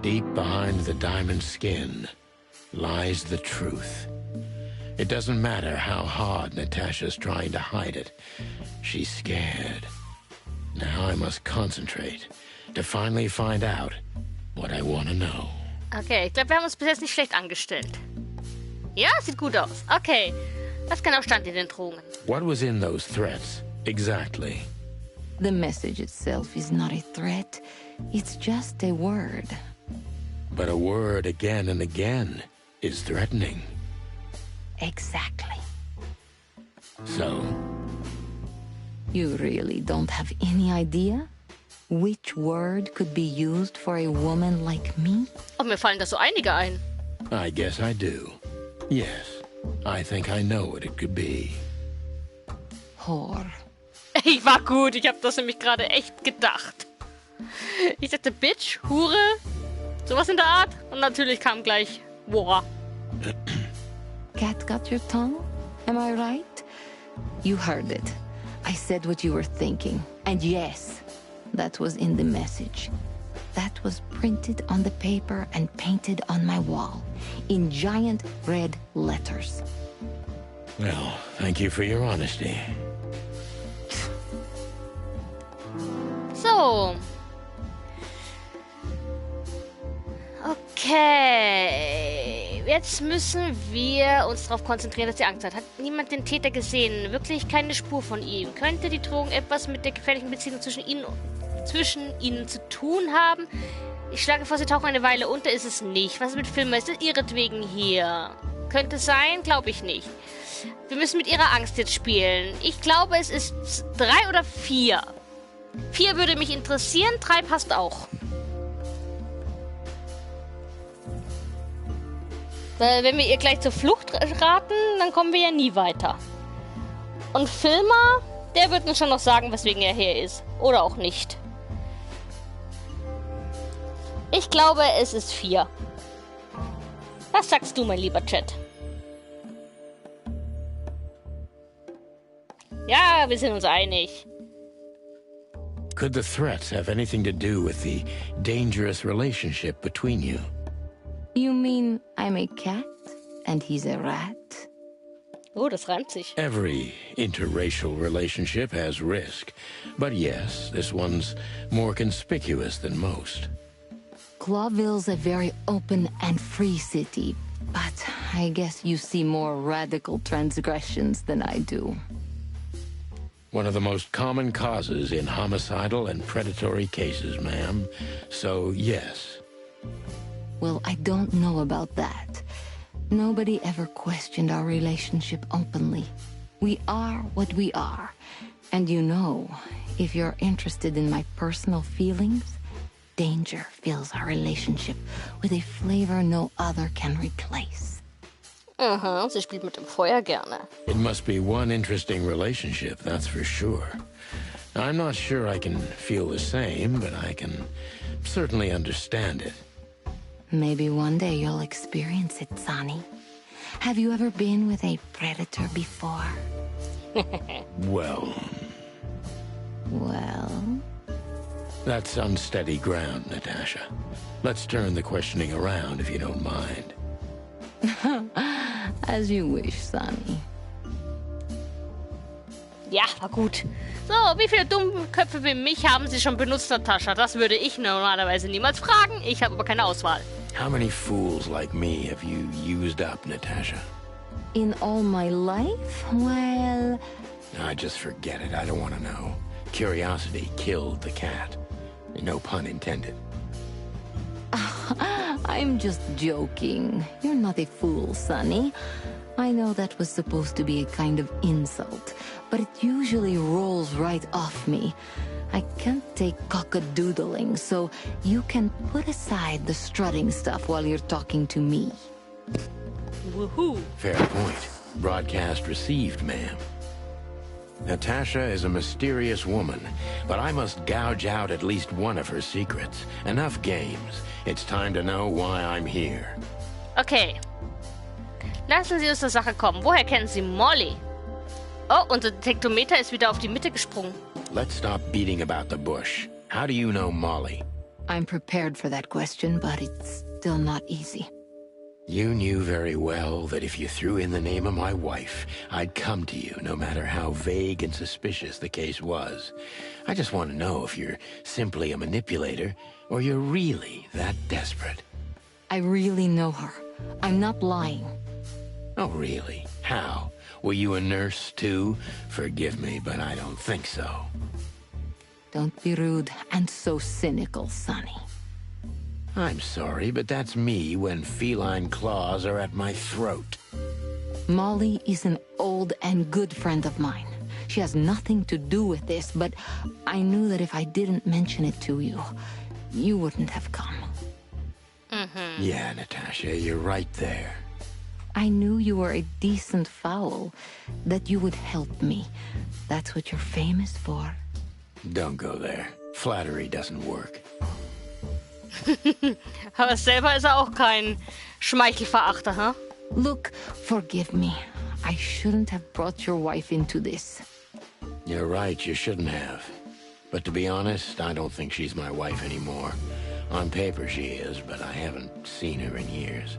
Deep behind the diamond skin lies the truth. It doesn't matter how hard Natasha's trying to hide it. She's scared. Now I must concentrate to finally find out what I want to know. Okay, ich glaube, wir haben uns bis jetzt nicht schlecht angestellt. Ja, sieht gut aus. Okay, was genau stand in den Drohungen? What was in those threats, exactly? The message itself is not a threat. It's just a word. But a word again and again is threatening. Exactly. So? You really don't have any idea which word could be used for a woman like me? Oh, mir fallen da so einige ein. I guess I do. Yes, I think I know what it could be. Whore. Ich war gut, ich habe das nämlich gerade echt gedacht. Ich dachte Bitch, Hure, sowas in der Art. Und natürlich kam gleich Whore. Cat got your tongue? Am I right? You heard it. I said what you were thinking. And yes, that was in the message. That was printed on the paper and painted on my wall in giant red letters. Well, thank you for your honesty. So. Okay. Jetzt müssen wir uns darauf konzentrieren, dass sie Angst hat. Hat niemand den Täter gesehen? Wirklich keine Spur von ihm. Könnte die Drohung etwas mit der gefährlichen Beziehung zwischen ihnen zu tun haben? Ich schlage vor, sie tauchen eine Weile unter. Ist es nicht. Was ist mit Filmen? Ist es ihretwegen hier? Könnte sein? Glaube ich nicht. Wir müssen mit ihrer Angst jetzt spielen. Ich glaube, es ist 3 oder 4. 4 würde mich interessieren, 3 passt auch. Weil wenn wir ihr gleich zur Flucht raten, dann kommen wir ja nie weiter. Und Filmer, der wird uns schon noch sagen, weswegen er hier ist. Oder auch nicht. Ich glaube, es ist 4. Was sagst du, mein lieber Chat? Ja, wir sind uns einig. Could the threats have anything to do with the dangerous relationship between you? You mean I'm a cat and he's a rat? Oh, das reimt sich. Every interracial relationship has risk. But yes, this one's more conspicuous than most. Clawville's a very open and free city, but I guess you see more radical transgressions than I do. One of the most common causes in homicidal and predatory cases, ma'am. So, yes. Well, I don't know about that. Nobody ever questioned our relationship openly. We are what we are. And you know, if you're interested in my personal feelings, danger fills our relationship with a flavor no other can replace. Aha, sie spielt mit dem Feuer gerne. It must be one interesting relationship, that's for sure. I'm not sure I can feel the same, but I can certainly understand it. Maybe one day you'll experience it, Sonny. Have you ever been with a predator before? Well... Well? That's unsteady ground, Natasha. Let's turn the questioning around, if you don't mind. As you wish, Sonny. Ja, war gut. So, wie viele Dummköpfe wie mich haben Sie schon benutzt, Natascha? Das würde ich normalerweise niemals fragen. Ich habe aber keine Auswahl. How many fools like me have you used up, Natasha? In all my life? Well... I just forget it. I don't want to know. Curiosity killed the cat. No pun intended. I'm just joking. You're not a fool, Sonny. I know that was supposed to be a kind of insult, but it usually rolls right off me. I can't take cock-a-doodling, so you can put aside the strutting stuff while you're talking to me. Woohoo! Fair point. Broadcast received, ma'am. Natasha is a mysterious woman, but I must gouge out at least one of her secrets. Enough games. It's time to know why I'm here. Okay. Lassen Sie uns zur Sache kommen. Woher kennen Sie Molly? Oh, unser Detektometer ist wieder auf die Mitte gesprungen. Let's stop beating about the bush. How do you know Molly? I'm prepared for that question, but it's still not easy. You knew very well that if you threw in the name of my wife, I'd come to you, no matter how vague and suspicious the case was. I just want to know if you're simply a manipulator, or you're really that desperate. I really know her. I'm not lying. Oh, really? How? Were you a nurse, too? Forgive me, but I don't think so. Don't be rude and so cynical, Sonny. I'm sorry, but that's me when feline claws are at my throat. Molly is an old and good friend of mine. She has nothing to do with this, but I knew that if I didn't mention it to you, you wouldn't have come. Mm-hmm. Yeah, Natasha, you're right there. I knew you were a decent fowl, that you would help me. That's what you're famous for. Don't go there. Flattery doesn't work. Aber selber ist auch kein Schmeichelverachter, huh? Look, forgive me. I shouldn't have brought your wife into this. You're right, you shouldn't have. But to be honest, I don't think she's my wife anymore. On paper she is, but I haven't seen her in years.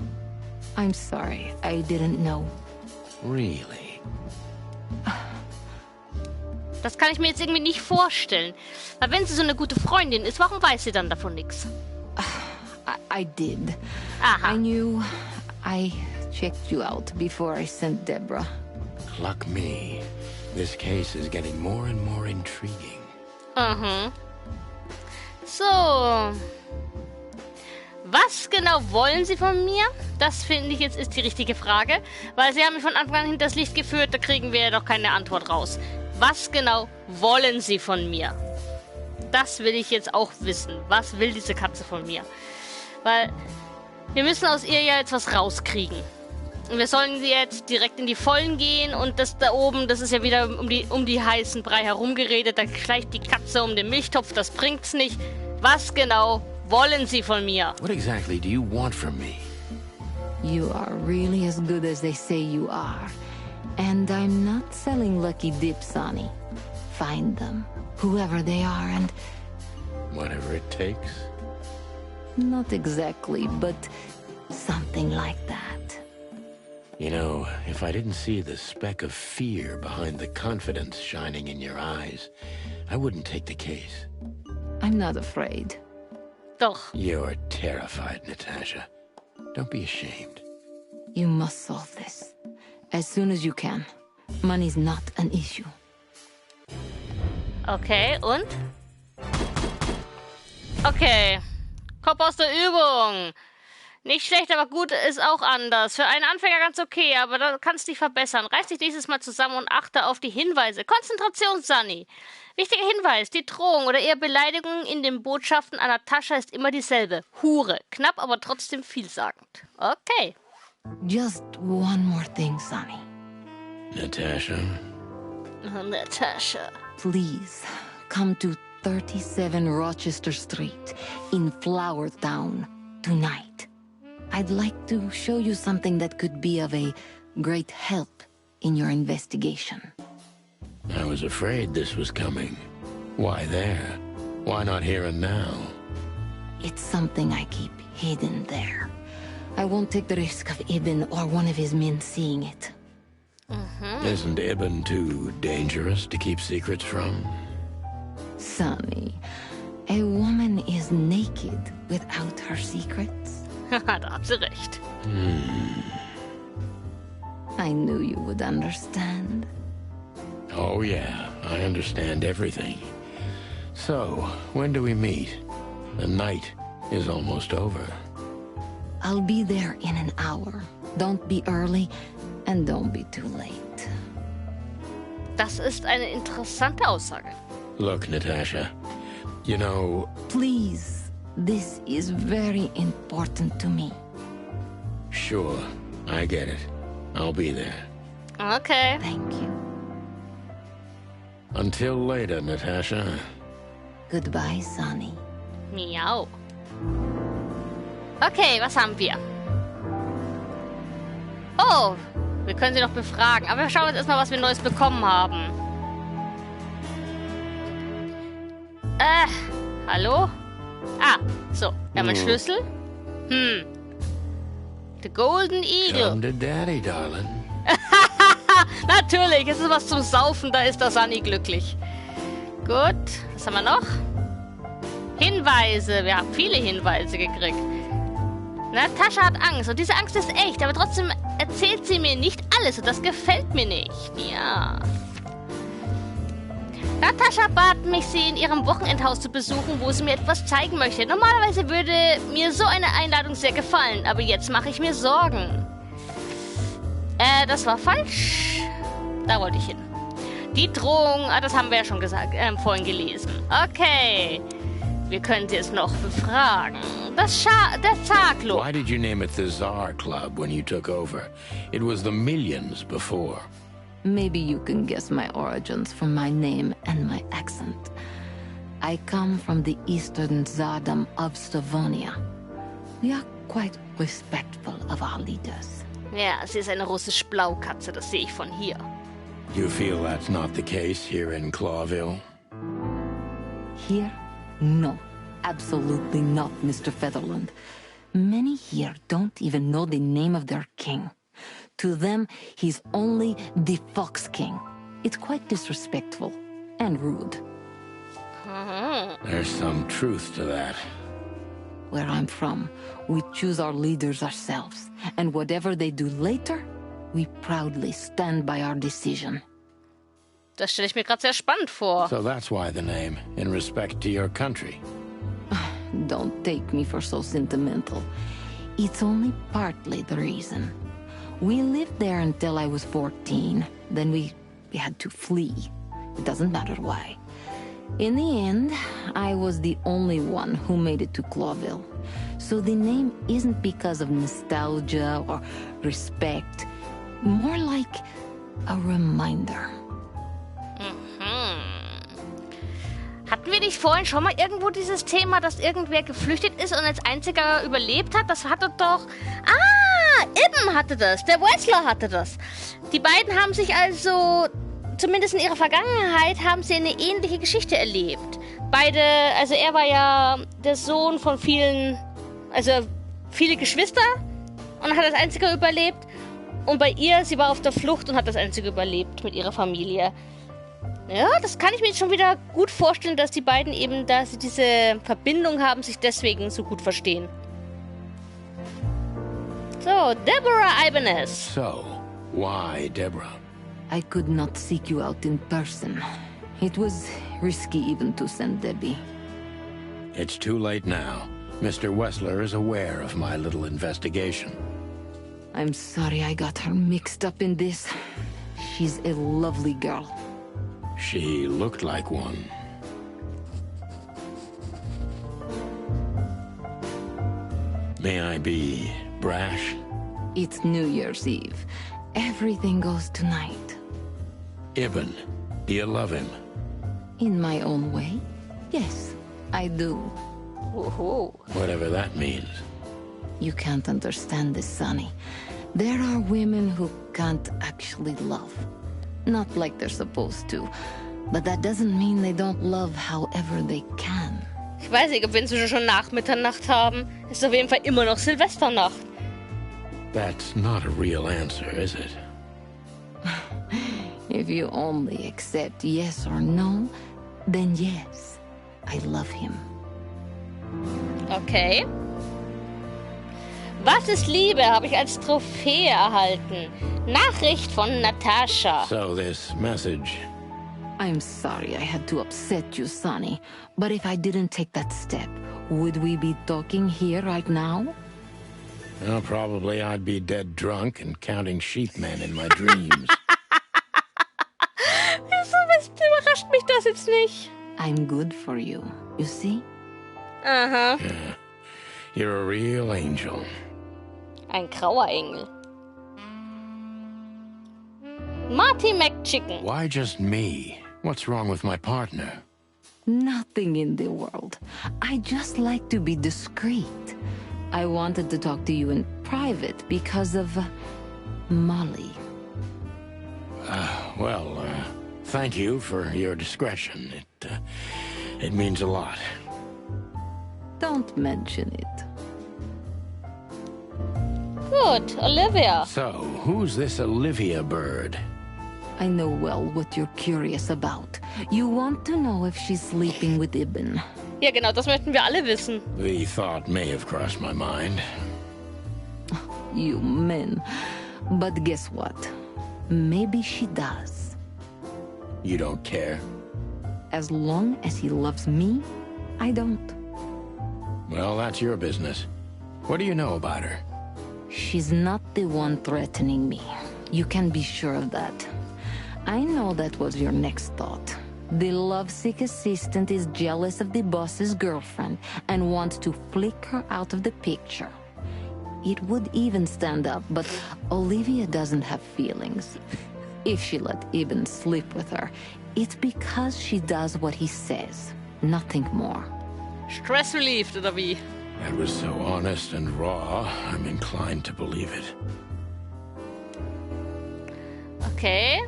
I'm sorry, I didn't know. Really? Das kann ich mir jetzt irgendwie nicht vorstellen. Weil wenn sie so eine gute Freundin ist, warum weiß sie dann davon nichts? I did. Aha. I knew. I checked you out before I sent Deborah. Luck me. This case is getting more and more intriguing. Mhm. So. Was genau wollen Sie von mir? Das finde ich jetzt ist die richtige Frage. Weil Sie haben mich von Anfang an hinters Licht geführt, da kriegen wir ja doch keine Antwort raus. Was genau wollen Sie von mir? Das will ich jetzt auch wissen. Was will diese Katze von mir? Weil wir müssen aus ihr ja jetzt was rauskriegen. Und wir sollen jetzt direkt in die Vollen gehen und das da oben, das ist ja wieder um die heißen Brei herumgeredet. Da schleicht die Katze um den Milchtopf, das bringt's nicht. Was genau wollen Sie von mir? What exactly do you want from me? You are really as good as they say you are. And I'm not selling lucky dips, Sonny. Find them, whoever they are, and... Whatever it takes? Not exactly, but something like that. You know, if I didn't see the speck of fear behind the confidence shining in your eyes, I wouldn't take the case. I'm not afraid. Doch. You're terrified, Natasha. Don't be ashamed. You must solve this. As soon as you can. Money's not an issue. Okay, und? Okay. Kopf aus der Übung. Nicht schlecht, aber gut ist auch anders. Für einen Anfänger ganz okay, aber da kannst du dich verbessern. Reiß dich nächstes Mal zusammen und achte auf die Hinweise. Konzentration, Sunny. Wichtiger Hinweis, die Drohung oder eher Beleidigung in den Botschaften an Natascha ist immer dieselbe. Hure. Knapp, aber trotzdem vielsagend. Okay. Just one more thing, Sunny. Natasha? Natascha. Please, come to 37 Rochester Street in Flower Town tonight. I'd like to show you something that could be of a great help in your investigation. I was afraid this was coming. Why there? Why not here and now? It's something I keep hidden there. I won't take the risk of Ibn or one of his men seeing it. Isn't Ibn too dangerous to keep secrets from? Sonny, a woman is naked without her secrets. Da hat sie recht. I knew you would understand. Oh yeah, I understand everything. So, when do we meet? The night is almost over. I'll be there in an hour. Don't be early and don't be too late. Das ist eine interessante Aussage. Look, Natasha, you know... Please, this is very important to me. Sure, I get it. I'll be there. Okay. Thank you. Until later, Natasha. Goodbye, Sonny. Miau. Okay, was haben wir? Oh, wir können sie noch befragen. Aber wir schauen uns erstmal, was wir Neues bekommen haben. Hallo? Ah, so. Wir haben einen Schlüssel. The Golden Eagle. Come to Daddy, darling. Natürlich, es ist was zum Saufen, da ist der Sunny glücklich. Gut, was haben wir noch? Hinweise, wir haben viele Hinweise gekriegt. Natascha hat Angst und diese Angst ist echt, aber trotzdem erzählt sie mir nicht alles und das gefällt mir nicht. Ja. Natascha bat mich, sie in ihrem Wochenendhaus zu besuchen, wo sie mir etwas zeigen möchte. Normalerweise würde mir so eine Einladung sehr gefallen, aber jetzt mache ich mir Sorgen. Das war falsch. Da wollte ich hin. Die Drohung, das haben wir ja schon gesagt, vorhin gelesen. Okay. Wir können sie jetzt noch befragen. Der Zar-Club. Why did you name it the Tsar Club when you took over? It was the Millions before. Maybe you can guess my origins from my name and my accent. I come from the eastern Tsardom of Slavonia. We are quite respectful of our leaders. Ja, sie ist eine russisch Blaukatze, das sehe ich von hier. You feel that's not the case here in Clawville? Here? No, absolutely not, Mr. Featherland. Many here don't even know the name of their king. To them, he's only the Fox King. It's quite disrespectful and rude. There's some truth to that. Where I'm from, we choose our leaders ourselves, and whatever they do later, we proudly stand by our decision. Das stelle ich mir gerade sehr spannend vor. So that's why the name, in respect to your country. Don't take me for so sentimental. It's only partly the reason. We lived there until I was 14. Then we had to flee. It doesn't matter why. In the end, I was the only one who made it to Clawville. So the name isn't because of nostalgia or respect. More like a reminder. Hatten wir nicht vorhin schon mal irgendwo dieses Thema, dass irgendwer geflüchtet ist und als einziger überlebt hat? Das hatte doch... Ah, Ibn hatte das. Der Wessler hatte das. Die beiden haben sich also, zumindest in ihrer Vergangenheit, haben sie eine ähnliche Geschichte erlebt. Beide, also er war ja der Sohn von vielen, also viele Geschwister und hat als einziger überlebt. Und bei ihr, sie war auf der Flucht und hat das einzige überlebt mit ihrer Familie. Ja, das kann ich mir jetzt schon wieder gut vorstellen, dass die beiden eben, da sie diese Verbindung haben, sich deswegen so gut verstehen. So, Deborah Ibanez. So, why Deborah? I could not seek you out in person. It was risky even to send Debbie. It's too late now. Mr. Wessler is aware of my little investigation. I'm sorry I got her mixed up in this. She's a lovely girl. She looked like one. May I be brash? It's New Year's Eve. Everything goes tonight. Ibn, do you love him? In my own way? Yes, I do. Woohoo. Whatever that means. You can't understand this, Sonny. There are women who can't actually love. Not like they're supposed to. But that doesn't mean they don't love however they can. Ich weiß nicht, ob wir inzwischen schon nach Mitternacht haben. Es ist auf jeden Fall immer noch Silvesternacht. That's not a real answer, is it? If you only accept yes or no, then yes, I love him. Okay. Was ist Liebe? Habe ich als Trophäe erhalten. Nachricht von Natascha. So this message... I'm sorry I had to upset you, Sonny. But if I didn't take that step, would we be talking here right now? Well, probably I'd be dead drunk and counting sheepmen in my dreams. Wieso überrascht mich das jetzt nicht? I'm good for you, you see? Aha. Yeah. You're a real angel. Ein grauer Engel. Marty McChicken. Why just me? What's wrong with my partner? Nothing in the world. I just like to be discreet. I wanted to talk to you in private because of Molly. Thank you for your discretion. It means a lot. Don't mention it. Good, Olivia. So, who's this Olivia bird? I know well what you're curious about. You want to know if she's sleeping with Ibn. Ja, genau, das möchten wir alle wissen. The thought may have crossed my mind. You men. But guess what? Maybe she does. You don't care? As long as he loves me, I don't. Well, that's your business. What do you know about her? She's not the one threatening me. You can be sure of that. I know that was your next thought. The lovesick assistant is jealous of the boss's girlfriend and wants to flick her out of the picture. It would even stand up, but Olivia doesn't have feelings. If she let Ibn sleep with her, it's because she does what he says, nothing more. Stress relieved, oder wie? That was so honest and raw, I'm inclined to believe it. Okay.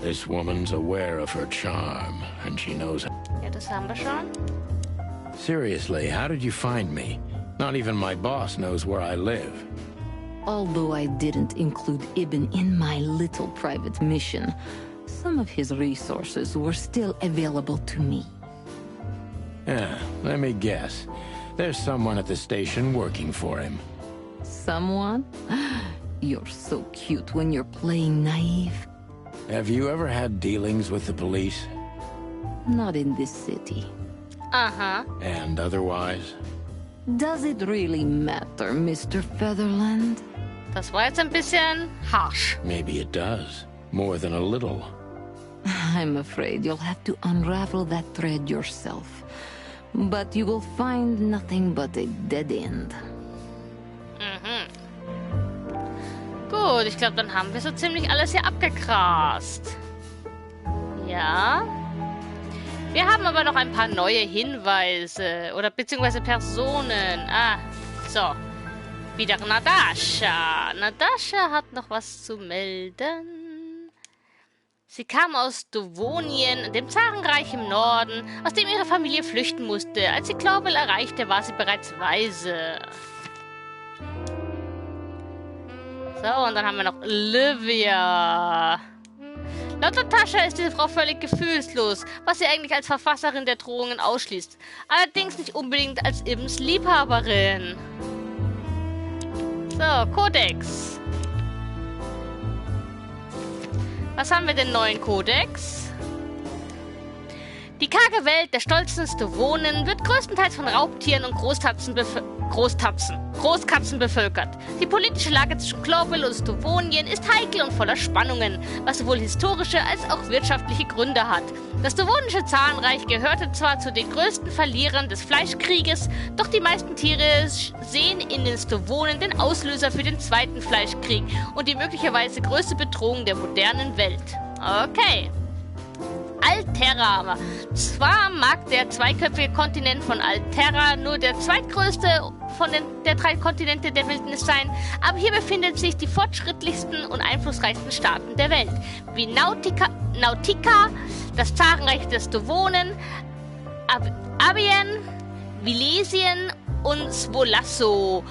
This woman's aware of her charm, and she knows... Ja, das haben wir schon. Seriously, how did you find me? Not even my boss knows where I live. Although I didn't include Ibn in my little private mission, some of his resources were still available to me. Yeah, let me guess. There's someone at the station working for him. Someone? You're so cute when you're playing naive. Have you ever had dealings with the police? Not in this city. Aha. And otherwise? Does it really matter, Mr. Featherland? Das war jetzt ein bisschen harsh. Maybe it does. More than a little. I'm afraid you'll have to unravel that thread yourself. But you will find nothing but a dead end. Mhm. Gut, ich glaube, dann haben wir so ziemlich alles hier abgegrast. Ja. Wir haben aber noch ein paar neue Hinweise oder beziehungsweise Personen. Ah, so. Wieder Natascha. Natascha hat noch was zu melden. Sie kam aus Dovonien, dem Zarenreich im Norden, aus dem ihre Familie flüchten musste. Als sie Clawville erreichte, war sie bereits weise. So, und dann haben wir noch Olivia. Laut Natascha ist diese Frau völlig gefühlslos, was sie eigentlich als Verfasserin der Drohungen ausschließt. Allerdings nicht unbedingt als Ibns Liebhaberin. So, Kodex. Was haben wir denn neuen Kodex? Die karge Welt, der stolzeste Wohnen, wird größtenteils von Raubtieren und Großkatzen bevölkert. Die politische Lage zwischen Clawville und Stuvonien ist heikel und voller Spannungen, was sowohl historische als auch wirtschaftliche Gründe hat. Das Stuvonische Zarenreich gehörte zwar zu den größten Verlierern des Fleischkrieges, doch die meisten Tiere sehen in den Stuvonen den Auslöser für den Zweiten Fleischkrieg und die möglicherweise größte Bedrohung der modernen Welt. Okay. Alterra. Zwar mag der zweiköpfige Kontinent von Alterra nur der zweitgrößte von der 3 Kontinente der Wildnis sein, aber hier befinden sich die fortschrittlichsten und einflussreichsten Staaten der Welt, wie Nautica, das Zarenreich der Stuvonen, Abien, Vilesien und Svolasso,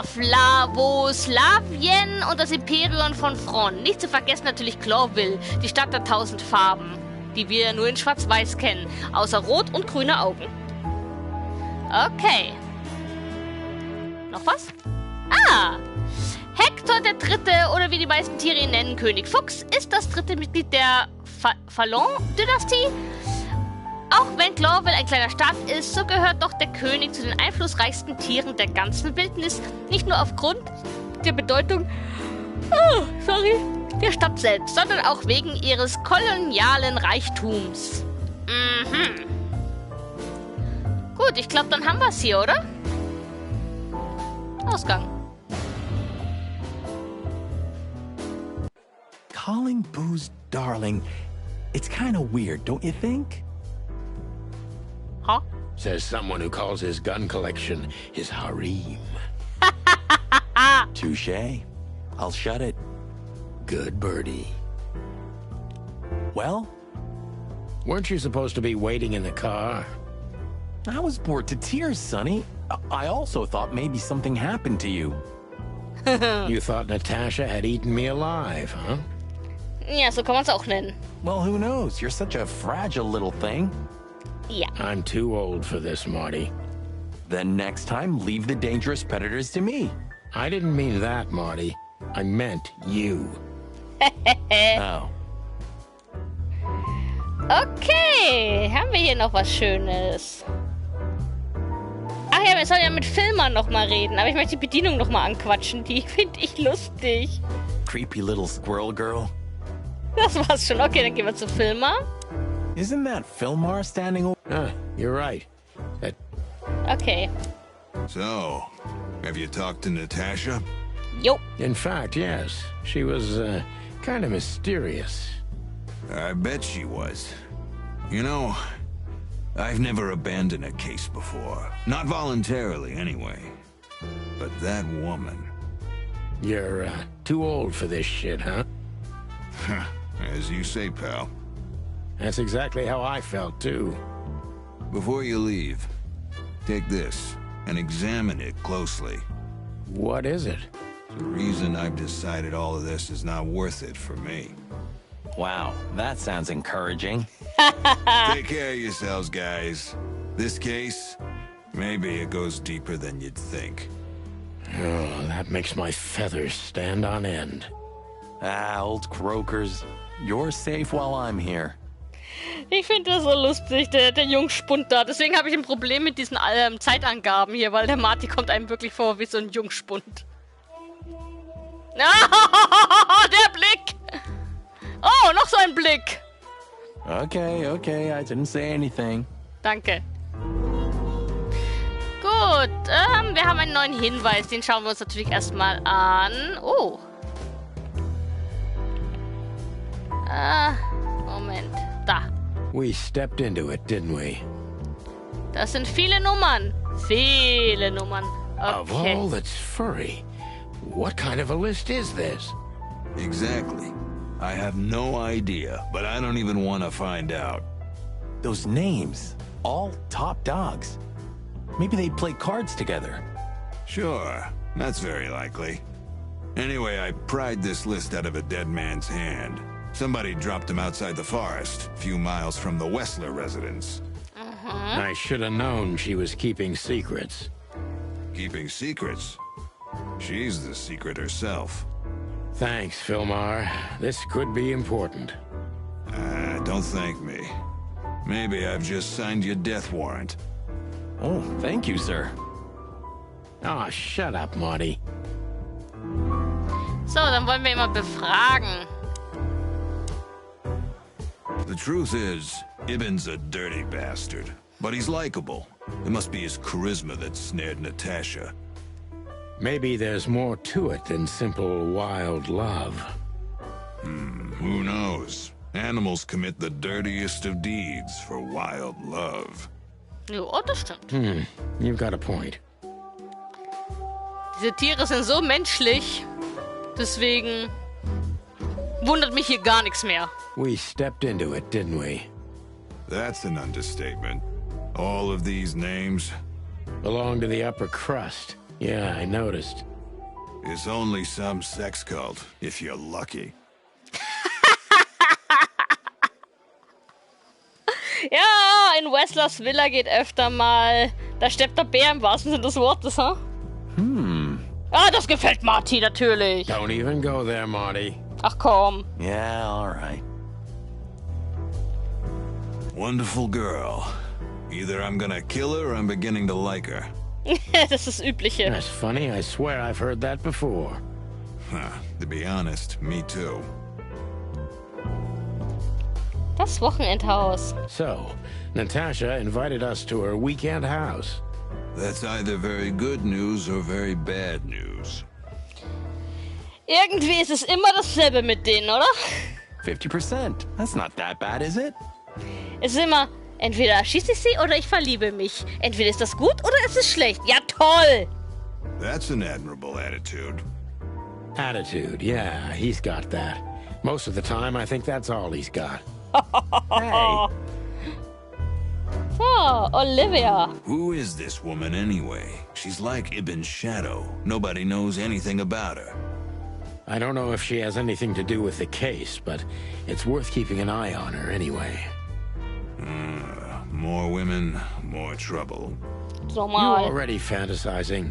Flavoslavien und das Imperium von Fron. Nicht zu vergessen natürlich Clawville, die Stadt der 1000 Farben, die wir nur in Schwarz-Weiß kennen, außer rot und grüne Augen. Okay. Noch was? Ah! Hector der Dritte, oder wie die meisten Tiere ihn nennen, König Fuchs, ist das dritte Mitglied der Fallon-Dynastie. Auch wenn Clawville ein kleiner Staat ist, so gehört doch der König zu den einflussreichsten Tieren der ganzen Wildnis, nicht nur aufgrund der Bedeutung der Stadt selbst, sondern auch wegen ihres kolonialen Reichtums. Mhm. Gut, ich glaube, dann haben wir es hier, oder? Ausgang. Calling booze darling, it's kind of weird, don't you think? Huh? Says someone who calls his gun collection his harem. Touché. I'll shut it. Good birdie. Well? Weren't you supposed to be waiting in the car? I was bored to tears, Sonny. I also thought maybe something happened to you. You thought Natasha had eaten me alive, huh? Ja, so kann man es auch nennen. Well, who knows? You're such a fragile little thing. Ja. I'm too old for this, Marty. Then next time, leave the dangerous predators to me. I didn't mean that, Marty. I meant you. Oh. Okay, haben wir hier noch was Schönes? Ach ja, wir sollen ja mit Filmern noch mal reden, aber ich möchte die Bedienung noch mal anquatschen. Die finde ich lustig. Creepy little squirrel girl. Das war's schon. Okay, dann gehen wir zu Filmer. Isn't that Filmar standing over? You're right. Okay. So, have you talked to Natasha? Jo. In fact, yes. She was, kind of mysterious. I bet she was. You know, I've never abandoned a case before. Not voluntarily, anyway. But that woman... You're, too old for this shit, huh? As you say, pal. That's exactly how I felt, too. Before you leave, take this and examine it closely. What is it? The reason I've decided all of this is not worth it for me. Wow, that sounds encouraging. Take care of yourselves, guys. This case, maybe it goes deeper than you'd think. Oh, that makes my feathers stand on end. Ah, old croakers. You're safe while I'm here. Ich finde das so lustig, der Jungspund da. Deswegen habe ich ein Problem mit diesen Zeitangaben hier, weil der Marty kommt einem wirklich vor wie so ein Jungspund. Der Blick! Oh, noch so ein Blick! Okay, I didn't say anything. Danke. Gut, wir haben einen neuen Hinweis. Den schauen wir uns natürlich erstmal an. Oh. Moment. Da. We stepped into it, didn't we? Das sind viele Nummern. Viele Nummern. Of Okay. all that's furry, what kind of a list is this? Exactly. I have no idea, but I don't even want to find out. Those names, all top dogs. Maybe they play cards together. Sure, that's very likely. Anyway, I pried this list out of a dead man's hand. Somebody dropped him outside the forest, a few miles from the Wessler residence. I should have known she was keeping secrets. Keeping secrets? She's the secret herself. Thanks, Filmar. This could be important. Don't thank me. Maybe I've just signed your death warrant. Oh, thank you, sir. Oh, shut up, Marty. So, dann wollen wir ihn mal befragen. The truth is, Ibn's a dirty bastard, but he's likable. It must be his charisma that snared Natasha. Maybe there's more to it than simple wild love. Who knows? Animals commit the dirtiest of deeds for wild love. Ja, das stimmt. You've got a point. Diese Tiere sind so menschlich. Deswegen wundert mich hier gar nichts mehr. We stepped into it, didn't we? That's an understatement. All of these names. Belong to the upper crust. Yeah, I noticed. It's only some sex cult, if you're lucky. Ja, in Westlers Villa geht öfter mal. Da steppt der Bär im wahrsten Sinne des Wortes, ha? Ah, das gefällt Marty natürlich. Don't even go there, Marty. Ach komm. Yeah, all right. Wonderful girl. Either I'm gonna kill her or I'm beginning to like her. Das ist das Übliche. That's funny. I swear I've heard that before. To be honest, me too. Das Wochenendhaus. So, Natasha invited us to her weekend house. That's either very good news or very bad news. Irgendwie ist es immer dasselbe mit denen, oder? 50%. That's not that bad, is it? Es ist immer, entweder erschieße ich sie oder ich verliebe mich. Entweder ist das gut oder ist es schlecht. Ja, toll! That's an admirable attitude. Attitude, yeah, he's got that. Most of the time, I think that's all he's got. Hey. So, Olivia. Who is this woman anyway? She's like Ibn's shadow. Nobody knows anything about her. I don't know if she has anything to do with the case, but it's worth keeping an eye on her anyway. More women, more trouble. You're Normal. already fantasizing.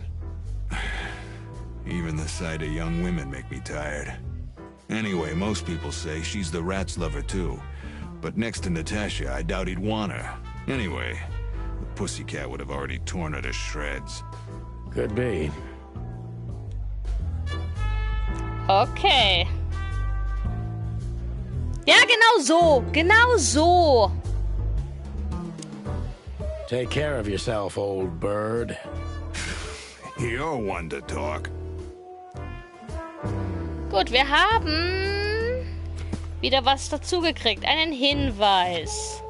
Even the sight of young women make me tired. Anyway, most people say she's the rat's lover too. But next to Natasha, I doubt he'd want her. Anyway, the pussycat would have already torn her to shreds. Could be. Okay. Ja, genau so. Genau so. Take care of yourself, old bird. You're one to talk. Gut, wir haben wieder was dazugekriegt. Einen Hinweis.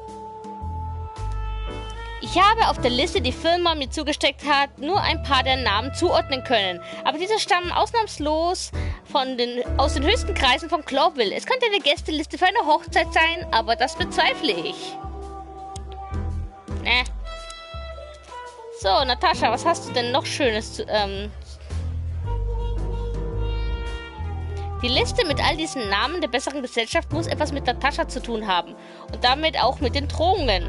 Ich habe auf der Liste, die Filmer mir zugesteckt hat, nur ein paar der Namen zuordnen können. Aber diese stammen ausnahmslos aus den höchsten Kreisen von Clawville. Es könnte eine Gästeliste für eine Hochzeit sein, aber das bezweifle ich. So, Natascha, was hast du denn noch Schönes zu... Die Liste mit all diesen Namen der besseren Gesellschaft muss etwas mit Natascha zu tun haben. Und damit auch mit den Drohungen.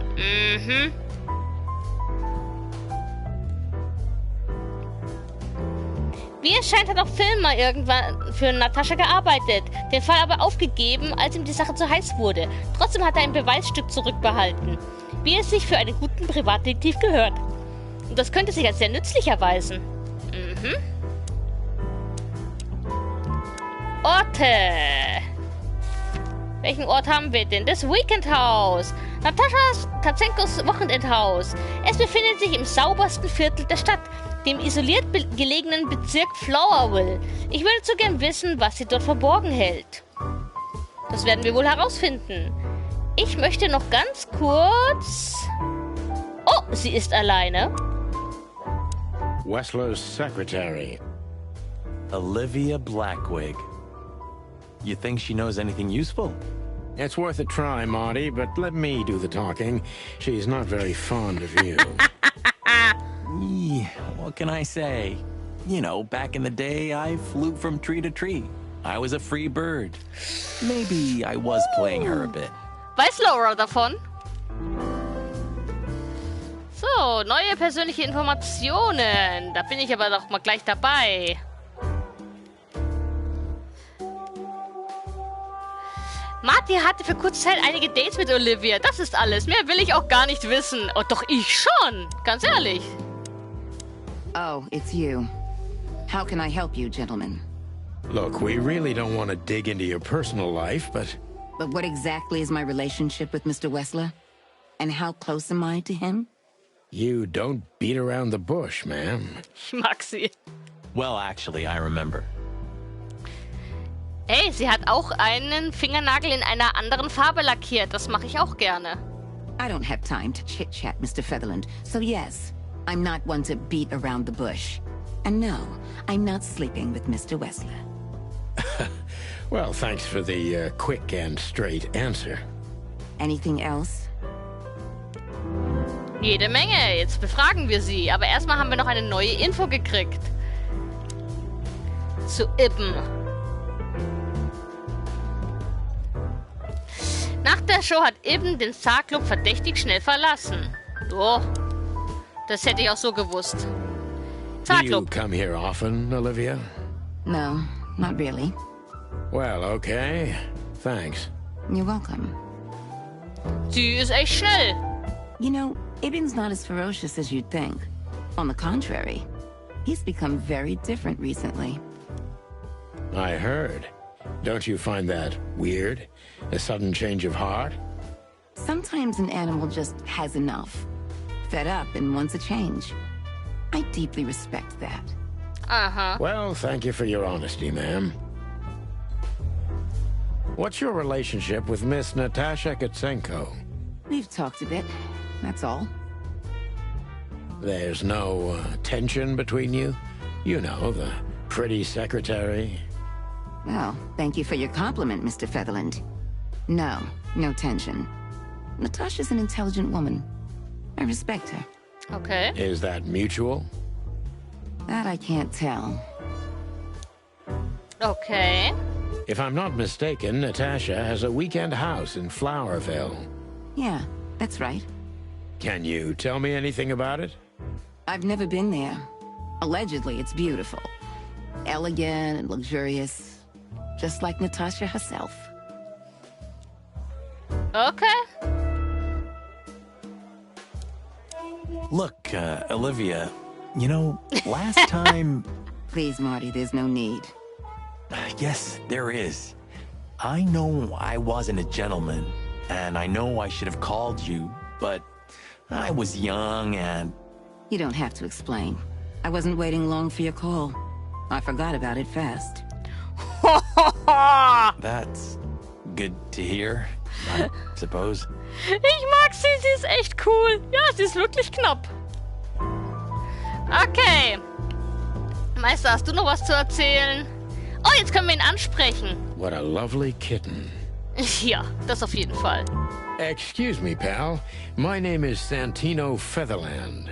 Wie es scheint, hat auch Filmer irgendwann für Natascha gearbeitet, den Fall aber aufgegeben, als ihm die Sache zu heiß wurde. Trotzdem hat er ein Beweisstück zurückbehalten, wie es sich für einen guten Privatdetektiv gehört. Und das könnte sich als sehr nützlich erweisen. Orte. Welchen Ort haben wir denn? Das Weekendhaus. Nataschas Katzenkos Wochenendhaus. Es befindet sich im saubersten Viertel der Stadt, dem isoliert gelegenen Bezirk Flowerville. Ich würde zu gern wissen, was sie dort verborgen hält. Das werden wir wohl herausfinden. Ich möchte noch ganz kurz... Oh, sie ist alleine. Wessler's secretary. Olivia Blackwig. You think she knows anything useful? It's worth a try, Marty, but let me do the talking. She's not very fond of you. What can I say? You know, back in the day, I flew from tree to tree. I was a free bird. Maybe I was playing her a bit. Weiß Laura davon? So, neue persönliche Informationen. Da bin ich aber doch mal gleich dabei. Marty hatte für kurze Zeit einige Dates mit Olivia. Das ist alles. Mehr will ich auch gar nicht wissen. Oh, doch ich schon. Ganz ehrlich. Oh, it's you. How can I help you, gentlemen? Look, we really don't want to dig into your personal life, but... But what exactly is my relationship with Mr. Wessler? And how close am I to him? You don't beat around the bush, ma'am. Ich mag sie. Well, actually, I remember. Ey, sie hat auch einen Fingernagel in einer anderen Farbe lackiert. Das mache ich auch gerne. I don't have time to chit-chat, Mr. Featherland. So yes, I'm not one to beat around the bush. And no, I'm not sleeping with Mr. Wessler. Well, thanks for the quick and straight answer. Anything else? Jede Menge. Jetzt befragen wir sie. Aber erstmal haben wir noch eine neue Info gekriegt. Zu Ibben. Nach der Show hat Ibben den Star-Club verdächtig schnell verlassen. Oh, das hätte ich auch so gewusst. Do you come here often, Olivia? No, not really. Well, okay. Thanks. You're welcome. Sie ist echt schnell. You know, Ibben's not as ferocious as you'd think. On the contrary, he's become very different recently. I heard. Don't you find that weird? A sudden change of heart? Sometimes an animal just has enough. Fed up and wants a change. I deeply respect that. Uh-huh. Well, thank you for your honesty, ma'am. What's your relationship with Miss Natasha Katsenko? We've talked a bit, that's all. There's no tension between you? You know, the pretty secretary. Well, thank you for your compliment, Mr. Featherland. No, no tension. Natasha's an intelligent woman. I respect her. Okay. Is that mutual? That I can't tell. Okay. If I'm not mistaken, Natasha has a weekend house in Flowerville. Yeah, that's right. Can you tell me anything about it? I've never been there. Allegedly, it's beautiful. Elegant and luxurious. Just like Natasha herself. Okay. Look, Olivia, you know, last time... Please, Marty, there's no need. Yes, there is. I know I wasn't a gentleman, and I know I should have called you, but I was young and... You don't have to explain. I wasn't waiting long for your call. I forgot about it fast. That's good to hear, I suppose. Ich mag sie, sie ist echt cool. Ja, sie ist wirklich knapp. Okay. Meister, hast du noch was zu erzählen? Oh, jetzt können wir ihn ansprechen. What a lovely kitten. Ja, das auf jeden Fall. Excuse me, pal. My name is Santino Featherland.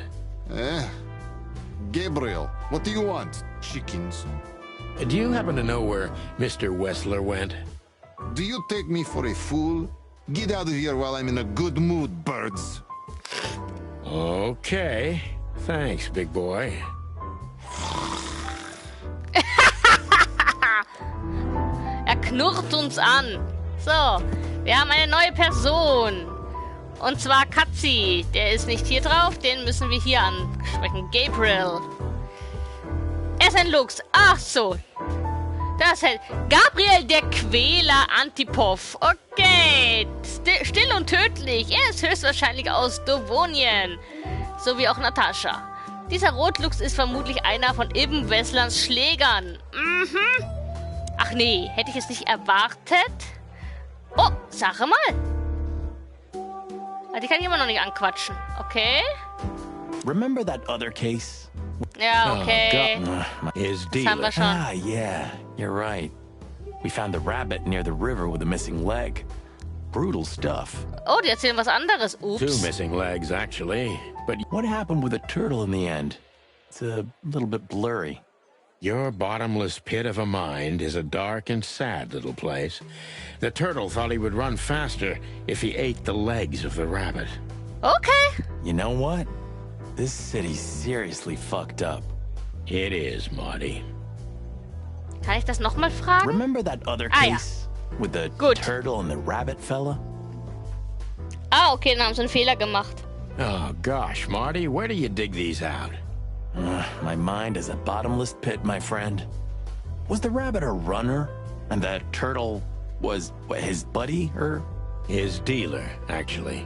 Gabriel, what do you want? Chickens. Do you happen to know where Mr. Wessler went? Do you take me for a fool? Get out of here while I'm in a good mood, birds. Okay. Thanks, big boy. Er knurrt uns an. So, wir haben eine neue Person. Und zwar Katzi. Der ist nicht hier drauf, den müssen wir hier ansprechen. Gabriel. Er ist ein Lux. Ach so. Das heißt Gabriel der Quäler Antipov. Okay. Still und tödlich. Er ist höchstwahrscheinlich aus Dovonien. So wie auch Natascha. Dieser Rotlux ist vermutlich einer von Ibben Wesslers Schlägern. Mhm. Ach nee, hätte ich es nicht erwartet? Oh, sag mal. Die kann ich immer noch nicht anquatschen. Okay. Remember that other case? Ja, okay. His Das haben wir schon. Ah, yeah, you're right. We found the rabbit near the river with a missing leg. Brutal stuff. Oh, die erzählen was anderes. Two Ups. missing legs, actually. But What happened with the turtle in the end? It's a little bit blurry. your bottomless pit of a mind is a dark and sad little place. The turtle thought he would run faster if he ate the legs of the rabbit. Okay. You know what? This city's seriously fucked up. It is, Marty. Kann ich das nochmal fragen? Remember that other Ah, ja. case? With the turtle and the rabbit fella? Ah, okay, dann haben sie einen Fehler gemacht. Oh, gosh, Marty, where do you dig these out? My mind is a bottomless pit, my friend. Was the rabbit a runner? And the turtle was his buddy, or? His dealer, actually.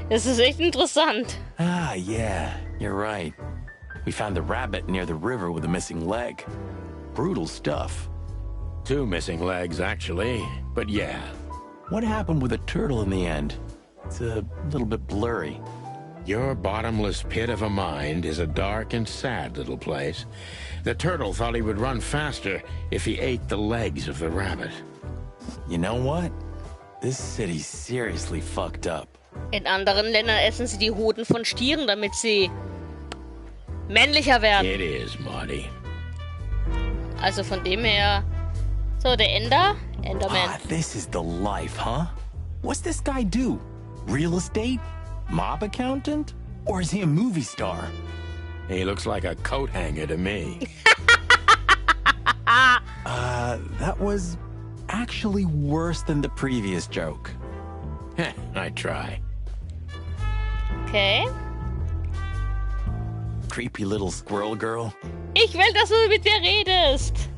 Das ist echt interessant. Ah, yeah, you're right. We found the rabbit near the river with a missing leg. Brutal stuff. 2 missing legs, actually, but yeah. What happened with the turtle in the end? It's a little bit blurry. Your bottomless pit of a mind is a dark and sad little place. The turtle thought he would run faster if he ate the legs of the rabbit. You know what? This city's seriously fucked up. In anderen Ländern essen sie die Hoden von Stieren, damit sie männlicher werden. It is, Marty. Also von dem her... So, der Enderman. Ah, this is the life, huh? What's this guy do? Real estate? Mob accountant? Or is he a movie star? He looks like a coat hanger to me. That was actually worse than the previous joke. I try. Okay. Creepy little squirrel girl. Ich will, dass du mit dir redest.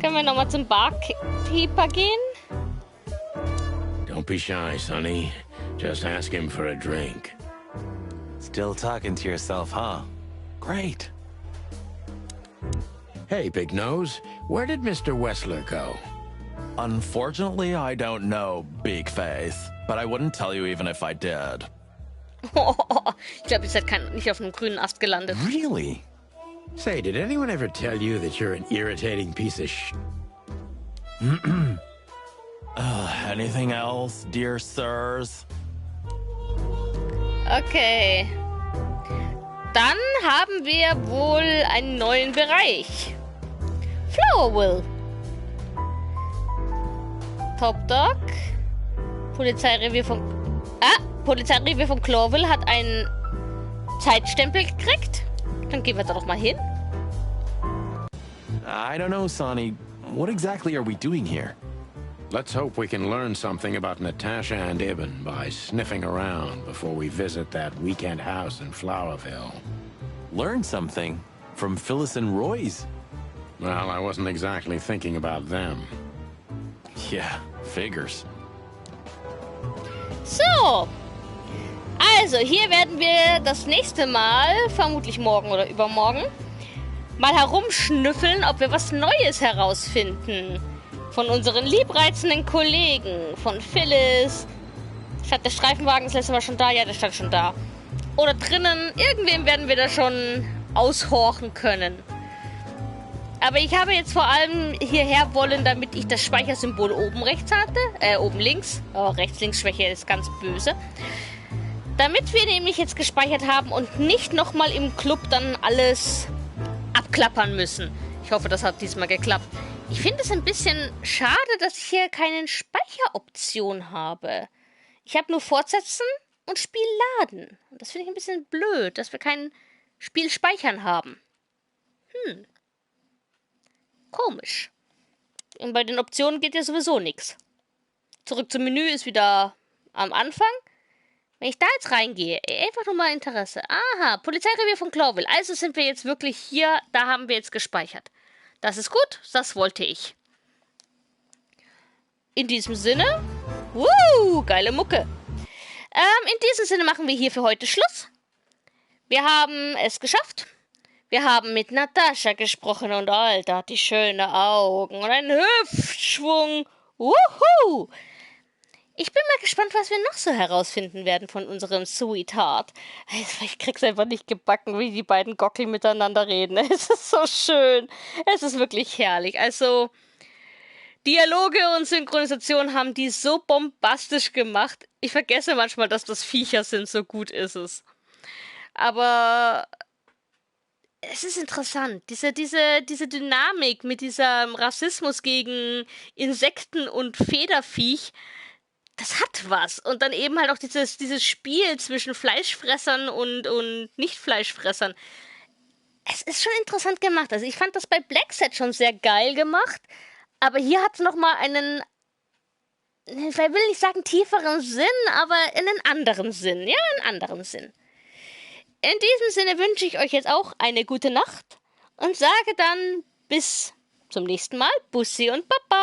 Können wir nochmal zum Barkeeper gehen? Don't be shy, Sonny. Just ask him for a drink. Still talking to yourself, huh? Great. Hey, Big Nose, where did Mr. Wessler go? Unfortunately, I don't know, Big Face. But I wouldn't tell you even if I did. Ich glaube, ihr seid nicht auf einem grünen Ast gelandet. Really? Say, did anyone ever tell you that you're an irritating piece of Anything else, dear sirs? Okay. Dann haben wir wohl einen neuen Bereich. Flowerville. Top Dog. Polizeirevier vom Clorville hat einen Zeitstempel gekriegt. Dann gehen wir da doch mal hin. I don't know, Sonny. What exactly are we doing here? Let's hope we can learn something about Natasha and Ibn by sniffing around before we visit that weekend house in Flowerville. Learn something? From Phyllis and Roy's? Well, I wasn't exactly thinking about them. Yeah, figures. So. Also, hier werden wir das nächste Mal, vermutlich morgen oder übermorgen, mal herumschnüffeln, ob wir was Neues herausfinden. Von unseren liebreizenden Kollegen, von Phyllis. Statt der Streifenwagen ist letztes Mal schon da. Ja, der stand schon da. Oder drinnen. Irgendwem werden wir da schon aushorchen können. Aber ich habe jetzt vor allem hierher wollen, damit ich das Speichersymbol oben rechts hatte. Oben links. Oh, Rechts-Links-Schwäche ist ganz böse. Damit wir nämlich jetzt gespeichert haben und nicht nochmal im Club dann alles abklappern müssen. Ich hoffe, das hat diesmal geklappt. Ich finde es ein bisschen schade, dass ich hier keine Speicheroption habe. Ich habe nur Fortsetzen und Spiel laden. Und das finde ich ein bisschen blöd, dass wir kein Spiel speichern haben. Komisch. Und bei den Optionen geht ja sowieso nichts. Zurück zum Menü ist wieder am Anfang. Wenn ich da jetzt reingehe, einfach nur mal Interesse. Aha, Polizeirevier von Clorville. Also sind wir jetzt wirklich hier, da haben wir jetzt gespeichert. Das ist gut, das wollte ich. In diesem Sinne, geile Mucke. In diesem Sinne machen wir hier für heute Schluss. Wir haben es geschafft. Wir haben mit Natascha gesprochen und Alter, hat die schöne Augen und einen Hüftschwung. Wuhu! Ich bin mal gespannt, was wir noch so herausfinden werden von unserem Sweetheart. Ich krieg's einfach nicht gebacken, wie die beiden Gockel miteinander reden. Es ist so schön. Es ist wirklich herrlich. Also, Dialoge und Synchronisation haben die so bombastisch gemacht. Ich vergesse manchmal, dass das Viecher sind, so gut ist es. Aber es ist interessant. Diese Dynamik mit diesem Rassismus gegen Insekten und Federviech, das hat was. Und dann eben halt auch dieses Spiel zwischen Fleischfressern und Nicht-Fleischfressern. Es ist schon interessant gemacht. Also ich fand das bei Black Set schon sehr geil gemacht. Aber hier hat es nochmal einen, ich will nicht sagen tieferen Sinn, aber einen anderen Sinn. Ja, einen anderen Sinn. In diesem Sinne wünsche ich euch jetzt auch eine gute Nacht und sage dann bis zum nächsten Mal. Bussi und Baba.